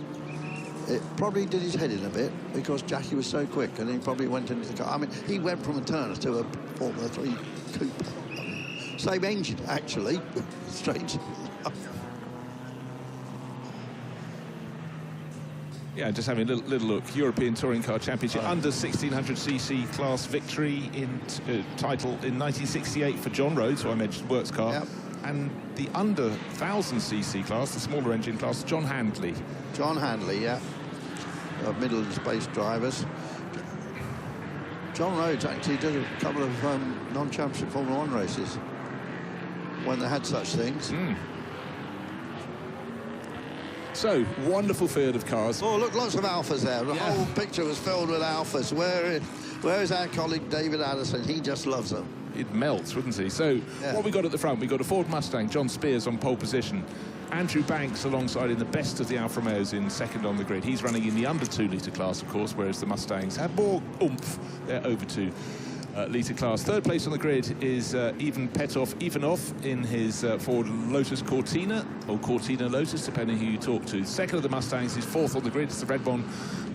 B: it probably did his head in a bit because Jackie was so quick and he probably went into the car. I mean, he went from a Turner to a Formula 3 coupe. Same engine, actually. Strange.
C: Yeah, just having a little look. European Touring Car Championship under 1600cc class victory in title in 1968 for John Rhodes, who I mentioned, works car.
B: Yep.
C: And the under 1000cc class, the smaller engine class, John Handley.
B: John Handley, yeah. Midlands-based drivers. John Rhodes actually did a couple of non-championship Formula 1 races when they had such things.
C: So, wonderful field of cars.
B: Oh, look, lots of Alphas there. The whole picture was filled with Alphas. Where is our colleague David Addison? He just loves them.
C: It melts, wouldn't he? So, what we got at the front? We got a Ford Mustang, John Spears on pole position. Andrew Banks alongside in the best of the Alfa Romeos in second on the grid. He's running in the under 2 litre class, of course, whereas the Mustangs have more oomph. They're over 2 litre class. Third place on the grid is Ivan Ivanov in his Ford Lotus Cortina, or Cortina Lotus, depending who you talk to. Second of the Mustangs is fourth on the grid. It's the red one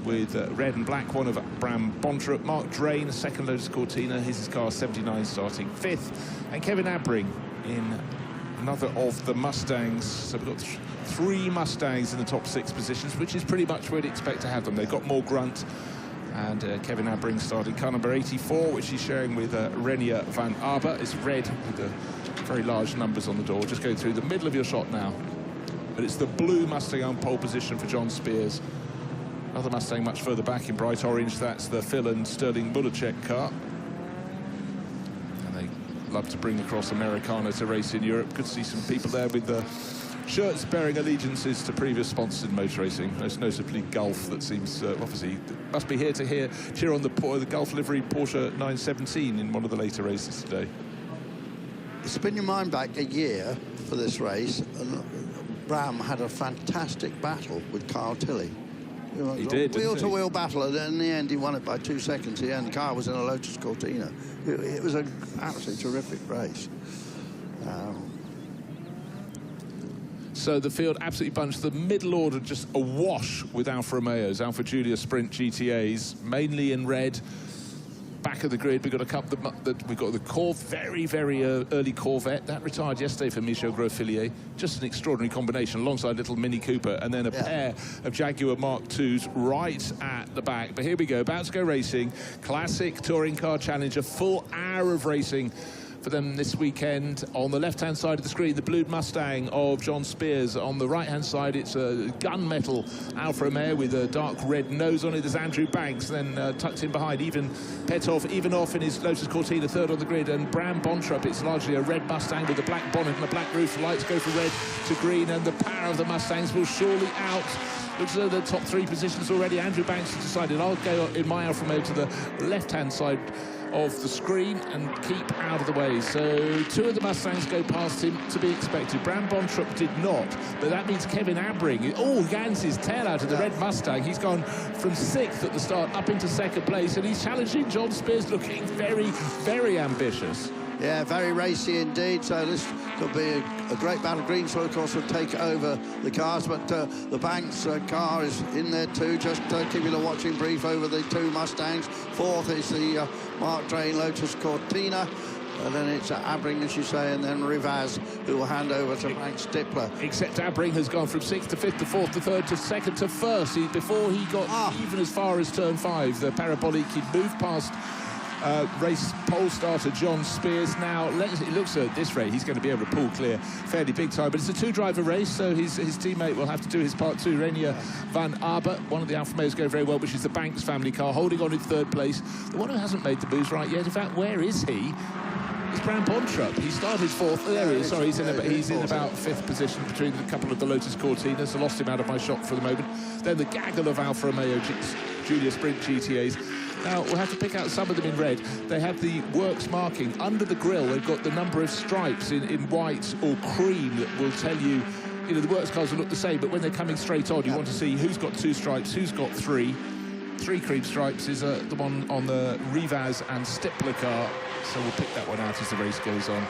C: with red and black one of Bram Bontrapp. Mark Drain, second Lotus Cortina. His car 79 starting fifth. And Kevin Abring in another of the Mustangs. So we've got 3 Mustangs in the top 6 positions, which is pretty much where you'd expect to have them. They've got more grunt. And Kevin Abring starting car number 84, which he's sharing with René van Arber. It's red with the very large numbers on the door. Just going through the middle of your shot now. But it's the blue Mustang on pole position for John Spears. Another Mustang much further back in bright orange. That's the Phil and Sterling Bulacek car. And they love to bring across Americana to race in Europe. Good to see some people there with the shirts bearing allegiances to previous sponsors in motor racing, most notably Gulf, that seems, obviously, must be here to cheer on the Gulf livery Porsche 917 in one of the later races today.
B: Spin your mind back a year for this race, and Bram had a fantastic battle with Carl Tilley.
C: He did,
B: wheel-to-wheel battle, and in the end he won it by 2 seconds. The end car was in a Lotus Cortina. It was an absolutely terrific race.
C: So the field absolutely bunched. The middle order just awash with Alfa Romeos, Alfa Giulia Sprint GTAs, mainly in red. Back of the grid, we've got a couple we've got the very early Corvette that retired yesterday for Michel Grosfillier. Just an extraordinary combination alongside little Mini Cooper, and then a pair of Jaguar Mark IIs right at the back. But here we go, about to go racing. Classic Touring Car Challenge, a full hour of racing for them this weekend. On the left-hand side of the screen, the blue Mustang of John Spears. On the right-hand side, it's a gunmetal Alfa Romeo with a dark red nose on it. There's Andrew Banks, then tucked in behind, Ivanov in his Lotus Cortina, third on the grid, and Bram Bontrapp. It's largely a red Mustang with a black bonnet and a black roof. The lights go from red to green, and the power of the Mustangs will surely out. Looks as though the top 3 positions already. Andrew Banks has decided, I'll go in my Alfa Romeo to the left-hand side of the screen and keep out of the way. So 2 of the Mustangs go past him, to be expected. Bram Bontrapp did not, but that means Kevin Abring, gans his tail out of the red Mustang. He's gone from 6th at the start up into 2nd place, and he's challenging John Spears, looking very ambitious.
B: Yeah, very racy indeed. So this could be a great battle. Greenswell, of course, will take over the cars, but the Banks car is in there too. Just keeping a watching brief over the 2 Mustangs. 4th is the Mark Drain Lotus Cortina. And then it's Abring, as you say, and then Rivaz, who will hand over to Frank Stippler.
C: Except Abring has gone from 6th to 5th to 4th to 3rd to 2nd to 1st. Before he got even as far as turn 5, the parabolic, he'd moved past race pole starter John Spears. Now, it looks at this rate, he's going to be able to pull clear fairly big time, but it's a 2-driver race, so his teammate will have to do his part too. René van Arber, one of the Alfa Romeos going very well, which is the Banks family car, holding on in 3rd place. The one who hasn't made the moves right yet, in fact, where is he? is Brand Bontrup. He started fourth. There he is. Sorry, he's in about fifth position between a couple of the Lotus Cortinas. I lost him out of my shot for the moment. Then the gaggle of Alfa Romeo Junior Sprint GTAs. Now, we'll have to pick out some of them in red. They have the works marking. Under the grille, they've got the number of stripes in white or cream that will tell you, you know, the works cars will look the same, but when they're coming straight on, you want to see who's got 2 stripes, who's got 3. 3 cream stripes is the one on the Rivaz and Stippler car, so we'll pick that one out as the race goes on.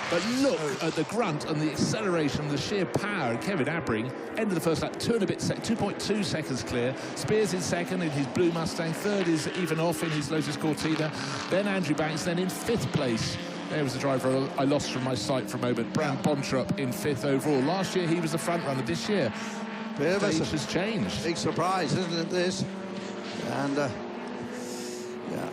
C: But look at the grunt and the acceleration, the sheer power. Kevin Abbring, end of the first lap, 2.2 seconds clear. Spears in second in his blue Mustang. Third is Ivanov in his Lotus Cortina. Then Andrew Banks, then in 5th place. There was the driver I lost from my sight for a moment. Brand Bontrup in 5th overall. Last year he was the front runner. This year, the stage has changed.
B: Big surprise, isn't it, this? And, yeah.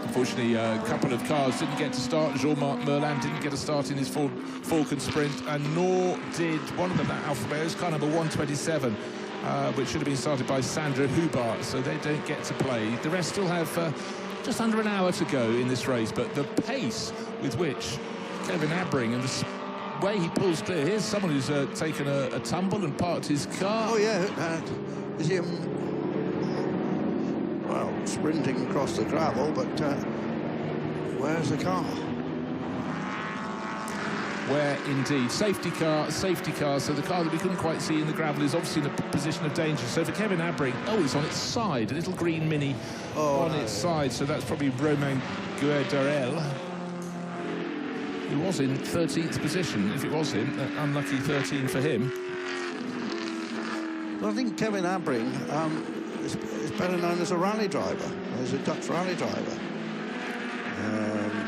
C: Unfortunately, a couple of cars didn't get to start. Jean-Marc Merlin didn't get a start in his Ford Falcon Sprint, and nor did one of them, that Alfa Romeo's car number 127, which should have been started by Sandra Hubart, so they don't get to play. The rest still have just under an hour to go in this race, but the pace with which Kevin Abbring and the way he pulls clear. Here's someone who's taken a tumble and parked his car.
B: Oh, yeah. Is him, well, sprinting across the gravel, but where's the car?
C: Where indeed. Safety car, so the car that we couldn't quite see in the gravel is obviously in a position of danger. So for Kevin Abbring, it's on its side, a little green Mini its side, so that's probably Romain Guerdarel, who was in 13th position. If it was him, unlucky 13 for him.
B: Well, I think Kevin Abbring is better known as a rally driver, as a Dutch rally driver.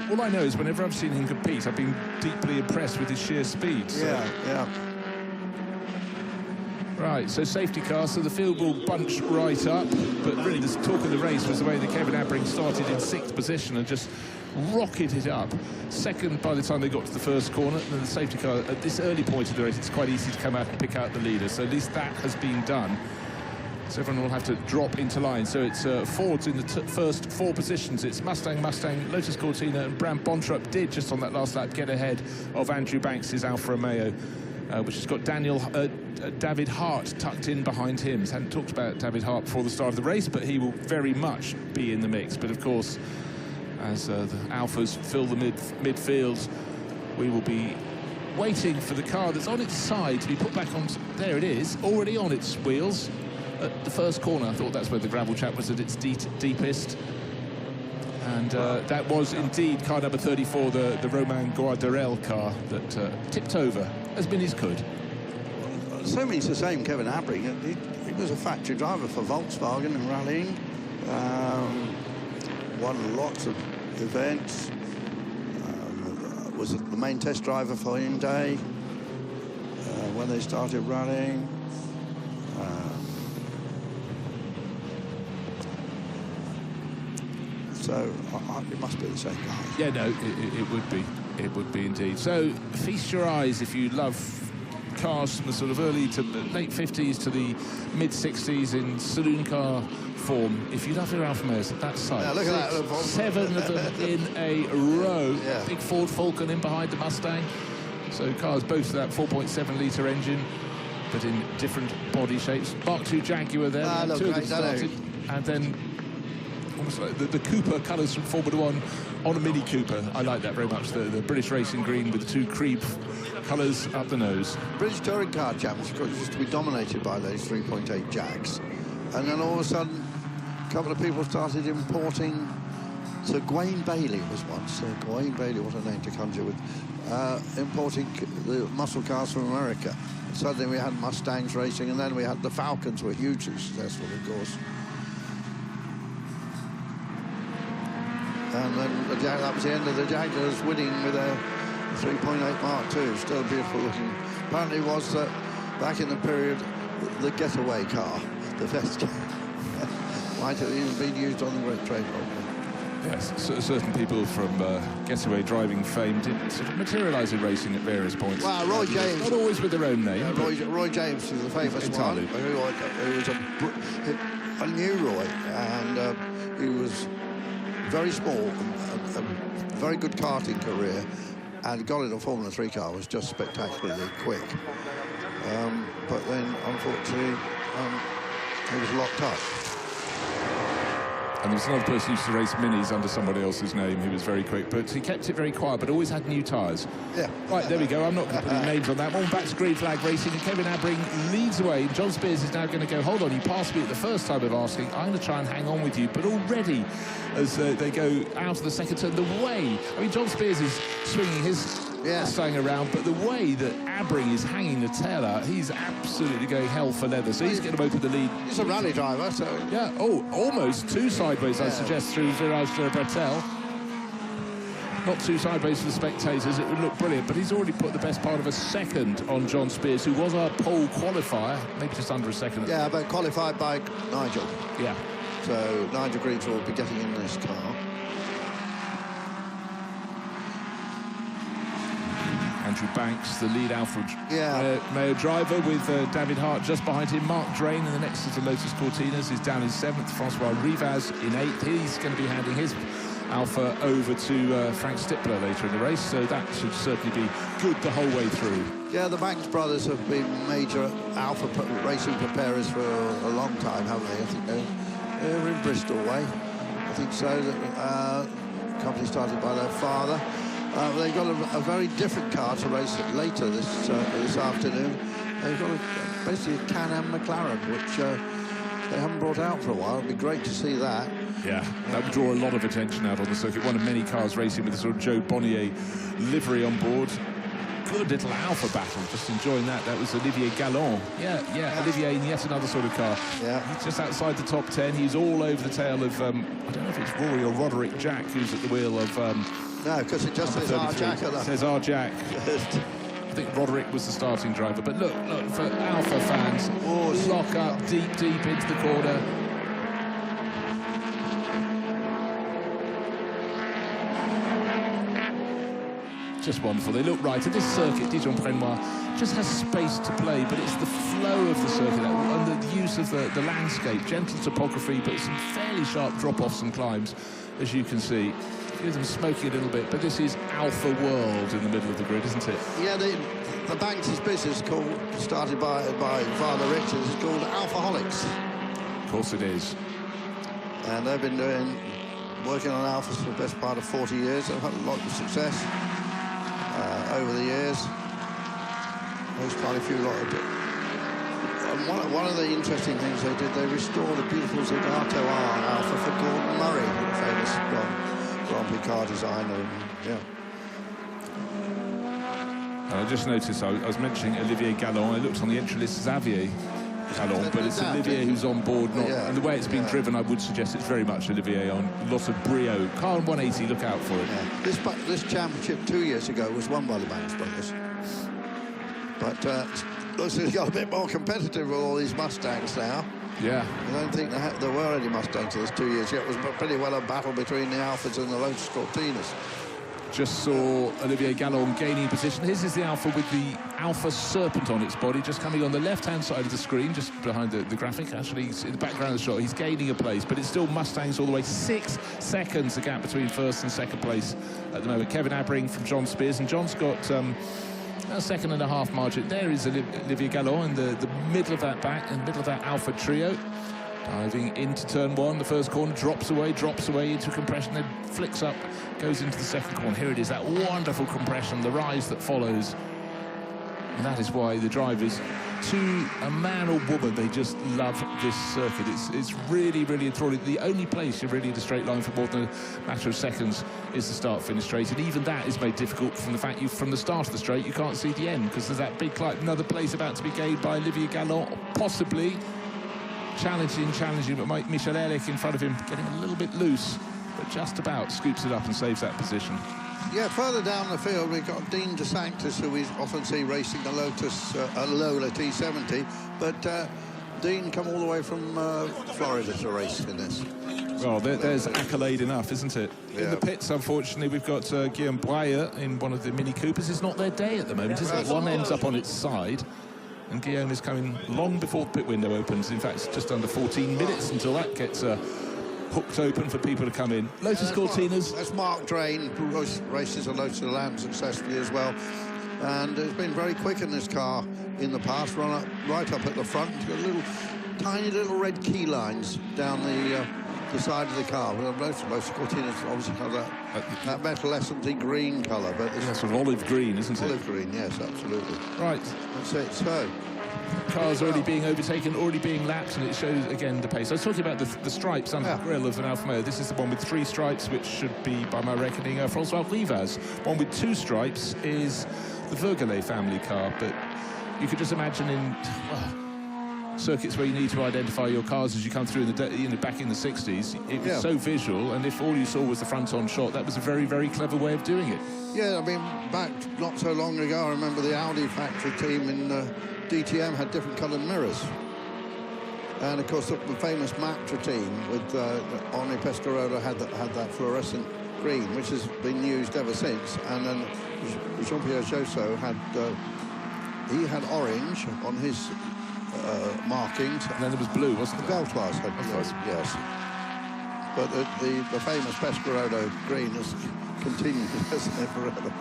C: All I know is whenever I've seen him compete, I've been deeply impressed with his sheer speed. So.
B: Yeah.
C: Right, so safety car, so the field will bunch right up, but really the talk of the race was the way that Kevin Abbring started in 6th position and just rocketed it up. Second by the time they got to the first corner, and then the safety car, at this early point of the race, it's quite easy to come out and pick out the leader, so at least that has been done. So everyone will have to drop into line. So it's Fords in the first 4 positions. It's Mustang, Lotus Cortina, and Brand Bontrup did, just on that last lap, get ahead of Andrew Banks' Alfa Romeo, which has got David Hart tucked in behind him. We hadn't talked about David Hart before the start of the race, but he will very much be in the mix. But of course, as the Alphas fill the midfield, we will be waiting for the car that's on its side to be put back on. There it is, already on its wheels. At the first corner, I thought that's where the gravel trap was at its deepest. And that was indeed car number 34, the Romain Guardarel car that tipped over as many as could.
B: Assuming it's the same Kevin Abbring, he was a factory driver for Volkswagen in rallying. Won lots of events. Was the main test driver for Hyundai when they started rallying. So it must be the same guy.
C: Yeah, no, it would be. It would be indeed. So feast your eyes if you love cars from the sort of early to late 50s to the mid 60s in saloon car form. If you love your Alfa Romeos at that site,
B: look at that.
C: 7 of them in a row.
B: Yeah.
C: Big Ford Falcon in behind the Mustang. So cars both that 4.7 litre engine, but in different body shapes. Mark II Jaguar there, 2 of them started, and then almost like the Cooper colours from Formula 1 on a Mini Cooper. I like that very much. The British Racing Green with the 2 cream colours up the nose.
B: British touring car championship used to be dominated by those 3.8 Jags, and then all of a sudden a couple of people started importing. So Gawain Bailey was one. So Gawain Bailey, what a name to conjure with, importing the muscle cars from America. And suddenly we had Mustangs racing, and then we had the Falcons, were hugely successful, of course. And then that was the end of the Jaguars winning with a 3.8 Mark II. Still beautiful looking. Apparently was back in the period the getaway car, the best. Might have even been used on the Great Trade Problem.
C: Yes, certain people from getaway driving fame did sort of materialise in racing at various points.
B: Well, Roy James.
C: Not always with their own name.
B: Roy James is the famous one. Who was I knew Roy, and he was very small, a very good karting career, and got in a Formula 3 car, was just spectacularly quick. But then, unfortunately, he was locked up.
C: And there was another person who used to race minis under somebody else's name who was very quick, but he kept it very quiet, but always had new tyres.
B: Yeah.
C: Right, there we go. I'm not going to put any names on that one. Back to green flag racing, and Kevin Abring leads away. John Spears is now going to go, hold on, you passed me at the first time of asking. I'm going to try and hang on with you. But already, as they go out of the second turn, the way, I mean, John Spears is swinging his Mustang around, but the way that Abring is hanging the tail out, he's absolutely going hell for leather. So he's going to open the lead.
B: He's a rally driver, so...
C: Yeah, oh, almost two sideways, I suggest, through Virage de Bretel. Not two sideways for the spectators, it would look brilliant, but he's already put the best part of a second on John Spears, who was our pole qualifier, maybe just under a second.
B: Yeah, but qualified by Nigel.
C: Yeah.
B: So Nigel Greenfield will be getting in this car.
C: Andrew Banks, the lead Alfa
B: Romeo
C: driver, with David Hart just behind him. Mark Drain in the next is the Lotus Cortinas, is down in 7th. Francois Rivaz in 8th. He's going to be handing his Alfa over to Frank Stippler later in the race, so that should certainly be good the whole way through.
B: Yeah, the Banks brothers have been major Alfa racing preparers for a long time, haven't they? I think they're in Bristol way. I think so. The company started by their father. They've got a very different car to race later this afternoon. They've got basically a Can-Am McLaren, which they haven't brought out for a while. It'd be great to see that.
C: Yeah, that would draw a lot of attention out on the circuit. One of many cars racing with a sort of Joe Bonnier livery on board. Good little Alfa battle, just enjoying that. That was Olivier Gallon. Yeah, Olivier in yet another sort of car.
B: Yeah.
C: He's just outside the top 10. He's all over the tail of, I don't know if it's Rory or Roderick Jack who's at the wheel of...
B: no, because it just says R. Jack.
C: It says R. Jack. I think Roderick was the starting driver. But look, for Alfa fans, lock up deep into the corner. Just wonderful. They look right. And this circuit, Dijon-Prenois, just has space to play, but it's the flow of the circuit and the use of the landscape, gentle topography, but some fairly sharp drop-offs and climbs, as you can see. Here's them smoking a little bit, but this is Alfa World in the middle of the grid, isn't it?
B: Yeah, the Banks' business started by Father Richards is called Alfaholics.
C: Of course it is.
B: And they've been working on Alfas for the best part of 40 years. They've had a lot of success over the years. There's quite a few lot of it. And one of the interesting things they did, they restored a beautiful Zagato R Alfa for Gordon Murray, the famous Grand Prix car designer. Yeah.
C: I just noticed, I was mentioning Olivier Gallon. I looked on the entry list, Xavier Gallon, but it's Olivier who's on board. And the way it's been driven, I would suggest it's very much Olivier on lots of brio. Car on 180, look out for it.
B: Yeah. This championship 2 years ago was won by the Banks brothers. But looks like it's got a bit more competitive with all these Mustangs now.
C: Yeah.
B: I don't think there were any Mustangs in this 2 years yet. It was pretty well a battle between the Alfas and the Lotus Cortinas.
C: Just saw Olivier Gallon gaining position. His is the Alfa with the Alfa Serpent on its body, just coming on the left-hand side of the screen, just behind the graphic. Actually, in the background of the shot, he's gaining a place, but it's still Mustangs all the way. 6 seconds the gap between first and second place at the moment. Kevin Abring from John Spears, and John's got a 1.5 second margin. There is Olivier Gallon in the middle of that middle of that Alfa trio. Diving into turn 1, the first corner, drops away into compression, then flicks up, goes into the second corner. Here it is, that wonderful compression, the rise that follows. And that is why the drivers, to a man or woman, they just love this circuit. It's really, really enthralling. The only place you're really in a straight line for more than a matter of seconds is the start-finish straight. And even that is made difficult from the fact from the start of the straight, you can't see the end, because there's that big climb. Another place about to be gained by Olivier Gallon, possibly. Challenging, but Michel Ehrlich in front of him getting a little bit loose, but just about scoops it up and saves that position.
B: Yeah, further down the field, we've got Dean DeSanctis, who we often see racing the Lotus, Lola T70, but Dean come all the way from Florida to race in this.
C: Well, there's accolade enough, isn't it?
B: Yeah.
C: In the pits, unfortunately, we've got Guillaume Breyer in one of the Mini Coopers. It's not their day at the moment, is it? One ends up on its side. And Guillaume is coming long before the pit window opens. In fact, it's just under 14 minutes until that gets hooked open for people to come in. Lotus Cortinas.
B: That's Mark Drain, who races a Lotus of the Land successfully as well. And it's been very quick in this car in the past, run up, right up at the front. It's got little, tiny little red key lines down the side of the car. Well, most Cortinas obviously have that metalescent green colour, but it's
C: sort of olive green, isn't it?
B: Olive green, yes, absolutely.
C: Right.
B: That's it. So,
C: cars already being overtaken, already being lapped, and it shows again the pace. I was talking about the stripes under the grille of an Alfa Romeo. This is the one with 3 stripes, which should be, by my reckoning, François Rivas. One with 2 stripes is the Vergele family car, but you could just imagine in circuits where you need to identify your cars as you come through in the back in the 60s, it was so visual, and if all you saw was the front-on shot, that was a very, very clever way of doing it.
B: Yeah, I mean, back not so long ago, I remember the Audi factory team in DTM had different coloured mirrors. And, of course, the famous Matra team with Henri Pescarolo had that fluorescent green, which has been used ever since. And then Jean-Pierre Josseau had orange on his markings.
C: And then there was blue, wasn't there?
B: The Beltoise had blue, yes. But the famous Pescarolo green has continued, hasn't it, forever?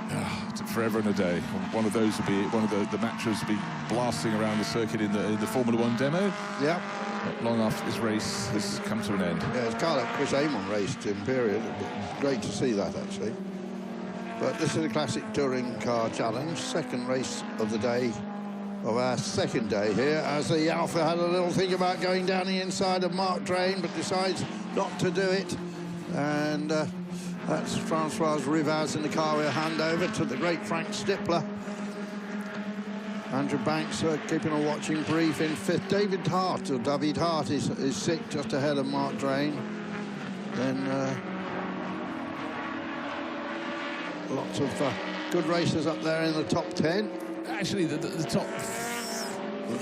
C: Forever and a day. One of those would be, one of the Matras would be blasting around the circuit in the Formula One demo.
B: Yeah.
C: Not long after this race has come to an end.
B: Yeah, it's car that Chris Amon raced in period. Great to see that, actually. But this is a classic touring car challenge. Second race of the day, of our second day here, as the Alfa had a little think about going down the inside of Mark Drain, but decides not to do it. And that's François Rivas in the car with a handover to the great Frank Stippler. Andrew Banks keeping a watching brief in 5th. David Hart is sick, just ahead of Mark Drain. Then lots of good racers up there in the top 10.
C: Actually, the top...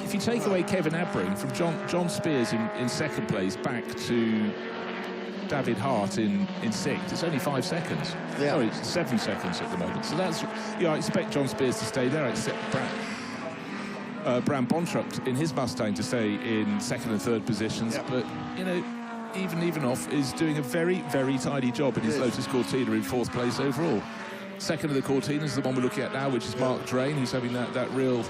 C: If you take away Kevin Abbring from John Spears in second place back to David Hart in 6th, it's only 5 seconds.
B: Yeah.
C: Sorry, it's 7 seconds at the moment. So that's... I expect John Spears to stay there. I expect Bram Bontrapp in his Mustang to stay in 2nd and 3rd positions. Yep. But, you know, even Ivanov is doing a very, very tidy job in his Lotus Cortina in 4th place overall. Second of the Cortinas is the one we're looking at now, which is Mark Drain, who's having that real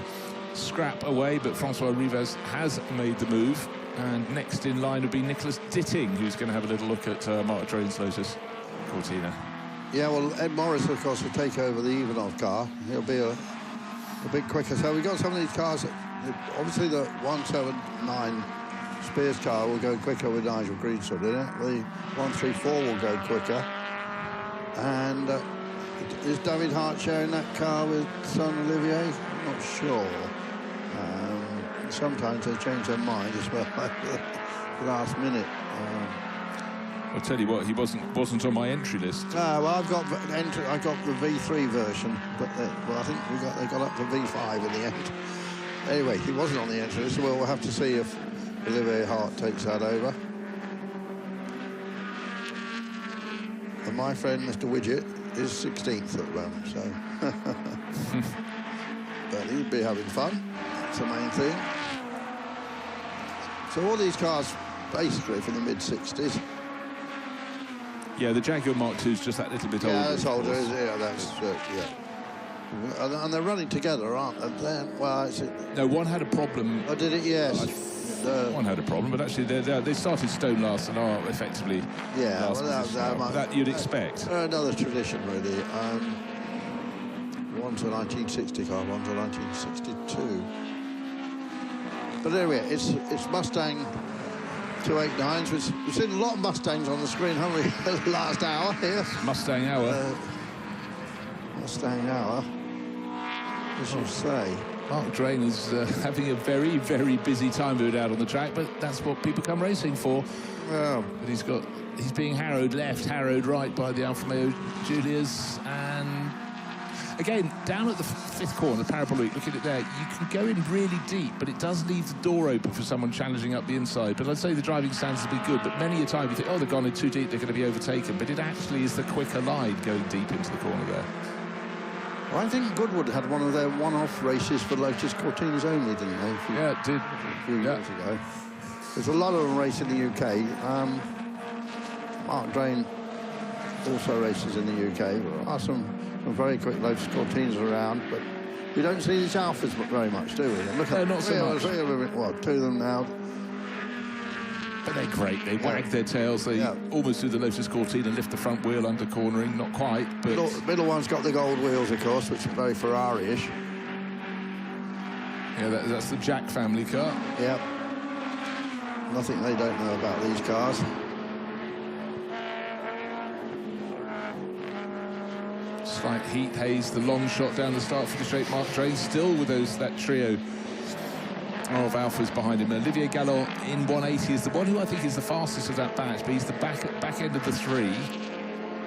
C: scrap away, but François Rivas has made the move. And next in line would be Nicholas Ditting, who's going to have a little look at Mark Drain's Lotus Cortina. Yeah,
B: well, Ed Morris, of course, will take over the Ivanov car. He'll be a bit quicker. So we've got some of these cars, obviously the 179 Spears car will go quicker with Nigel Greenswood in it. The 134 will go quicker. And is David Hart sharing that car with son Olivier? I'm not sure. Sometimes they change their mind as well at the last minute.
C: I'll tell you what, he wasn't on my entry list.
B: Well, I got the V3 version, but well, I think they got up to V5 in the end. Anyway, he wasn't on the entry list, so we'll have to see if Olivier Hart takes that over. And my friend, Mr. Widget, is 16th at the moment, so... But he'll be having fun. That's the main thing. So all these cars, basically, from the mid-60s.
C: Yeah, the Jaguar Mark II is just that little bit older.
B: Yeah, that's older. Yeah, that's yeah. And they're running together, aren't they? Well,
C: no, one had a problem.
B: Oh, did it? Yes.
C: One had a problem, but actually they started stone last and are effectively last position. That you'd expect.
B: Another tradition, really. One's a 1960 car, one's a 1962. But anyway, it's Mustang 289s. We've seen a lot of Mustangs on the screen, haven't we, the last hour here?
C: Mustang hour.
B: Mustang hour, as you say.
C: Mark Drain is having a very, very busy time moving out on the track, but that's what people come racing for.
B: Well,
C: but he's being harrowed left, harrowed right by the Alfa Romeo Giulias, and again, down at the 5th corner, the parabolic, look at it there, you can go in really deep, but it does leave the door open for someone challenging up the inside. But I'd say the driving standards have been good, but many a time you think, oh, they've gone in too deep, they're going to be overtaken, but it actually is the quicker line going deep into the corner there.
B: Well, I think Goodwood had one of their one-off races for Lotus Cortinas only, didn't they?
C: Yeah, it did.
B: A few years ago. There's a lot of them race in the UK. Mark Drain also races in the UK. There are some very quick Lotus Cortinas around, but we don't see these Alphas very much, do we? Look at
C: not so much.
B: What, two of them now.
C: But they're great. They wag their tails. They almost do the Lotus Cortina, lift the front wheel under cornering. Not quite, but...
B: Middle one's got the gold wheels, of course, which are very Ferrari-ish.
C: Yeah, that's the Jack family car.
B: Yep. Nothing they don't know about these cars.
C: Slight heat haze, the long shot down the start for the straight. Mark Drain still with that trio of Alphas behind him. Olivier Gallon in 180 is the one who I think is the fastest of that batch, but he's the back end of the three.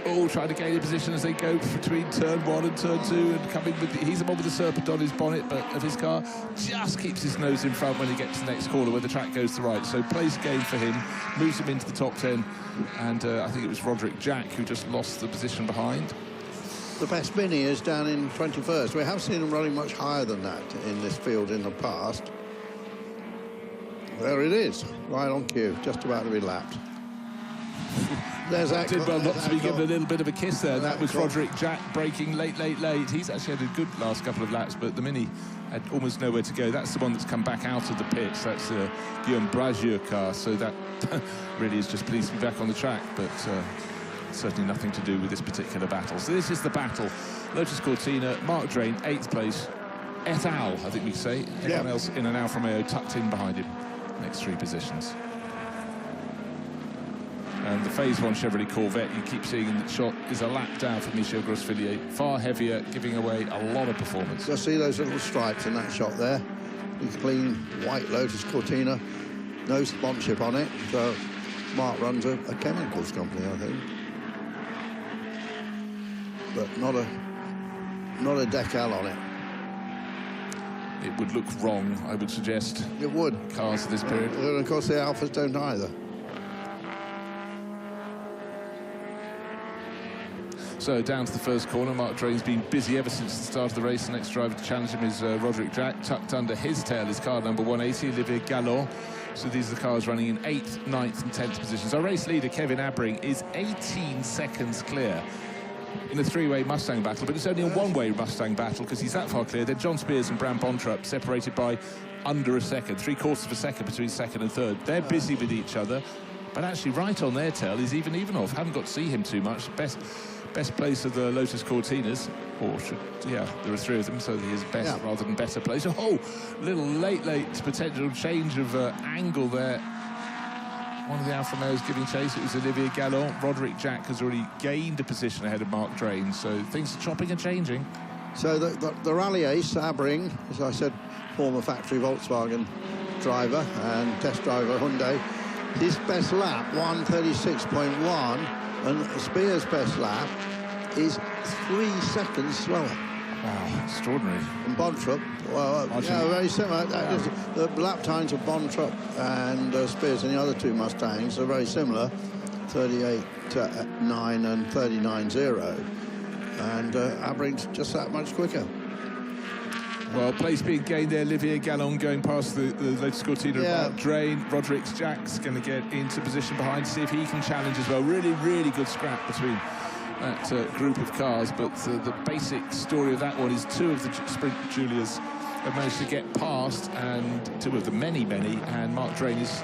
C: All trying to gain a position as they go between turn 1 and turn 2 and coming with he's the one with the serpent on his bonnet but of his car, just keeps his nose in front when he gets to the next corner where the track goes to the right. So plays a game for him, moves him into the top 10, and I think it was Roderick Jack who just lost the position behind.
B: The best mini is down in 21st. We have seen them running much higher than that in this field in the past. There it is, right on cue, just about to be lapped. There's that.
C: Did well not to be given a little bit of a kiss there. That was Roderick Jack braking late. He's actually had a good last couple of laps, but the Mini had almost nowhere to go. That's the one that's come back out of the pits. That's the Guillaume Bragieux car, so that really is just pleased to be back on the track, but certainly nothing to do with this particular battle. So this is the battle. Lotus Cortina, Mark Drain, 8th place. Et al, I think we could say. Everyone else in an Alfa Romeo tucked in behind him. Next 3 positions. And the Phase 1 Chevrolet Corvette, you keep seeing in the shot, is a lap down for Michel Grosfillier. Far heavier, giving away a lot of performance.
B: You'll see those little stripes in that shot there. The clean white Lotus Cortina, no sponsorship on it. So Mark runs a chemicals company, I think. But not a decal on it.
C: It would look wrong, I would suggest.
B: It would.
C: Cars of this period.
B: And of course the Alphas don't either.
C: So down to the first corner, Mark Drain's been busy ever since the start of the race. The next driver to challenge him is Roderick Jack. Tucked under his tail is car number 180, Olivier Gallon. So these are the cars running in 8th, 9th and 10th positions. Our race leader, Kevin Abring, is 18 seconds clear in a 3-way Mustang battle, but it's only a 1-way Mustang battle because he's that far clear. Then John Spears and Bram Bontrup separated by under a second, 3/4 of a second between second and third. They're busy with each other, but actually right on their tail is Ivanov. Haven't got to see him too much. Best place of the Lotus Cortinas, there are 3 of them, so he is best rather than better place. Oh, little late potential change of angle there. One of the Alfa Romeos giving chase. It was Olivier Gallon. Roderick Jack has already gained a position ahead of Mark Drain, so things are chopping and changing.
B: So the rally ace, Abring, as I said, former factory Volkswagen driver and test driver Hyundai, his best lap, 1:36.1, and Spears' best lap is 3 seconds slower.
C: Wow, extraordinary.
B: And Bontrup, well, very similar. The lap times of Bontrup and Spears and the other 2 Mustangs are very similar, 38.9 and 39.0. And Abring's just that much quicker.
C: Well, place being gained there. Olivier Gallon going past the Lotus Cortina of Mark Drain. Roderick Jack's going to get into position behind to see if he can challenge as well. Really, really good scrap between that group of cars, but the basic story of that one is 2 of the Sprint Julias have managed to get past, and 2 of the many, and Mark Drain is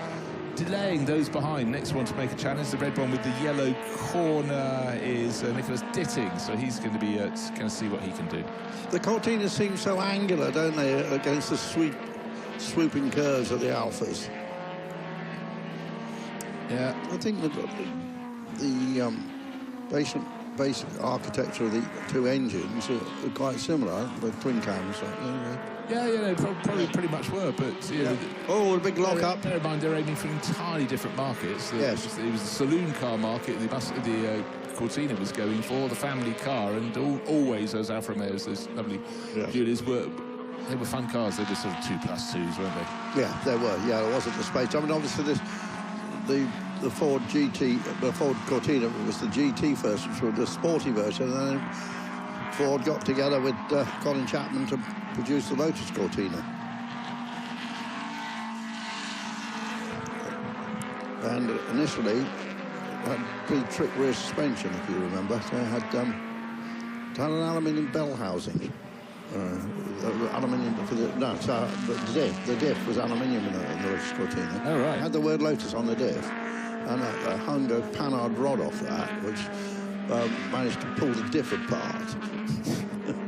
C: delaying those behind. Next one to make a challenge, the red one with the yellow corner, is Nicholas Ditting, so he's going to be going to see what he can do.
B: The Cortinas seem so angular, don't they, against the swooping curves of the Alphas.
C: Yeah,
B: I think the basic architecture of the 2 engines are quite similar, the twin cams.
C: Probably pretty much were, but
B: a big lock-up.
C: Bear in mind, they're aiming for entirely different markets.
B: Yes.
C: It was the saloon car market the Cortina was going for, the family car, and always those Alfa Romeos, those lovely Julias, they were fun cars. They were sort of 2+2s, weren't they?
B: Yeah, they were. Yeah, it wasn't the space. I mean, obviously, the Ford GT, the Ford Cortina was the GT first, which was the sporty version, and then Ford got together with Colin Chapman to produce the Lotus Cortina. And initially, had pretty trick rear suspension, if you remember. They had an aluminium bell housing. Aluminium for the the diff was aluminium in the Lotus Cortina.
C: Oh, right.
B: It had the word Lotus on the diff, and I hung a panhard rod off that, which managed to pull the diff apart.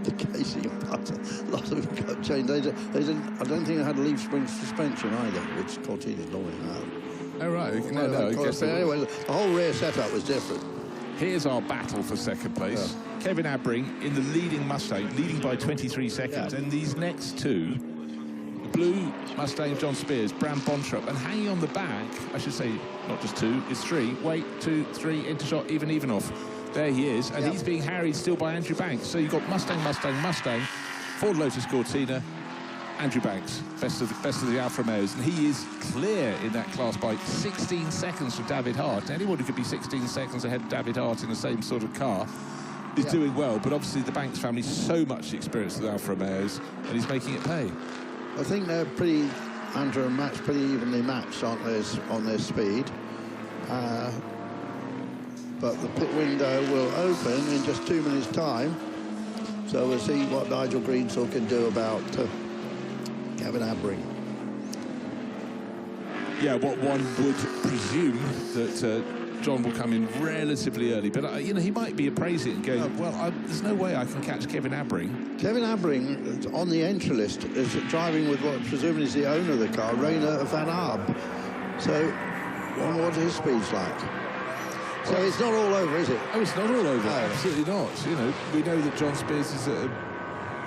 B: The casing apart. A lot of it got changed. They didn't. I don't think they had leaf spring suspension either, which Cortinas normally have.
C: Oh, right.
B: Anyway, the whole rear setup was different.
C: Here's our battle for second place. Yeah. Kevin Abbring in the leading Mustang, leading by 23 seconds. Yeah. And these next two, blue Mustang John Spears, Bram Bontrup, and hanging on the back, I should say, not just two, it's three. Wait, 2, 3, into shot, even off. There he is, and he's being harried still by Andrew Banks. So you've got Mustang, Ford Lotus Cortina, Andrew Banks, best of the Alfa Romeos, and he is clear in that class by 16 seconds from David Hart. Anyone who could be 16 seconds ahead of David Hart in the same sort of car is doing well, but obviously the Banks family so much experience with Alfa Romeos, and he's making it pay.
B: I think they're pretty, Andrew and Max, pretty evenly matched, aren't they, on their speed. But the pit window will open in just 2 minutes' time, so we'll see what Nigel Greensall can do about Kevin Abbring.
C: Yeah, what one would presume that John will come in relatively early, but you know, he might be appraising it and going, well, there's no way I can catch Kevin Abbring.
B: Kevin Abbring, on the entry list, is driving with what presumably is the owner of the car, René van Arb. So, I wonder what his speed's like. So it's not all over, is it?
C: Oh, it's not all over. No. Absolutely not. You know, we know that John Spears is a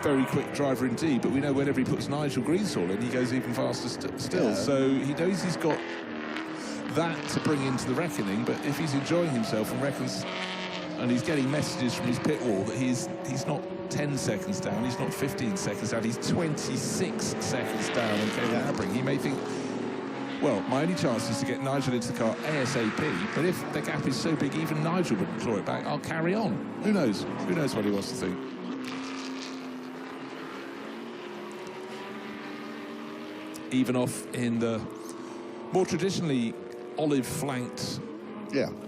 C: very quick driver indeed, but we know whenever he puts Nigel Greensall in, he goes even faster still. Yeah. So he knows he's got that to bring into the reckoning, but if he's enjoying himself and reckons, and he's getting messages from his pit wall that he's not 10 seconds down, he's not 15 seconds down, he's 26 seconds down on Kevin Abbring, he may think, well, my only chance is to get Nigel into the car ASAP, but if the gap is so big, even Nigel wouldn't claw it back, I'll carry on. Who knows? Who knows what he wants to think? Even off in the more traditionally olive-flanked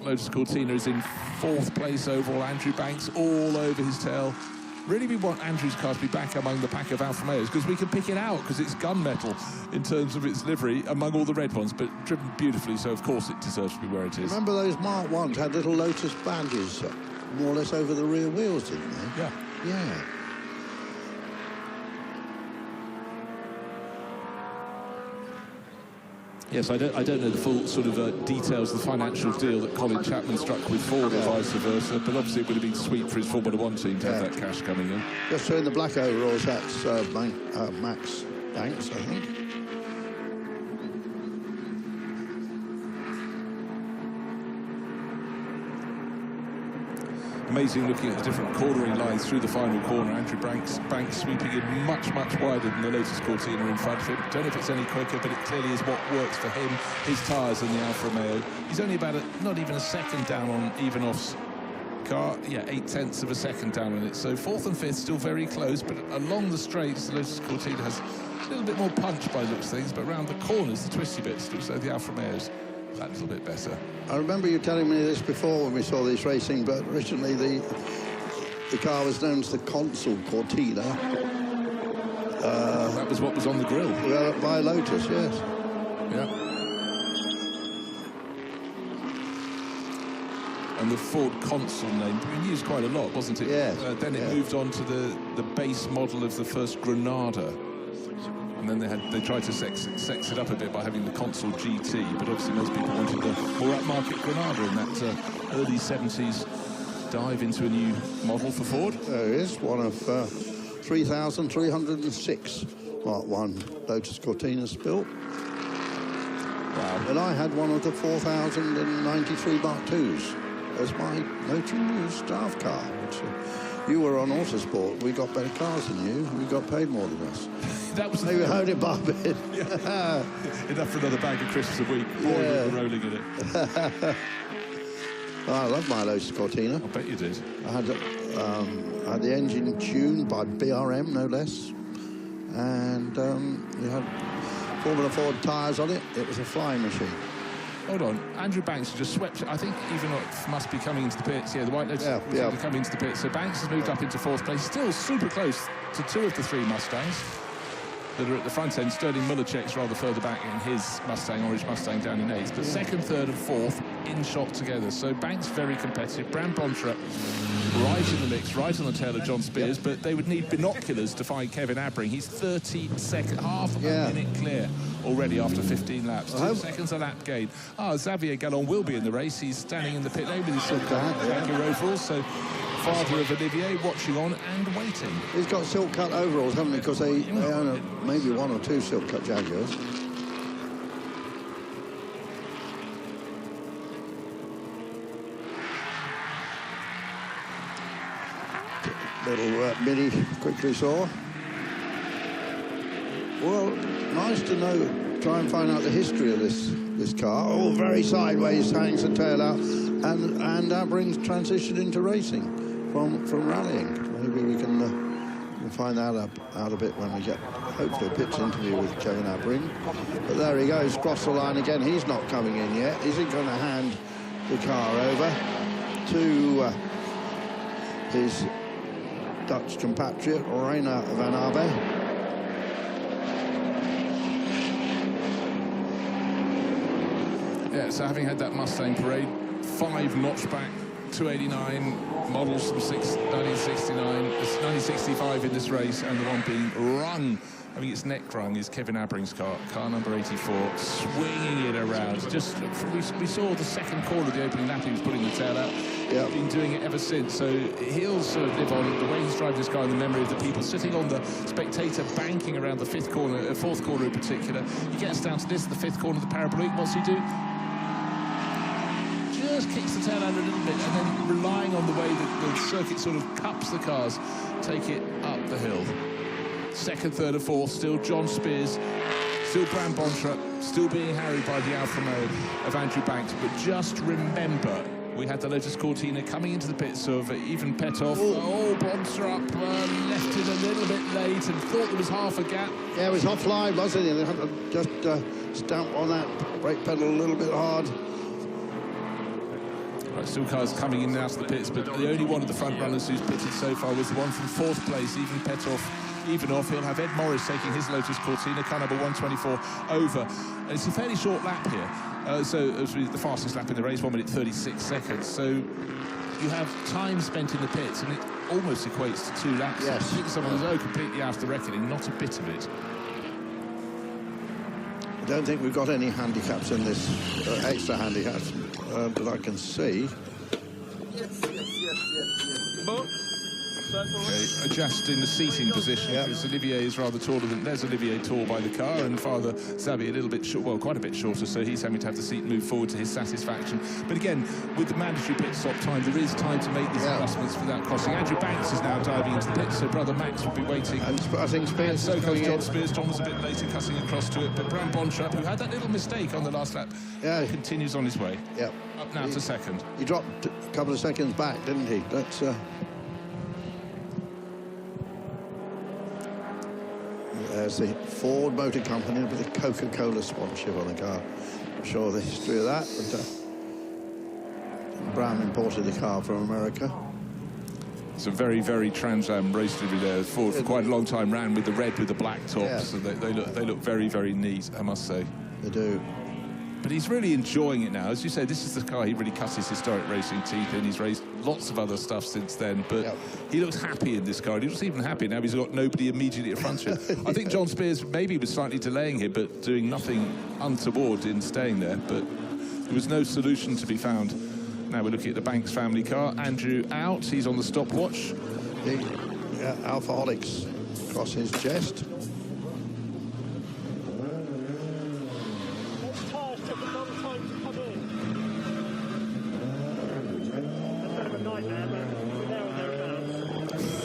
C: Lotus Cortina is in 4th place overall. Andrew Banks all over his tail. Really, we want Andrew's car to be back among the pack of Alfa Romeos because we can pick it out because it's gunmetal in terms of its livery among all the red ones, but driven beautifully, so of course it deserves to be where it is.
B: Remember those Mark 1s had little Lotus badges more or less over the rear wheels, didn't they?
C: Yeah.
B: Yeah.
C: Yes, I don't know the full sort of details of the financial deal that Colin Chapman struck with Ford or vice versa, but obviously it would have been sweet for his Formula 1 team to have that cash coming in.
B: Just showing the black overalls, that's Max Banks, I think.
C: Amazing looking at the different cornering lines through the final corner. Andrew Banks sweeping in much wider than the Lotus Cortina in front of him. Don't know if it's any quicker, but it clearly is what works for him, his tyres and the Alfa Romeo. He's only about not even a second down on Ivanoff's car. Yeah, 8/10 of a second down on it. So 4th and 5th still very close, but along the straights, the Lotus Cortina has a little bit more punch by looks of things, but around the corners, the twisty bits, so the Alfa Romeos that little bit better.
B: I remember you telling me this before when we saw this racing, but originally the car was known as the Consul Cortina.
C: That was what was on the grill.
B: By Lotus, yes.
C: Yeah. And the Ford Consul name being used quite a lot, wasn't it?
B: Yes.
C: Then it moved on to the base model of the first Granada. And then they tried to sex it up a bit by having the Consul GT, but obviously most people wanted the more upmarket Granada in that early 70s dive into a new model for Ford.
B: There is one of 3,306 Mark 1 Lotus Cortinas built.
C: Wow.
B: And I had one of the 4,093 Mark 2s as my motor staff car, which you were on Autosport. We got better cars than you. We got paid more than us.
C: That was
B: maybe hold it by a bit.
C: Yeah. Enough for another bag of crisps a week. Boy, we were rolling in it.
B: I love my Lotus Cortina.
C: I bet you did.
B: I had the engine tuned by BRM, no less. And you had Formula Ford tyres on it. It was a flying machine.
C: Hold on, Andrew Banks has just swept. I think even must be coming into the pits. Yeah, the white lotus coming into the pits. So Banks has moved up into 4th place, still super close to 2 of the 3 Mustangs that are at the front end. Sterling Mullercheck's rather further back in his Mustang, orange Mustang, down in 8th. But 2nd, 3rd and 4th in shot together. So Banks very competitive. Brand Bontra right in the mix, right on the tail of John Spears. But they would need binoculars to find Kevin Abring. He's 32nd, half of a minute clear already after 15 laps. 2 seconds a lap gain. Xavier Gallon will be in the race. He's standing in the pit lane with his silk Jaguar overalls. So father of Olivier watching on and waiting.
B: He's got silk cut overalls, haven't he? Because they own maybe 1 or 2 silk cut Jaguars. Little Mini quickly saw. Well, nice to know. Try and find out the history of this car. Oh, very sideways, hangs the tail out, and Abring's transitioned into racing from rallying. Maybe we can find that out a bit when we get hopefully a pits interview with Kevin Abring. But there he goes, cross the line again. He's not coming in yet. Is he going to hand the car over to his Dutch compatriot René van Abe?
C: Yeah, so having had that Mustang parade, 5 notchback 289 models from 1969, 1965 in this race, and the one being rung, I mean it's neck rung, is Kevin Abring's car number 84, swinging it around. Just we saw the 2nd corner of the opening lap, he was putting the tail out. He's been doing it ever since, so he'll sort of live on the way he's driving this car in the memory of the people sitting on the spectator banking around the 4th corner in particular. He gets down to this, the 5th corner of the parabolic. What's he do? Just kicks the tail out a little bit, and then relying on the way that the circuit sort of cups the cars, take it up the hill. 2nd, 3rd and 4th, still John Spears, still Brand Bontra, still being harried by the Alfa Romeo of Andrew Banks. But just remember, we had the Lotus Cortina coming into the pits of Ivan Petov. Oh, Bontra left it a little bit late and thought there was half a gap.
B: Yeah, it was offline, wasn't it? They had to just stamp on that brake pedal a little bit hard.
C: Right, still cars coming in and out of the pits, but the only one of the front runners who's pitted so far was the one from 4th place, Ivan Petov. Even off, he'll have Ed Morris taking his Lotus Cortina, car number 124, over. And it's a fairly short lap here. So it was the fastest lap in the race, 1 minute 36 seconds. So you have time spent in the pits, and it almost equates to 2 laps.
B: Yes.
C: I think someone was completely out of the reckoning, not a bit of it.
B: I don't think we've got any handicaps in this, extra handicaps, that I can see.
C: Okay, adjusting the seating position, because Olivier is rather taller than... There's Olivier tall by the car, and Father Xavier a little bit short, well, quite a bit shorter, so he's having to have the seat move forward to his satisfaction. But again, with the mandatory pit stop time, there is time to make these adjustments without crossing. Andrew Banks is now diving into the pit, so brother Max will be waiting.
B: And I think Spears,
C: and so goes John Spears. John was a bit later cutting across to it, but Brand Bontrap, who had that little mistake on the last lap, continues on his way.
B: Yeah.
C: Up now to 2nd.
B: He dropped a couple of seconds back, didn't he? That's... There's the Ford Motor Company with the Coca-Cola sponsorship on the car. I'm sure the history of that. But, Brown imported the car from America.
C: It's a very, very Trans Am race livery there. Ford for quite a long time ran with the red with the black tops. So they look very, very neat, I must say.
B: They do.
C: But he's really enjoying it now. As you say, this is the car he really cut his historic racing teeth in. He's raced lots of other stuff since then, but he looks happy in this car. He looks even happy now he's got nobody immediately in front of him. I think John Spears maybe was slightly delaying here, but doing nothing untoward in staying there. But there was no solution to be found. Now we're looking at the Banks family car. Andrew out. He's on the stopwatch.
B: The Alphaholics across his chest.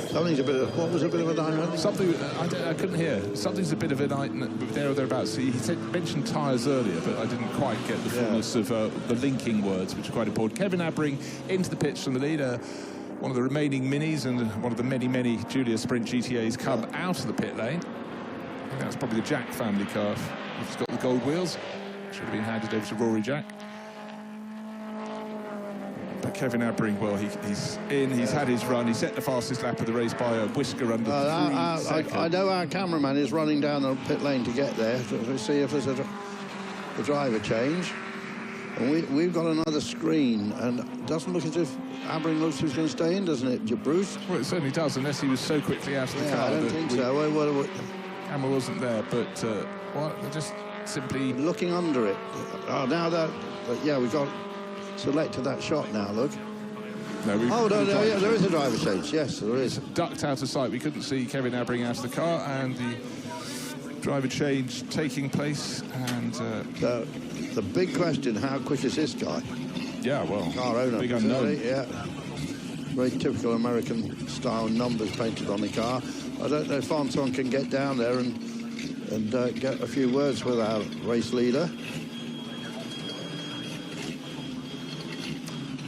B: Something's a bit of, what was a bit of a nightmare?
C: Something, I couldn't hear. Something's a bit of a nightmare there or thereabouts. He mentioned tyres earlier, but I didn't quite get the fullness of the linking words, which are quite important. Kevin Abring into the pits from the leader. One of the remaining Minis and one of the many, many Julia Sprint GTAs come out of the pit lane. I think that's probably the Jack family car. It's got the gold wheels. Should have been handed over to Rory Jack. Kevin Abbring, well, he's in, he's had his run, he set the fastest lap of the race by a whisker under 3 seconds.
B: I know our cameraman is running down the pit lane to get there to see if there's a driver change. And we've got another screen, and it doesn't look as if Abbring looks who's going to stay in, doesn't it, Bruce?
C: Well, it certainly does, unless he was so quickly out of the car.
B: I don't think so.
C: Camera wasn't there, but they're just simply
B: looking under it. Oh, now that yeah, we've got selected that shot now. Look.
C: No,
B: yeah, there is a driver change. Yes, there is.
C: Ducked out of sight. We couldn't see Kevin Abbring out of the car, and the driver change taking place. And
B: the big question: how quick is this guy?
C: Yeah, well,
B: car owner,
C: big unknown.
B: Yeah, very typical American style numbers painted on the car. I don't know if Anton can get down there and get a few words with our race leader.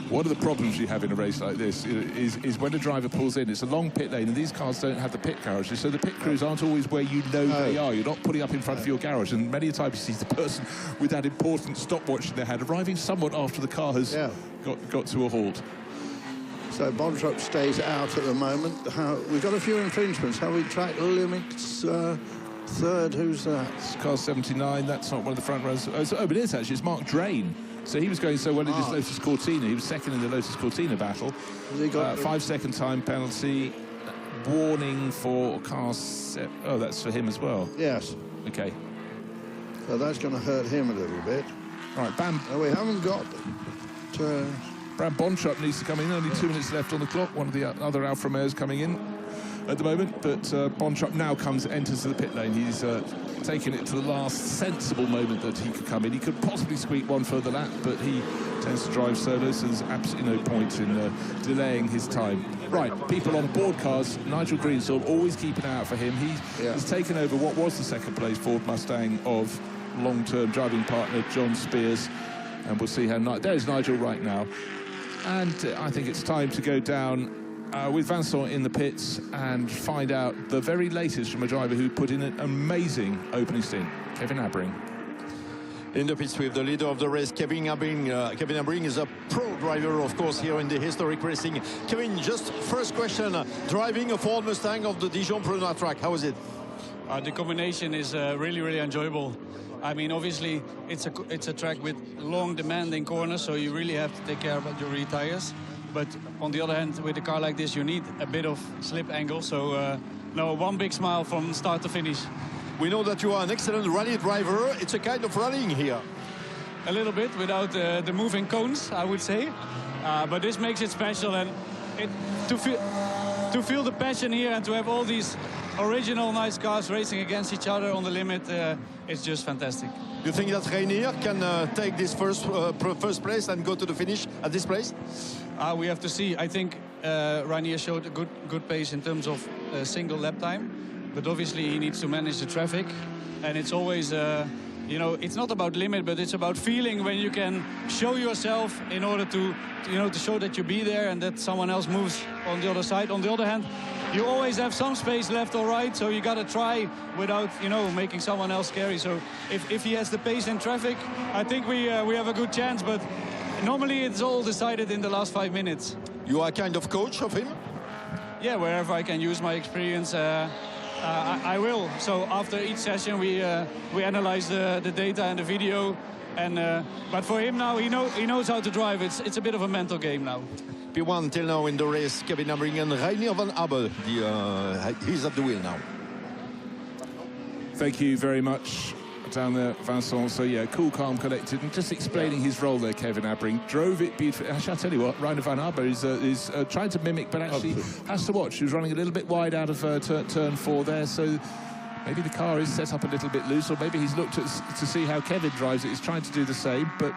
C: One of the problems you have in a race like this is when a driver pulls in, it's a long pit lane, and these cars don't have the pit garages, so the pit crews aren't always where you know they are. You're not putting up in front of your garage, and many a time you see the person with that important stopwatch in their hand arriving somewhat after the car has got to a halt.
B: So Bontrop stays out at the moment. We've got a few infringements. Have we tracked limits? Third, who's that?
C: It's car 79, that's not one of the front runners. Oh, but it is actually, it's Mark Drain. So he was going so well in this Lotus Cortina. He was second in the Lotus Cortina battle. 5-second time penalty. Warning for car oh, that's for him as well.
B: Yes.
C: Okay.
B: So that's going to hurt him a little bit.
C: Right, Bam.
B: No, we haven't got...
C: Bram Bontrop needs to come in. Only 2 minutes left on the clock. One of the other Alfa Romeos coming in at the moment. But Bontrop now enters the pit lane. He's taken it to the last sensible moment that he could come in. He could possibly squeak one further lap, but he tends to drive solo, so there's absolutely no point in delaying his time. Right, people on board cars, Nigel Greensall, always keep an eye out for him. He has taken over what was the second-place Ford Mustang of long-term driving partner John Spears, and we'll see how... There's Nigel right now. And I think it's time to go down with Vincent in the pits and find out the very latest from a driver who put in an amazing opening stint, Kevin Abbring.
D: In the pits with the leader of the race, Kevin Abbring. Kevin Abbring is a pro driver, of course, here in the historic racing. Kevin, just first question, driving a Ford Mustang of the Dijon-Prenois track, how is it?
M: The combination is really, really enjoyable. I mean, obviously, it's a track with long, demanding corners, so you really have to take care about your rear tires. But on the other hand, with a car like this, you need a bit of slip angle. So, no, one big smile from start to finish.
D: We know that you are an excellent rally driver. It's a kind of rallying here.
M: A little bit, without the moving cones, I would say. But this makes it special, and to feel the passion here and to have all these original nice cars racing against each other on the limit, it's just fantastic.
D: You think that René can take this first place and go to the finish at this place?
M: We have to see. I think René showed a good pace in terms of single lap time, but obviously he needs to manage the traffic, and it's always you know, it's not about limit, but it's about feeling when you can show yourself in order to show that you be there and that someone else moves on the other side. On the other hand, you always have some space left or right, so you got to try without, you know, making someone else scary. So if he has the pace in traffic, I think we have a good chance, but normally it's all decided in the last 5 minutes.
D: You are kind of coach of him?
M: Yeah, wherever I can use my experience, I will. So after each session, we analyze the data and the video. And but for him now, he knows how to drive. It's a bit of a mental game now.
D: P1 till now in the race, Kevin Abbring and René van Abel. He's at the wheel now.
C: Thank you very much down there, Vincent. So yeah, cool, calm, collected, and just explaining his role there, Kevin Abbring. Drove it beautifully. Actually, I'll tell you what, René van Abel is trying to mimic, but actually has to watch. He was running a little bit wide out of turn 4 there, so maybe the car is set up a little bit loose, or maybe he's looked to see how Kevin drives it. He's trying to do the same, but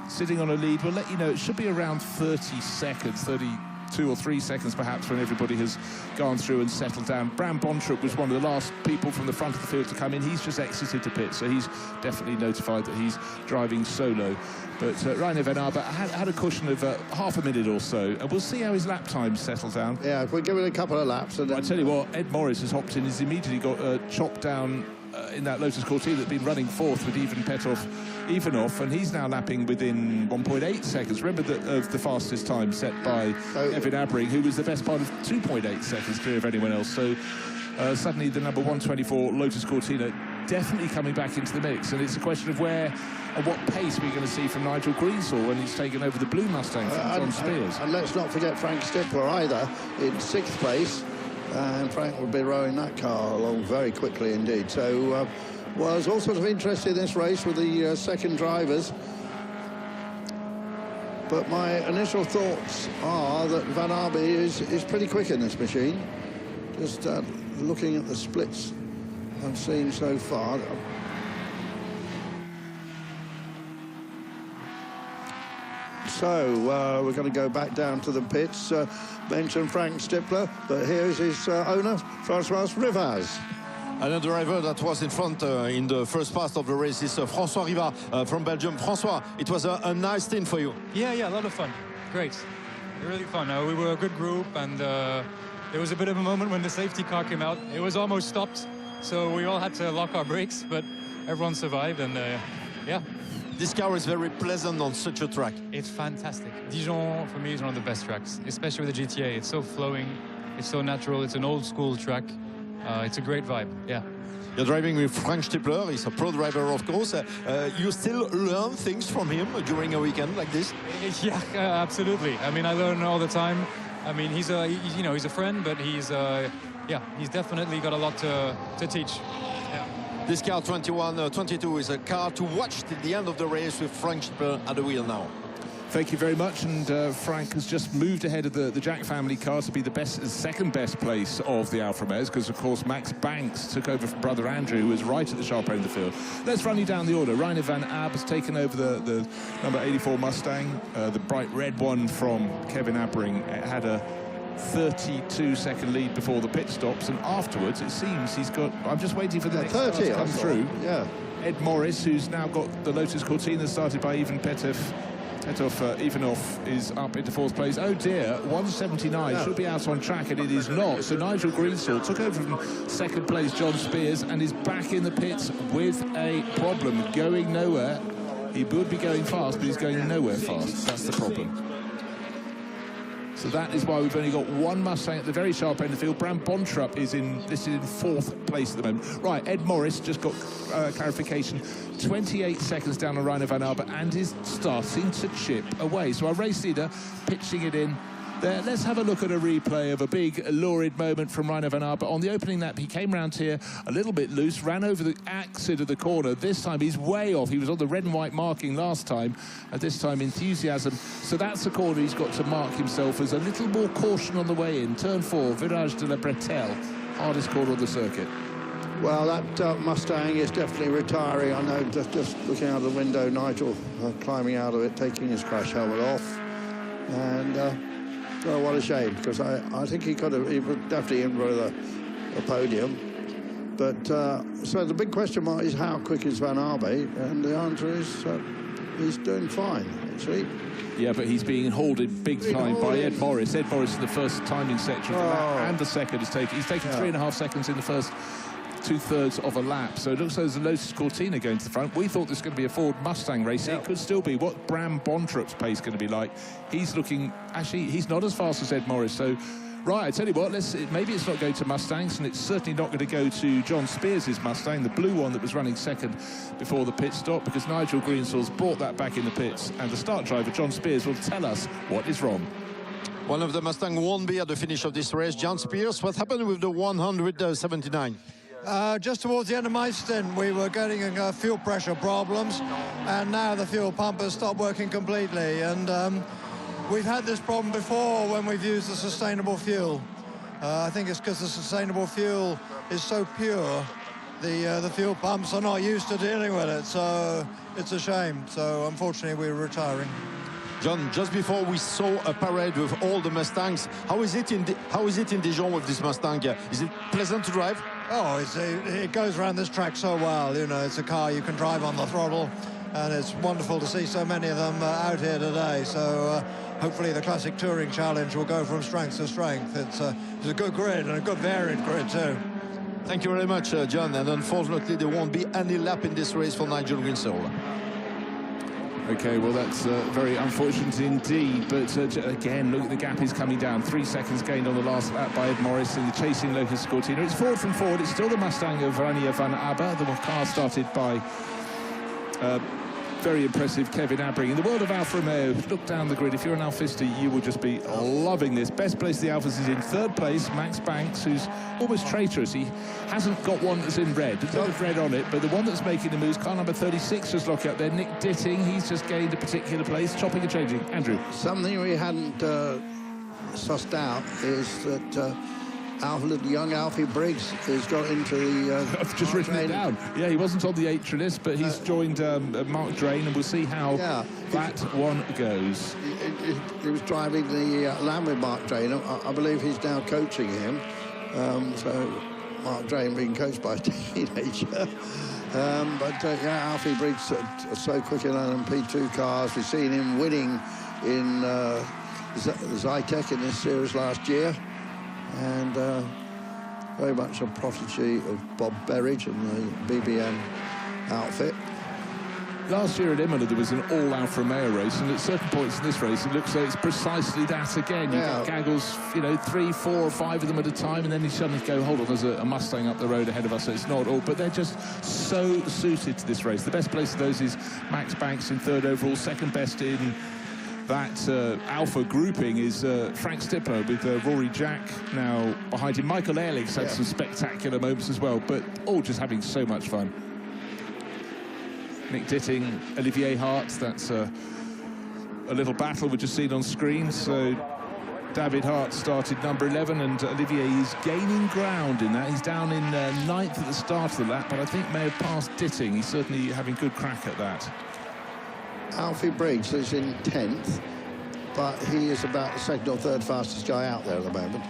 C: sitting on a lead, we'll let you know, it should be around 30 seconds, 32 or 3 seconds perhaps, when everybody has gone through and settled down. Bram Bontrop was one of the last people from the front of the field to come in. He's just exited the pit, so he's definitely notified that he's driving solo. But René van Abel had a cushion of half a minute or so, and we'll see how his lap times settle down.
B: Yeah, if we give it a couple of laps. And then...
C: I tell you what, Ed Morris has hopped in. He's immediately got chopped down in that Lotus Cortina that's been running fourth with Ivan Petrov Ivanov, and he's now lapping within 1.8 seconds. Remember the fastest time set by Kevin Abring, who was the best part of 2.8 seconds clear of anyone else. So suddenly the number 124 Lotus Cortina definitely coming back into the mix, and it's a question of where and what pace we're going to see from Nigel Greensall when he's taken over the blue Mustang from John Spears.
B: And let's not forget Frank Stippler either in 6th place, and Frank will be rowing that car along very quickly indeed. So well, there's all sorts of interest in this race with the second drivers. But my initial thoughts are that Van Arbe is pretty quick in this machine. Just looking at the splits I've seen so far. So we're going to go back down to the pits. Mention Frank Stippler, but here is his owner, François Rivaz.
D: Another driver that was in front in the first part of the race is François Rivaz from Belgium. François, it was a nice stint for you.
N: Yeah, a lot of fun. Great. Really fun. We were a good group, and there was a bit of a moment when the safety car came out. It was almost stopped, so we all had to lock our brakes, but everyone survived, and yeah.
D: This car is very pleasant on such a track.
N: It's fantastic. Dijon, for me, is one of the best tracks, especially with the GTA. It's so flowing, it's so natural, it's an old school track. It's a great vibe, yeah.
D: You're driving with Frank Stippler. He's a pro driver, of course. You still learn things from him during a weekend like this?
N: Yeah, absolutely. I mean, I learn all the time. I mean, he's a friend, but he's definitely got a lot to teach. Yeah.
D: This car 22 is a car to watch till the end of the race with Frank Stippler at the wheel now.
C: Thank you very much, and Frank has just moved ahead of the Jack family car to be the second best place of the Alfa Romeo, because of course Max Banks took over from brother Andrew, who was right at the sharp end of the field. Let's run you down the order. René van Aab has taken over the number 84 Mustang, the bright red one from Kevin Abring. It had a 32-second lead before the pit stops, and afterwards it seems he's got, I'm just waiting for the next car to come through.
B: Yeah.
C: Ed Morris, who's now got the Lotus Cortina started by Ivan Ivanov, is up into 4th place. Oh dear, 179 should be out on track, and it is not. So Nigel Greensall took over from 2nd place John Spears and is back in the pits with a problem, going nowhere. He would be going fast, but he's going nowhere fast. That's the problem. So that is why we've only got one Mustang at the very sharp end of the field. Bram Bontrup is in 4th place at the moment. Right, Ed Morris just got clarification. 28 seconds down on René van Aert and is starting to chip away. So our race leader pitching it in there. Let's have a look at a replay of a big lurid moment from René van Aert. But on the opening lap, he came round here a little bit loose, ran over the exit of the corner. This time he's way off. He was on the red and white marking last time, and this time enthusiasm. So that's the corner he's got to mark himself as a little more caution on the way in. Turn 4, Virage de la Bretelle, hardest corner of the circuit.
B: Well, that Mustang is definitely retiring. I know, just looking out of the window, Nigel climbing out of it, taking his crash helmet off. And, oh, what a shame, because I think he would definitely in for the podium. But, so the big question mark is how quick is Van Arbe? And the answer is he's doing fine, actually.
C: Yeah, but he's being hauled in big time by Ed Morris. Ed Morris in the first timing section and the second he's taken 3.5 seconds in the first 2/3 of a lap. So it looks like there's a Lotus Cortina going to the front. We thought this was going to be a Ford Mustang race. It could still be. What Bram Bontrup's pace going to be like? He's looking, actually, he's not as fast as Ed Morris. So, right, I tell you what, maybe it's not going to Mustangs, and it's certainly not going to go to John Spears' Mustang, the blue one that was running second before the pit stop, because Nigel Greensall's brought that back in the pits, and the start driver, John Spears, will tell us what is wrong.
D: One of the Mustang won't be at the finish of this race. John Spears, what happened with the 179?
O: Just towards the end of my stint, we were getting fuel pressure problems, and now the fuel pump has stopped working completely. And we've had this problem before when we've used the sustainable fuel. I think it's because the sustainable fuel is so pure, the fuel pumps are not used to dealing with it, so it's a shame. So unfortunately, we're retiring.
D: John, just before we saw a parade with all the Mustangs, how is it in Dijon with this Mustang? Is it pleasant to drive?
O: Oh, it goes around this track so well. You know, it's a car you can drive on the throttle, and it's wonderful to see so many of them out here today. So hopefully the Classic Touring Challenge will go from strength to strength. It's a good grid, and a good variant grid too.
D: Thank you very much, John. And unfortunately, there won't be any lap in this race for Nigel Greensall.
C: Okay, well, that's very unfortunate indeed. But again, look, the gap is coming down. 3 seconds gained on the last lap by Ed Morris in the chasing Lotus Cortina. It's forward from Ford. It's still the Mustang of René Arnoux. The car started by very impressive Kevin Abbring. In the world of Alfa Romeo, look down the grid. If you're an Alfista, you will just be loving this. Best place the Alfas is in third place, Max Banks, who's almost traitorous. He hasn't got one that's in red. There's a bit of red on it, but the one that's making the moves, car number 36, just locking up there. Nick Ditting, he's just gained a particular place, chopping and changing. Andrew.
B: Something we hadn't sussed out is that young Alfie Briggs has got into the...
C: I've just written it down. Yeah, he wasn't on the 8 list, but he's joined Mark Drain, and we'll see how that one goes.
B: He was driving the Lamb with Mark Drain. I believe he's now coaching him. So Mark Drain being coached by a teenager. Alfie Briggs so quick in LMP2 cars. We've seen him winning in Zytek in this series last year. And very much a protege of Bob Berridge and the BBM outfit.
C: Last year at Imola, there was an all-Alfa Romeo race, and at certain points in this race, it looks like it's precisely that again. You've got Gaggles, 3, 4, or 5 of them at a time, and then you suddenly go, hold on, there's a Mustang up the road ahead of us, so it's not all. But they're just so suited to this race. The best place of those is Max Banks in third overall, second best in that Alpha grouping is Frank Stipler with Rory Jack now behind him. Michael Ehrlich's had some spectacular moments as well, but all just having so much fun. Nick Ditting, Olivier Hart, that's a little battle we've just seen on screen. So David Hart started number 11, and Olivier is gaining ground in that. He's down in 9th at the start of the lap, but I think may have passed Ditting. He's certainly having good crack at that.
B: Alfie Briggs is in 10th, but he is about the second or third fastest guy out there at the moment.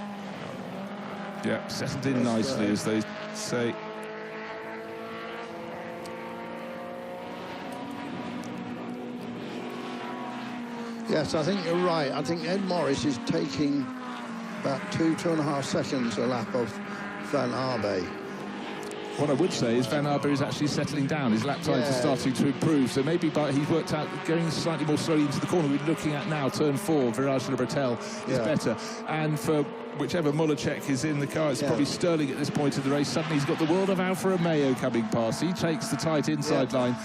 C: Yeah, settled in nicely, as they say.
B: Yes, I think you're right. I think Ed Morris is taking about 2.5 seconds a lap of Van Arbe.
C: What I would say is Van Arbe is actually settling down. His lap times are starting to improve. So maybe he's worked out going slightly more slowly into the corner. We're looking at now, turn 4, Virage Le Bretel is better. And for whichever Molacek is in the car, it's probably Sterling at this point of the race. Suddenly he's got the world of Alfa Romeo coming past. He takes the tight inside line.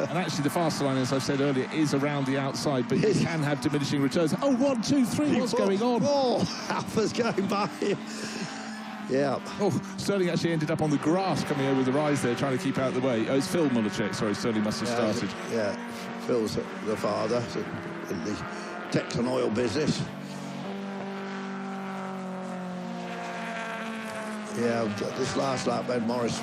C: And actually the faster line, as I've said earlier, is around the outside, but he can have diminishing returns. Oh, 1, 2, 3, what's going on?
B: Oh, Alfa's going by him. Yeah.
C: Oh, Sterling actually ended up on the grass coming over the rise there, trying to keep out of the way. Oh, it's Phil Molacek. Sorry, Sterling must have started.
B: Yeah, Phil's the father in the Texan oil business. Yeah, this last lap, Ed Morris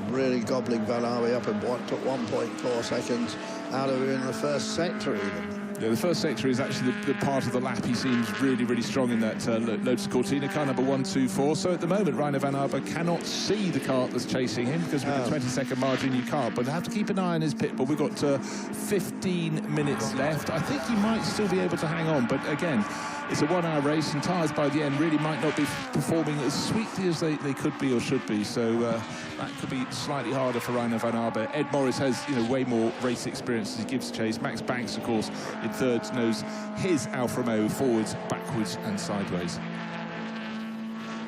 B: really gobbling Van Arbe up and took 1.4 seconds out of him in the first sector even.
C: Yeah, the first sector is actually the part of the lap he seems really, really strong in that Lotus Cortina, car number 124. So at the moment, René Van Arbe cannot see the car that's chasing him because with a 20-second margin, you can't. But I have to keep an eye on his pit. But we've got 15 minutes left. I think he might still be able to hang on. But again, it's a 1-hour race, and tyres by the end really might not be performing as sweetly as they could be or should be. So that could be slightly harder for René Van Arbe. Ed Morris has way more race experience as he gives chase. Max Banks, of course, in third, knows his Alfa Romeo forwards, backwards and sideways.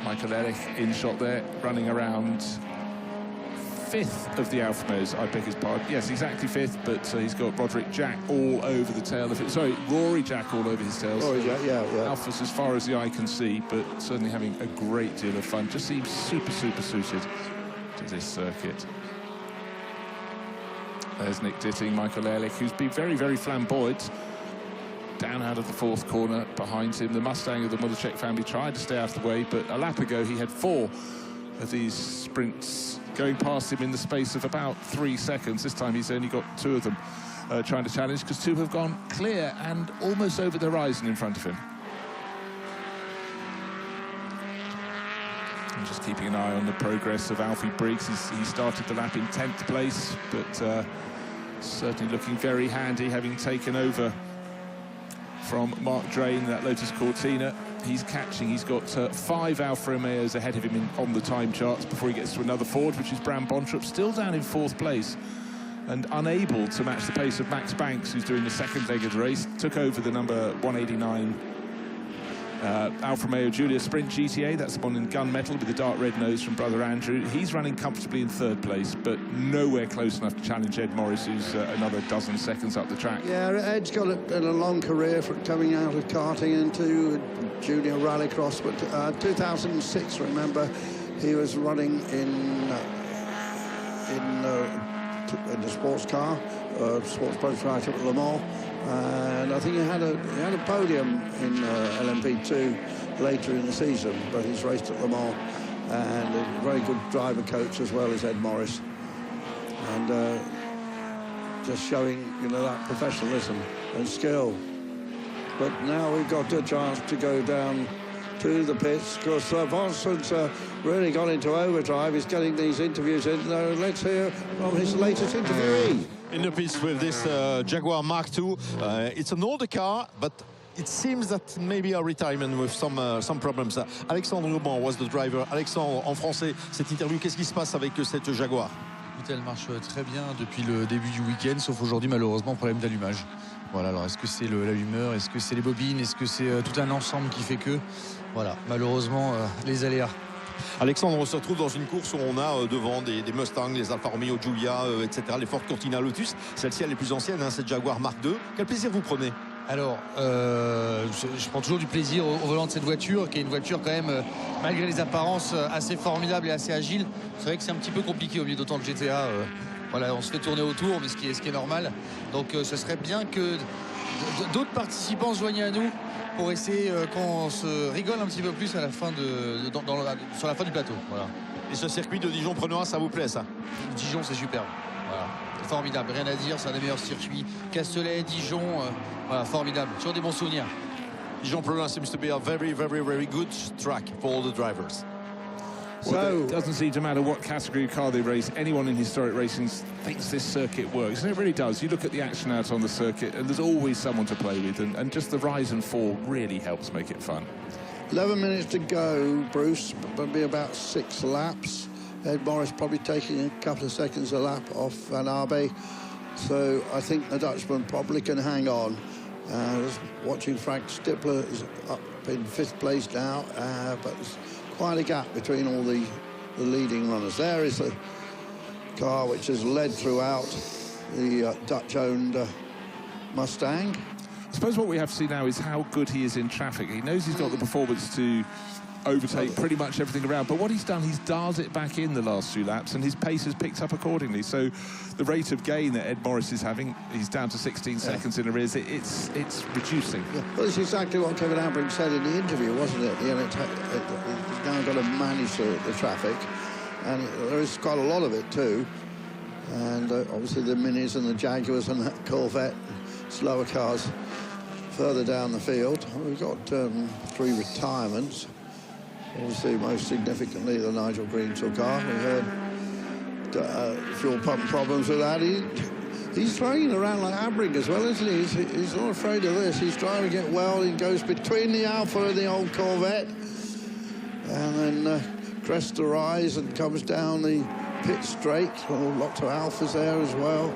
C: Michael Ehrlich in shot there, running around 5th of the Alfa Romeos, I beg his pardon. Yes, exactly 5th, but he's got Roderick Jack all over the tail of it. Sorry, Rory Jack all over his tail.
B: Rory Jack, yeah.
C: Alfa's as far as the eye can see, but certainly having a great deal of fun. Just seems super, super suited to this circuit. There's Nick Ditting, Michael Ehrlich, who's been very, very flamboyant. Down out of the 4th corner behind him. The Mustang of the Molacek family tried to stay out of the way, but a lap ago he had 4 of these sprints going past him in the space of about 3 seconds. This time he's only got 2 of them trying to challenge, because 2 have gone clear and almost over the horizon in front of him. I'm just keeping an eye on the progress of Alfie Briggs. He started the lap in 10th place, but certainly looking very handy, having taken over from Mark Drain, that Lotus Cortina. He's catching. He's got 5 Alfa Romeos ahead of him on the time charts before he gets to another Ford, which is Bram Bontrup, still down in 4th place. and unable to match the pace of Max Banks, who's doing the second leg of the race. Took over the number 189 Alfa Romeo Giulia Sprint GTA. That's the one in gunmetal with the dark red nose from brother Andrew. He's running comfortably in third place, but nowhere close enough to challenge Ed Morris, who's another dozen seconds up the track.
B: Yeah, Ed's got a long career from coming out of karting into junior rallycross, but 2006, remember, he was running in the sports car, sports prototype at Le Mans. And I think he had a podium in LMP2 later in the season, but he's raced at Le Mans, and a very good driver coach as well as Ed Morris, and just showing, you know, that professionalism and skill. But now we've got a chance to go down to the pits, because Vonson's really got into overdrive. He's getting these interviews in. Let's hear from his latest interviewee.
D: In the pits with this Jaguar Mark II. It's an older car, but it seems that maybe a retirement with some problems. Alexandre Auban was the driver. Alexandre, en français, cette interview, qu'est-ce qui se passe avec cette Jaguar?
P: Elle marche très bien depuis le début du week-end, sauf aujourd'hui, malheureusement, problème d'allumage. Voilà, alors est-ce que c'est l'allumeur, est-ce que c'est les bobines, est-ce que c'est tout un ensemble qui fait que... Voilà, malheureusement, les aléas.
D: Alexandre, on se retrouve dans une course où on a devant des Mustangs, les Alfa Romeo Giulia, etc., les Ford Cortina Lotus. Celle-ci, elle est plus ancienne, hein, cette Jaguar Mark II. Quel plaisir vous prenez?
P: Alors, je prends toujours du plaisir au volant de cette voiture, qui est une voiture quand même, malgré les apparences, assez formidable et assez agile. C'est vrai que c'est un petit peu compliqué au milieu d'autant de GTA. Voilà, on se fait tourner autour, mais ce qui est normal. Donc, ce serait bien que d'autres participants se joignent à nous pour essayer qu'on se rigole un petit peu plus à la fin sur la fin du plateau. Voilà.
D: Et ce circuit de Dijon-Prenois, ça vous plaît, ça?
P: Dijon, c'est superbe. Voilà. Formidable, rien à dire, c'est un des meilleurs circuits. Castellet, Dijon, voilà, formidable. Toujours des bons souvenirs.
D: Dijon-Prenois seems to be a very, very, very good track for all the drivers.
C: Well, it doesn't seem to matter what category car they race. Anyone in historic racing thinks this circuit works, and it really does. You look at the action out on the circuit, and there's always someone to play with, and just the rise and fall really helps make it fun.
B: 11 minutes to go, Bruce. Probably about 6 laps. Ed Morris probably taking a couple of seconds a lap off Van Arbe. So I think the Dutchman probably can hang on. Watching Frank Stippler is up in 5th place now, but there's quite a gap between all the leading runners. There is the car which has led throughout, the Dutch-owned Mustang.
C: I suppose what we have to see now is how good he is in traffic. He knows he's got the performance to overtake pretty much everything around, but what he's done, he's dialed it back in the last 2 laps, and his pace has picked up accordingly. So the rate of gain that Ed Morris is having, he's down to 16 seconds in arrears. It's reducing.
B: Yeah. Well, it's exactly what Kevin Albring said in the interview, wasn't it? You know, he's now got to manage the traffic, and there is quite a lot of it too. And obviously the Minis and the Jaguars and that Corvette, slower cars further down the field. We've got 3 retirements. Obviously, most significantly, the Nigel Greenshaw car. We heard fuel pump problems with that. He's throwing it around like Albring as well, isn't he? He's not afraid of this. He's driving it well. He goes between the Alfa and the old Corvette, and then crests the rise and comes down the pit straight. Well, lots of Alfas there as well.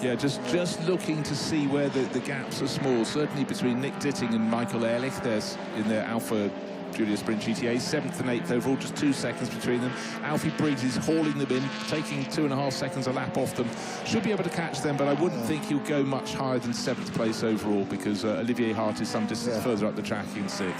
C: Yeah, just looking to see where the gaps are small. Certainly between Nick Ditting and Michael Ehrlich, there's in their Alfa Giulia Sprint GTA, 7th and 8th overall, just 2 seconds between them. Alfie Briggs is hauling them in, taking 2.5 seconds a lap off them. Should be able to catch them, but I wouldn't think he'll go much higher than 7th place overall, because Olivier Hart is some distance further up the track in 6th.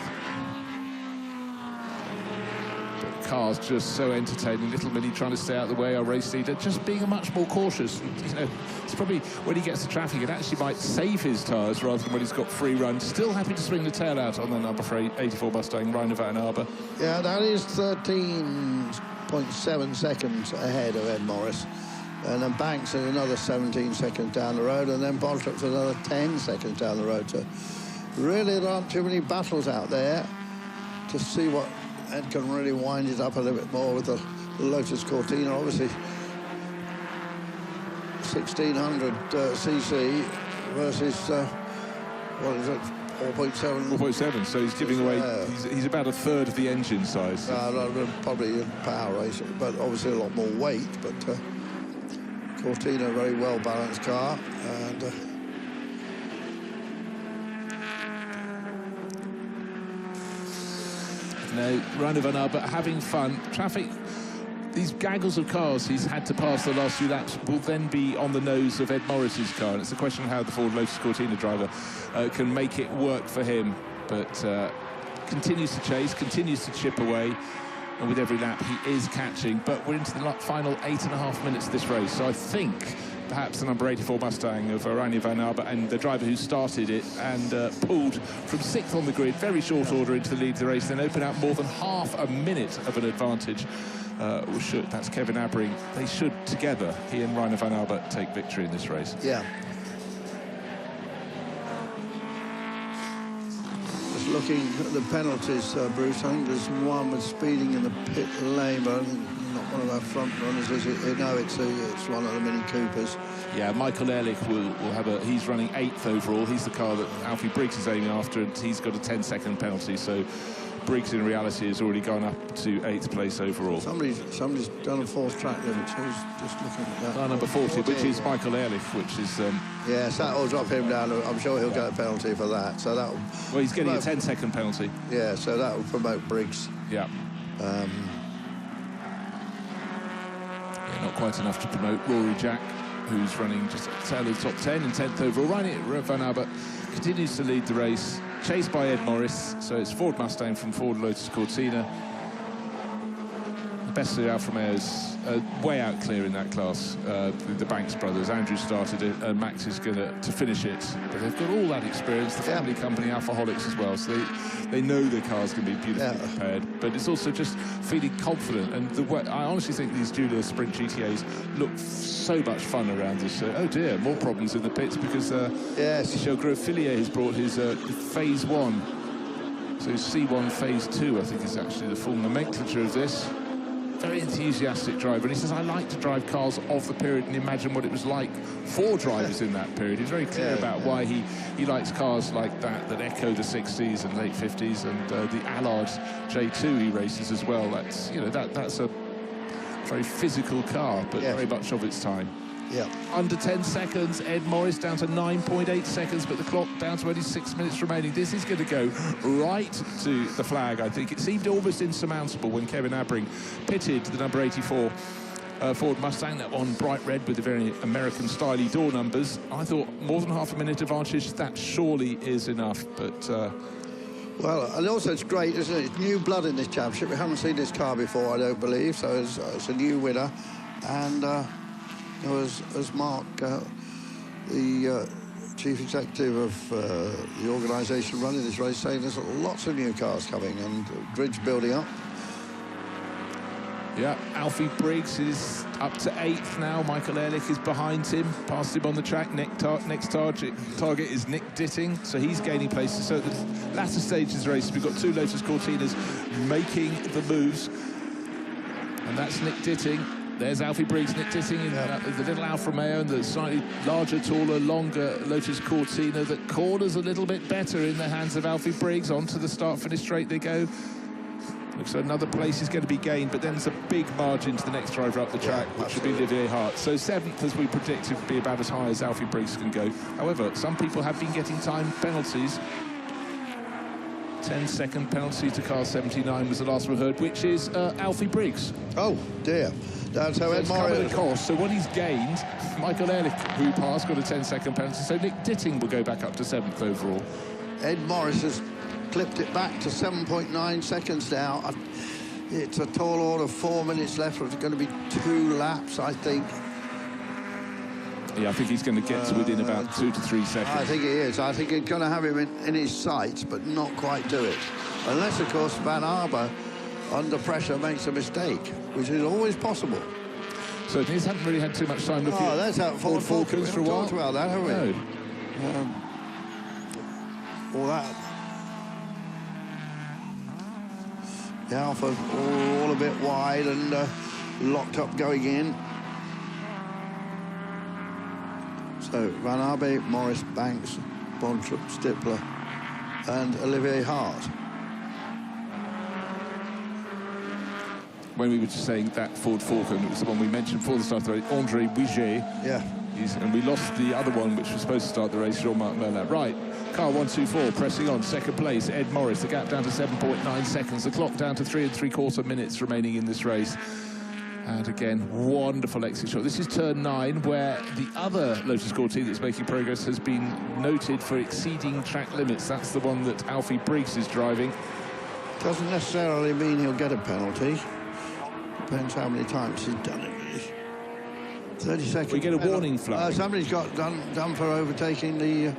C: Cars just so entertaining. Little Mini trying to stay out of the way, our race leader just being much more cautious. You know, it's probably when he gets to traffic, it actually might save his tyres rather than when he's got free run. Still happy to swing the tail out on the number 84 Mustang, Reiner van Arbe.
B: Yeah, that is 13.7 seconds ahead of Ed Morris. And then Banks is another 17 seconds down the road, and then Boltrop's another 10 seconds down the road. So really there aren't too many battles out there to see what Ed can really wind it up a little bit more with the Lotus Cortina. Obviously 1600 cc versus what is it, 4.7.
C: 4.7, so he's giving away, he's about a third of the engine size.
B: Probably a power race, but obviously a lot more weight. But Cortina, a very well-balanced car. And
C: no, René Arnoux having fun. Traffic, these gaggles of cars he's had to pass the last few laps will then be on the nose of Ed Morris's car, and it's a question of how the Ford Lotus Cortina driver can make it work for him. But continues to chase, continues to chip away, and with every lap he is catching. But we're into the final 8.5 minutes of this race, so I think perhaps the number 84 Mustang of René Arnoux and the driver who started it and pulled from 6th on the grid, very short order into the lead of the race, then opened out more than half a minute of an advantage. That's Kevin Abbring. They should together, he and René Arnoux, take victory in this race.
B: Yeah. Just looking at the penalties, Bruce, I think there's one with speeding in the pit lane, but I think not one of our front runners, is it? No, it's one of the Mini Coopers.
C: Yeah, Michael Ehrlich will have he's running 8th overall. He's the car that Alfie Briggs is aiming after, and he's got a 10-second penalty, so Briggs in reality has already gone up to 8th place overall.
B: Somebody's done a 4th track limit, so he's just looking at that.
C: Car number 40, which is Michael Ehrlich, which is...
B: yes, that will drop him down. I'm sure he'll get a penalty for that. So that will...
C: Well, he's getting a 10-second penalty.
B: Yeah, so that will promote Briggs.
C: Yeah. Not quite enough to promote Rory Jack, who's running just at the tail of the top 10 and 10th overall. René Arnoux continues to lead the race, chased by Ed Morris. So it's Ford Mustang from Ford Lotus Cortina. The best of the Alfa Romeos way out clear in that class. The Banks brothers, Andrew started it, and Max is going to finish it. But they've got all that experience, the family company, Alfaholics as well, so they know the car's going to be beautifully prepared. But it's also just feeling confident, and I honestly think these Julia Sprint GTAs look so much fun around us. Oh dear, more problems in the pits because Michel Grosfillier has brought his Phase 1. So C1 Phase 2, I think, is actually the full nomenclature of this. Very enthusiastic driver, and he says, I like to drive cars of the period and imagine what it was like for drivers in that period. He's very clear about why he likes cars like that echo the 60s and late 50s, and the Allard J2 he races as well. That's, you know, that's a very physical car, but very much of its time.
B: Yeah.
C: Under 10 seconds, Ed Morris down to 9.8 seconds, but the clock down to only 6 minutes remaining. This is going to go right to the flag, I think. It seemed almost insurmountable when Kevin Abbring pitted the number 84 Ford Mustang, that one bright red with the very American-styly door numbers. I thought more than half a minute advantage, that surely is enough, but...
B: Well, and also it's great, isn't it? It's new blood in this championship. We haven't seen this car before, I don't believe, so it's a new winner. And... as Mark, the chief executive of the organisation running this race, saying there's lots of new cars coming and grid's building up.
C: Yeah, Alfie Briggs is up to 8th now. Michael Ehrlich is behind him, past him on the track. Next target is Nick Ditting, so he's gaining places. So at the latter stages of the race, we've got 2 Lotus Cortinas making the moves, and that's Nick Ditting. There's Alfie Briggs, Nick Ditting in the little Alfa Romeo, and the slightly larger, taller, longer Lotus Cortina that corners a little bit better in the hands of Alfie Briggs. Onto the start-finish straight they go. Looks like another place is going to be gained, but then there's a big margin to the next driver up the track, which should be Olivier Hart. So 7th, as we predicted, would be about as high as Alfie Briggs can go. However, some people have been getting time penalties. 10-second penalty to car 79 was the last we heard, which is Alfie Briggs.
B: Oh, dear. That's how Ed Morris...
C: cost. So what he's gained, Michael Ehrlich, who passed, got a 10-second penalty, so Nick Ditting will go back up to 7th overall.
B: Ed Morris has clipped it back to 7.9 seconds now. It's a tall order, 4 minutes left. It's going to be 2 laps, I think.
C: Yeah, I think he's going to get to within about 2 to 3 seconds.
B: I think he is. I think he's going to have him in his sights, but not quite do it. Unless, of course, Van Arber, under pressure, makes a mistake, which is always possible.
C: So he hasn't really had too much time looking at
B: that's out Ford
C: Falcons for a while.
B: Talked about that, haven't we?
C: No.
B: All that. The Alfa all a bit wide and locked up going in. So Van Arbe, Morris, Banks, Bontrop, Stippler, and Olivier Hart.
C: When we were just saying that Ford Falcon, it was the one we mentioned before the start of the race, André Bouget.
B: Yeah.
C: And we lost the other one, which was supposed to start the race, Jean-Marc Merlin. Right, car 124 pressing on, second place, Ed Morris. The gap down to 7.9 seconds. The clock down to 3 3/4 minutes remaining in this race. And again, wonderful exit shot. This is turn 9, where the other Lotus Cortina that's making progress has been noted for exceeding track limits. That's the one that Alfie Briggs is driving.
B: Doesn't necessarily mean he'll get a penalty. Depends how many times he's done it, really. 30 seconds.
C: We get a warning flag.
B: Somebody's got done for overtaking the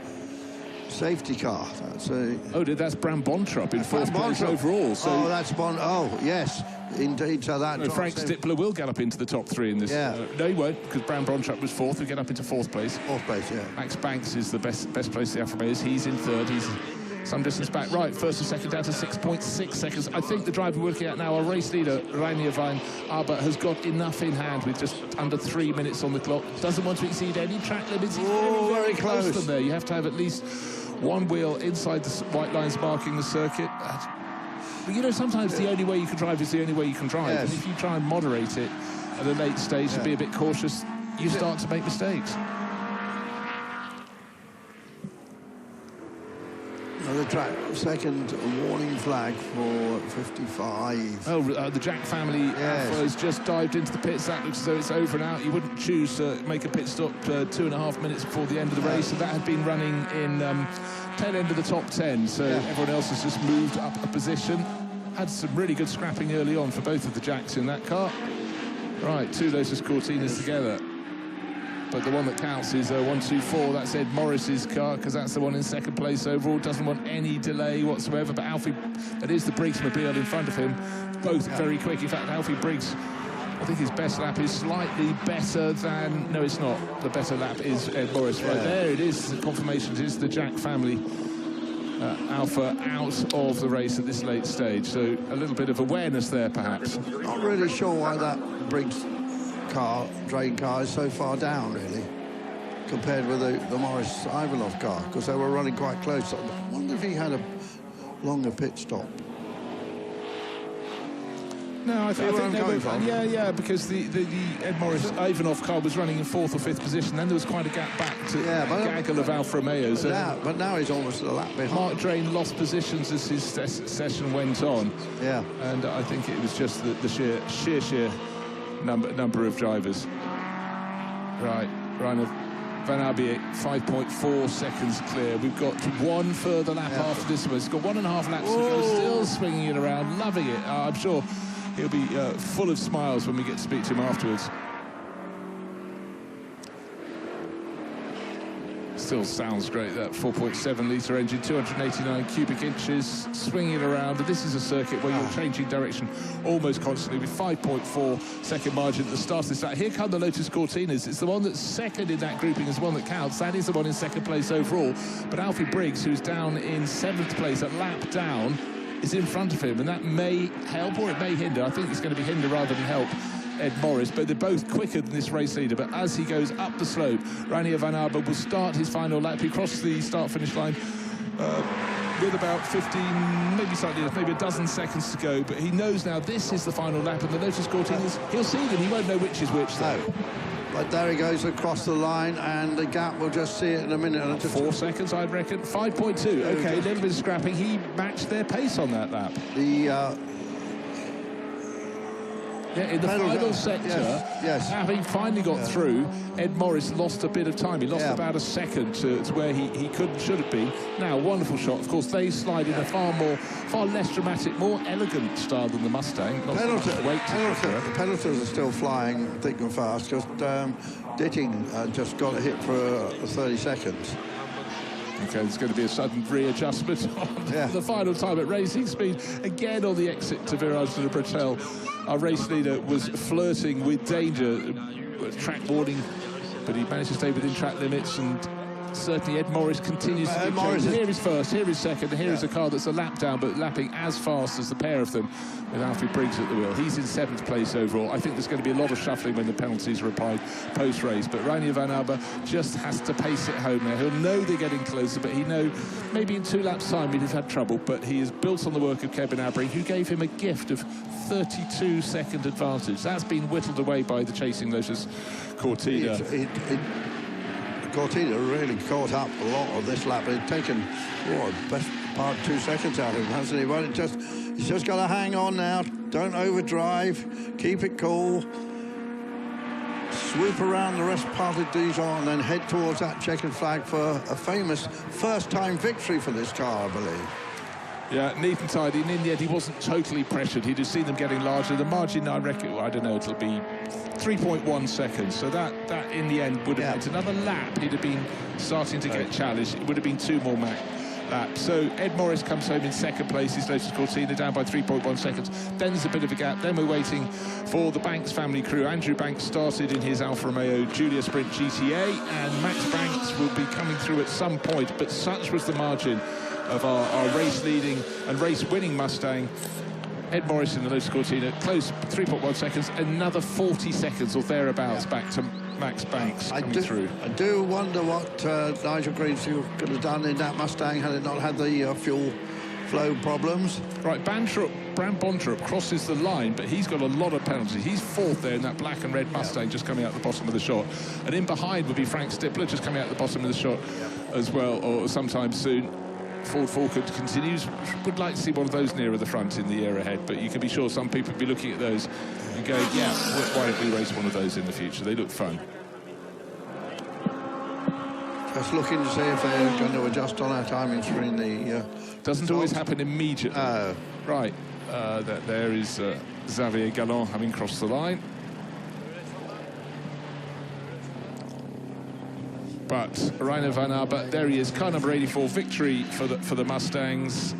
B: safety car. That's
C: that's Bram Bontrop in 4th place overall. So
B: oh, that's Oh, yes, indeed. So that.
C: No, Frank Stippler will get up into the top 3 in this.
B: Yeah.
C: No, he won't, because Bram Bontrop was 4th. He'll get up into 4th place.
B: 4th place, yeah.
C: Max Banks is the best place the Alfa Romeo is. He's in 3rd. He's some distance back. Right, first and second down to 6.6 seconds. I think the driver we're looking at now, our race leader, René Arnoux, has got enough in hand with just under 3 minutes on the clock. Doesn't want to exceed any track limits. He's very close to them there. You have to have at least one wheel inside the white lines marking the circuit. But you know, sometimes the only way you can drive is the only way you can drive.
B: Yes.
C: And if you try and moderate it at a late stage and be a bit cautious, you start to make mistakes.
B: Another track, second warning flag for 55.
C: Oh, the Jack family has just dived into the pits. That looks as though it's over and out. You wouldn't choose to make a pit stop 2.5 minutes before the end of the race. And that had been running in tail end of the top 10. So everyone else has just moved up a position. Had some really good scrapping early on for both of the Jacks in that car. Right, 2 Lotus Cortinas together. But the one that counts is 124. That's Ed Morris's car, because that's the one in second place overall. Doesn't want any delay whatsoever. But Alfie, that is the Briggs mobile in front of him. Both very quick. In fact, Alfie Briggs, I think his best lap is slightly better than... No, it's not. The better lap is Ed Morris. Right there it is. The confirmation is the Jack family. Alpha out of the race at this late stage. So a little bit of awareness there, perhaps.
B: Not really sure why that Briggs car, drain car, is so far down, really, compared with the Morris Ivanov car, because they were running quite close. I wonder if he had a longer pit stop.
C: No, I think they were, yeah, because the Ed Morris Ivanov car was running in 4th or 5th position. Then there was quite a gap back to a gaggle of Alfa Romeos.
B: But now he's almost a lap behind.
C: Mark Drain lost positions as his session went on.
B: Yeah,
C: and I think it was just the sheer number of drivers. Right, Rainer Van Abiek, 5.4 seconds clear. We've got one further lap after this one. He's got 1.5 laps to go, still swinging it around, loving it. I'm sure he'll be full of smiles when we get to speak to him afterwards. Still sounds great, that 4.7 litre engine, 289 cubic inches, swinging it around. This is a circuit where you're changing direction almost constantly with 5.4 second margin at the start of this lap. Here come the Lotus Cortinas. It's the one that's second in that grouping is the one that counts. That is the one in second place overall. But Alfie Briggs, who's down in 7th place, a lap down, is in front of him, and that may help or it may hinder. I think it's going to be hinder rather than help Ed Morris, but they're both quicker than this race leader. But as he goes up the slope, René Van Abiek will start his final lap. He crosses the start-finish line with about 15, maybe slightly less, maybe a dozen seconds to go. But he knows now this is the final lap, and the Lotus Cortinas, he'll see them. He won't know which is which, though.
B: No. But there he goes across the line, and the gap, we'll just see it in a minute.
C: 4 seconds, I'd reckon. 5.2. Okay, a little bit of scrapping. He matched their pace on that lap. In the final sector, having finally got through, Ed Morris lost a bit of time. He lost about a second to where he should have been. Now, wonderful shot. Of course, they slide in a far less dramatic, more elegant style than the Mustang. Not so much weight to
B: penalties are still flying thick and fast, because Ditting just got a hit for 30 seconds.
C: Okay, there's going to be a sudden readjustment on the final time at racing speed. Again on the exit to Virage de la Bretelle. Our race leader was flirting with danger, track warning, but he managed to stay within track limits, and certainly Ed Morris continues to be close. Here is first, here is second, and here is a car that's a lap down, but lapping as fast as the pair of them, with Alfie Briggs at the wheel. He's in 7th place overall. I think there's going to be a lot of shuffling when the penalties are applied post-race, but Reinier van Arbe just has to pace it home now. He'll know they're getting closer, but he know maybe in 2 laps' time he'd have had trouble, but he is built on the work of Kevin Abring, who gave him a gift of 32-second advantage. That's been whittled away by the chasing Lotus Cortina.
B: Cortina really caught up a lot of this lap. It's taken, best part 2 seconds out of him, hasn't he? Well, he's just got to hang on now. Don't overdrive. Keep it cool. Swoop around the rest part of Dijon and then head towards that checkered flag for a famous first-time victory for this car, I believe.
C: Yeah, neat and tidy, and in the end he wasn't totally pressured. He'd have seen them getting larger. The margin, I reckon, I don't know, it'll be 3.1 seconds. So that in the end would have meant another lap. He'd have been starting to get challenged. It would have been 2 more laps. So Ed Morris comes home in 2nd place. He's Lotus Cortina down by 3.1 seconds. Then there's a bit of a gap. Then we're waiting for the Banks family crew. Andrew Banks started in his Alfa Romeo Giulia Sprint GTA, and Max Banks will be coming through at some point, but such was the margin of our race-leading and race-winning Mustang. Ed Morris in the Lotus Cortina, close 3.1 seconds, another 40 seconds or thereabouts back to Max Banks coming through.
B: I do wonder what Nigel Greenfield could have done in that Mustang had it not had the fuel flow problems.
C: Right, Bram Bondrup crosses the line, but he's got a lot of penalties. He's 4th there in that black and red Mustang, just coming out the bottom of the shot. And in behind would be Frank Stippler, just coming out the bottom of the shot as well, or sometime soon. Ford Falcon continues. Would like to see one of those nearer the front in the year ahead, but you can be sure some people will be looking at those and going, yeah, why don't we race one of those in the future? They look fun.
B: Just looking to see if they're going to adjust on our timing screen.
C: Doesn't always happen immediately. Right, there is Xavier Galland having crossed the line. But Reinier van Arbe, there he is, car number 84, victory for the Mustangs,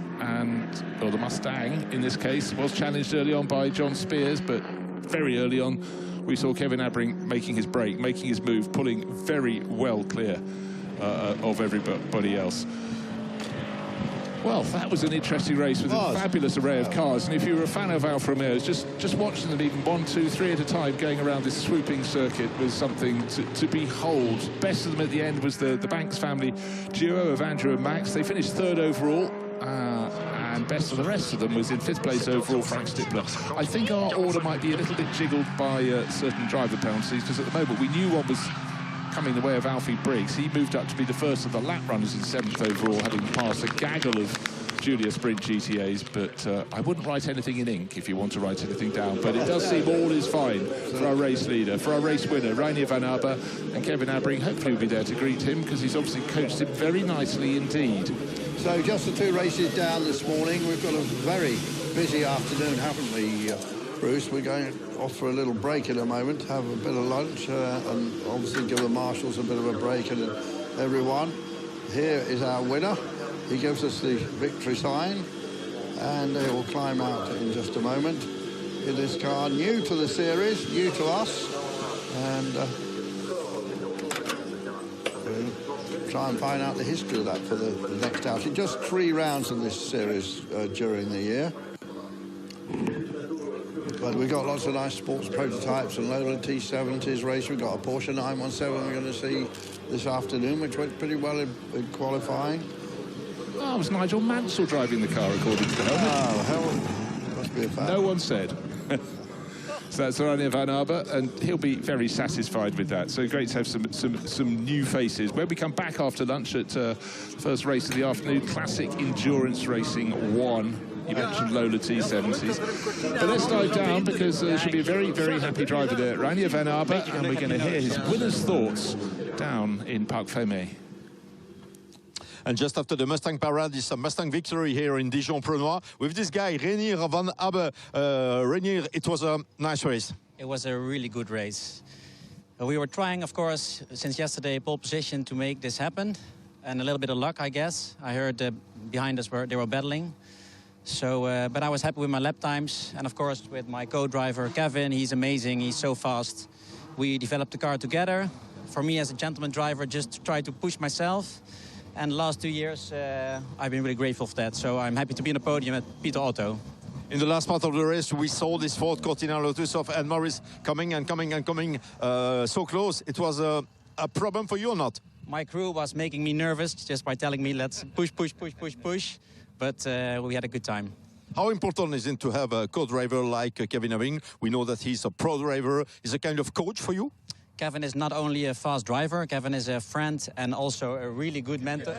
C: or the Mustang in this case. Was challenged early on by John Spears, but very early on we saw Kevin Abring making his break, making his move, pulling very well clear of everybody else. Well, that was an interesting race with a fabulous array of cars. And if you were a fan of Alfa Romeos, just watching them even 1, 2, 3 at a time going around this swooping circuit was something to behold. Best of them at the end was the Banks family duo of Andrew and Max. They finished 3rd overall. And best of the rest of them was in 5th place overall, Frank Stippler. I think our order might be a little bit jiggled by certain driver penalties, because at the moment we knew one was coming the way of Alfie Briggs. He moved up to be the first of the lap runners in 7th overall, having passed a gaggle of Giulia Sprint GTAs, but I wouldn't write anything in ink if you want to write anything down, but it does seem all is fine for our race leader, for our race winner, Reinier van Arbe, and Kevin Abring hopefully will be there to greet him, because he's obviously coached him very nicely indeed.
B: So just the 2 races down this morning. We've got a very busy afternoon, haven't we, Bruce? We're going off for a little break in a moment, have a bit of lunch, and obviously give the marshals a bit of a break, and everyone. Here is our winner. He gives us the victory sign, and they will climb out in just a moment in this car, new to the series, new to us, and we'll try and find out the history of that for the next outing. Just 3 rounds in this series during the year. But we've got lots of nice sports prototypes and Lola T70s race. We've got a Porsche 917 we're going to see this afternoon, which went pretty well in qualifying.
C: Oh, it was Nigel Mansell driving the car, according to the helmet.
B: Oh, hell, must be a fan.
C: No one said. So that's Reinier van Arbe, and he'll be very satisfied with that. So great to have some new faces. When we come back after lunch at the first race of the afternoon, Classic Endurance Racing 1. You mentioned Lola T70s. But let's dive down, because there should be a very, very happy driver there, Reinier van Arbe, and we're going to hear his winner's thoughts down in Parc Fermé.
D: And just after the Mustang Parade is a Mustang victory here in Dijon-Prenois with this guy, Reinier van Arbe. Reinier, it was a nice race.
Q: It was a really good race. We were trying, of course, since yesterday, pole position to make this happen. And a little bit of luck, I guess. I heard behind us they were battling. So, but I was happy with my lap times. And of course, with my co-driver, Kevin, he's amazing. He's so fast. We developed the car together for me as a gentleman driver, just to try to push myself. And the last 2 years, I've been really grateful for that. So I'm happy to be on the podium at Peter Otto.
D: In the last part of the race, we saw this Ford Cortina Lotus of Ed Morris coming and coming and coming so close. It was a problem for you or not?
Q: My crew was making me nervous just by telling me, let's push, push, push, push, push. But we had a good time.
D: How important is it to have a co-driver like Kevin Hamming? We know that he's a pro driver. He's a kind of coach for you?
Q: Kevin is not only a fast driver, Kevin is a friend and also a really good mentor.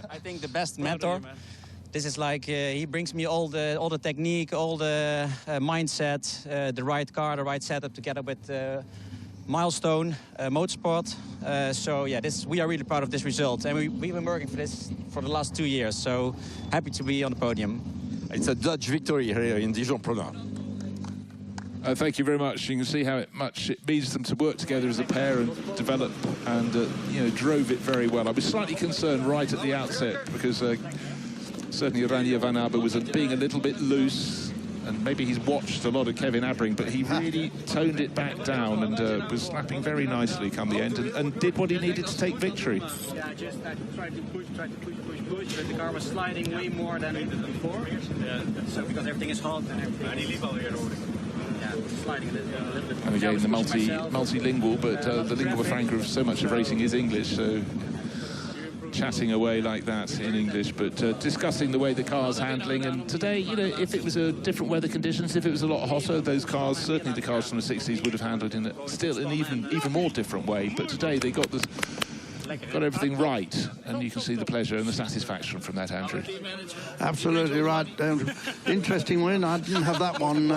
Q: I think the best mentor. This is like he brings me all the technique, all the mindset, the right car, the right setup together with Milestone Motorsport. So yeah, we are really proud of this result, and we've been working for this for the last 2 years. So happy to be on the podium.
D: It's a Dutch victory here in Dijon-Prenois.
C: Thank you very much. You can see how much it means them to work together as a pair and develop, and drove it very well. I was slightly concerned right at the outset because certainly René Van Abbe was being a little bit loose, and maybe he's watched a lot of Kevin Hamming, but he really toned it back down and was snapping very nicely come the end and did what he needed to take victory.
Q: Yeah, I just tried to push, but the car was sliding way more than before. So because everything is hot and everything. Sliding a little bit.
C: And again, the multilingual, but the lingua franca of so much of racing is English, so chatting away like that in English, but discussing the way the car's handling. And today, if it was a different weather conditions, if it was a lot hotter, those cars, certainly the cars from the 60s, would have handled in still an even more different way. But today they got everything right, and you can see the pleasure and the satisfaction from that, Andrew.
B: Absolutely right. Interesting win. I didn't have that one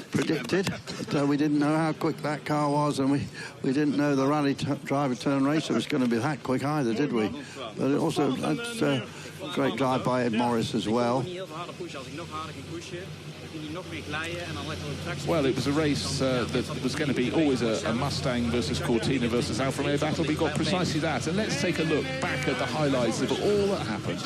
B: predicted. But, we didn't know how quick that car was, and we didn't know the rally driver turn racer was going to be that quick either, did we? But it also, that's a great drive by Ed Morris as well.
C: Well, it was a race that was going to be always a Mustang versus Cortina versus Alfa Romeo battle. We got precisely that. And let's take a look back at the highlights of all that happened.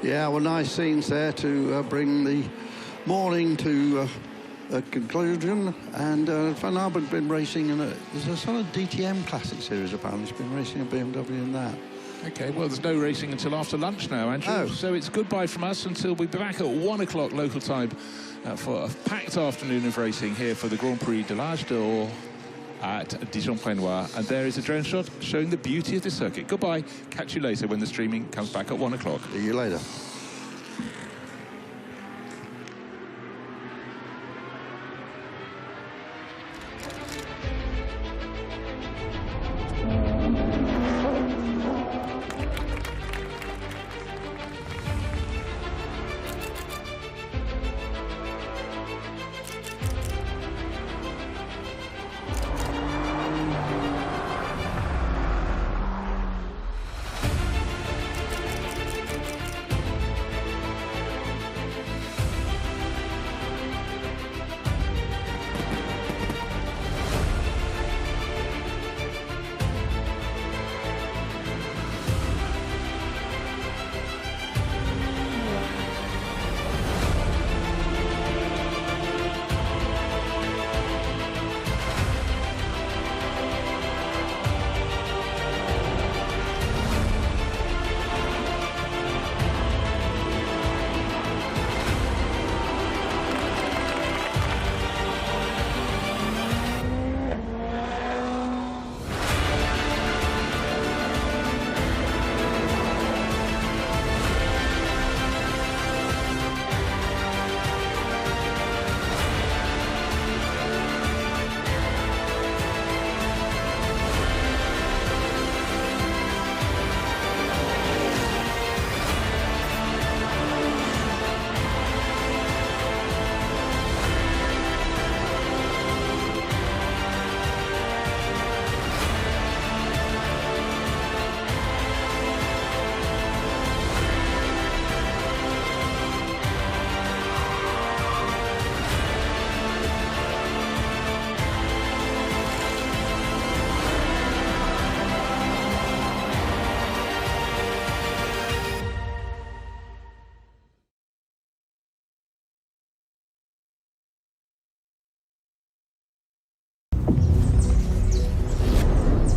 B: Yeah, well, nice scenes there to bring the morning to a conclusion. And Van Arben's been racing in there's a sort of DTM Classic Series, apparently. He's been racing a BMW in that.
C: OK, well, there's no racing until after lunch now, Andrew.
B: Oh.
C: So it's goodbye from us until we'll be back at 1 o'clock local time for a packed afternoon of racing here for the Grand Prix de l'Age d'Or at Dijon-Prenois. And there is a drone shot showing the beauty of the circuit. Goodbye. Catch you later when the streaming comes back at 1 o'clock.
B: See you later.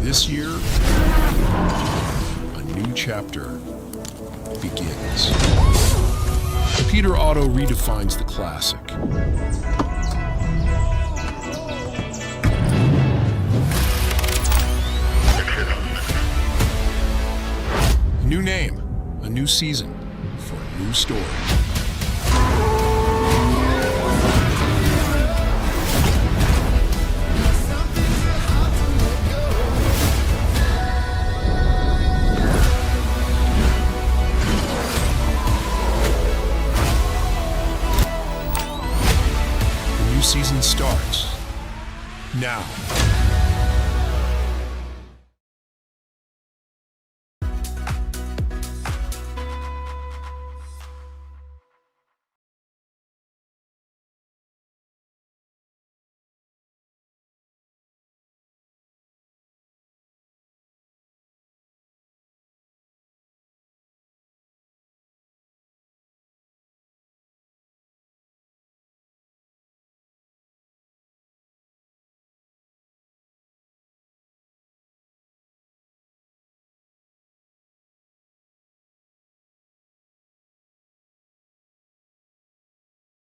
A: This year, a new chapter begins. Peter Otto redefines the classic. New name, a new season for a new story. Season starts now.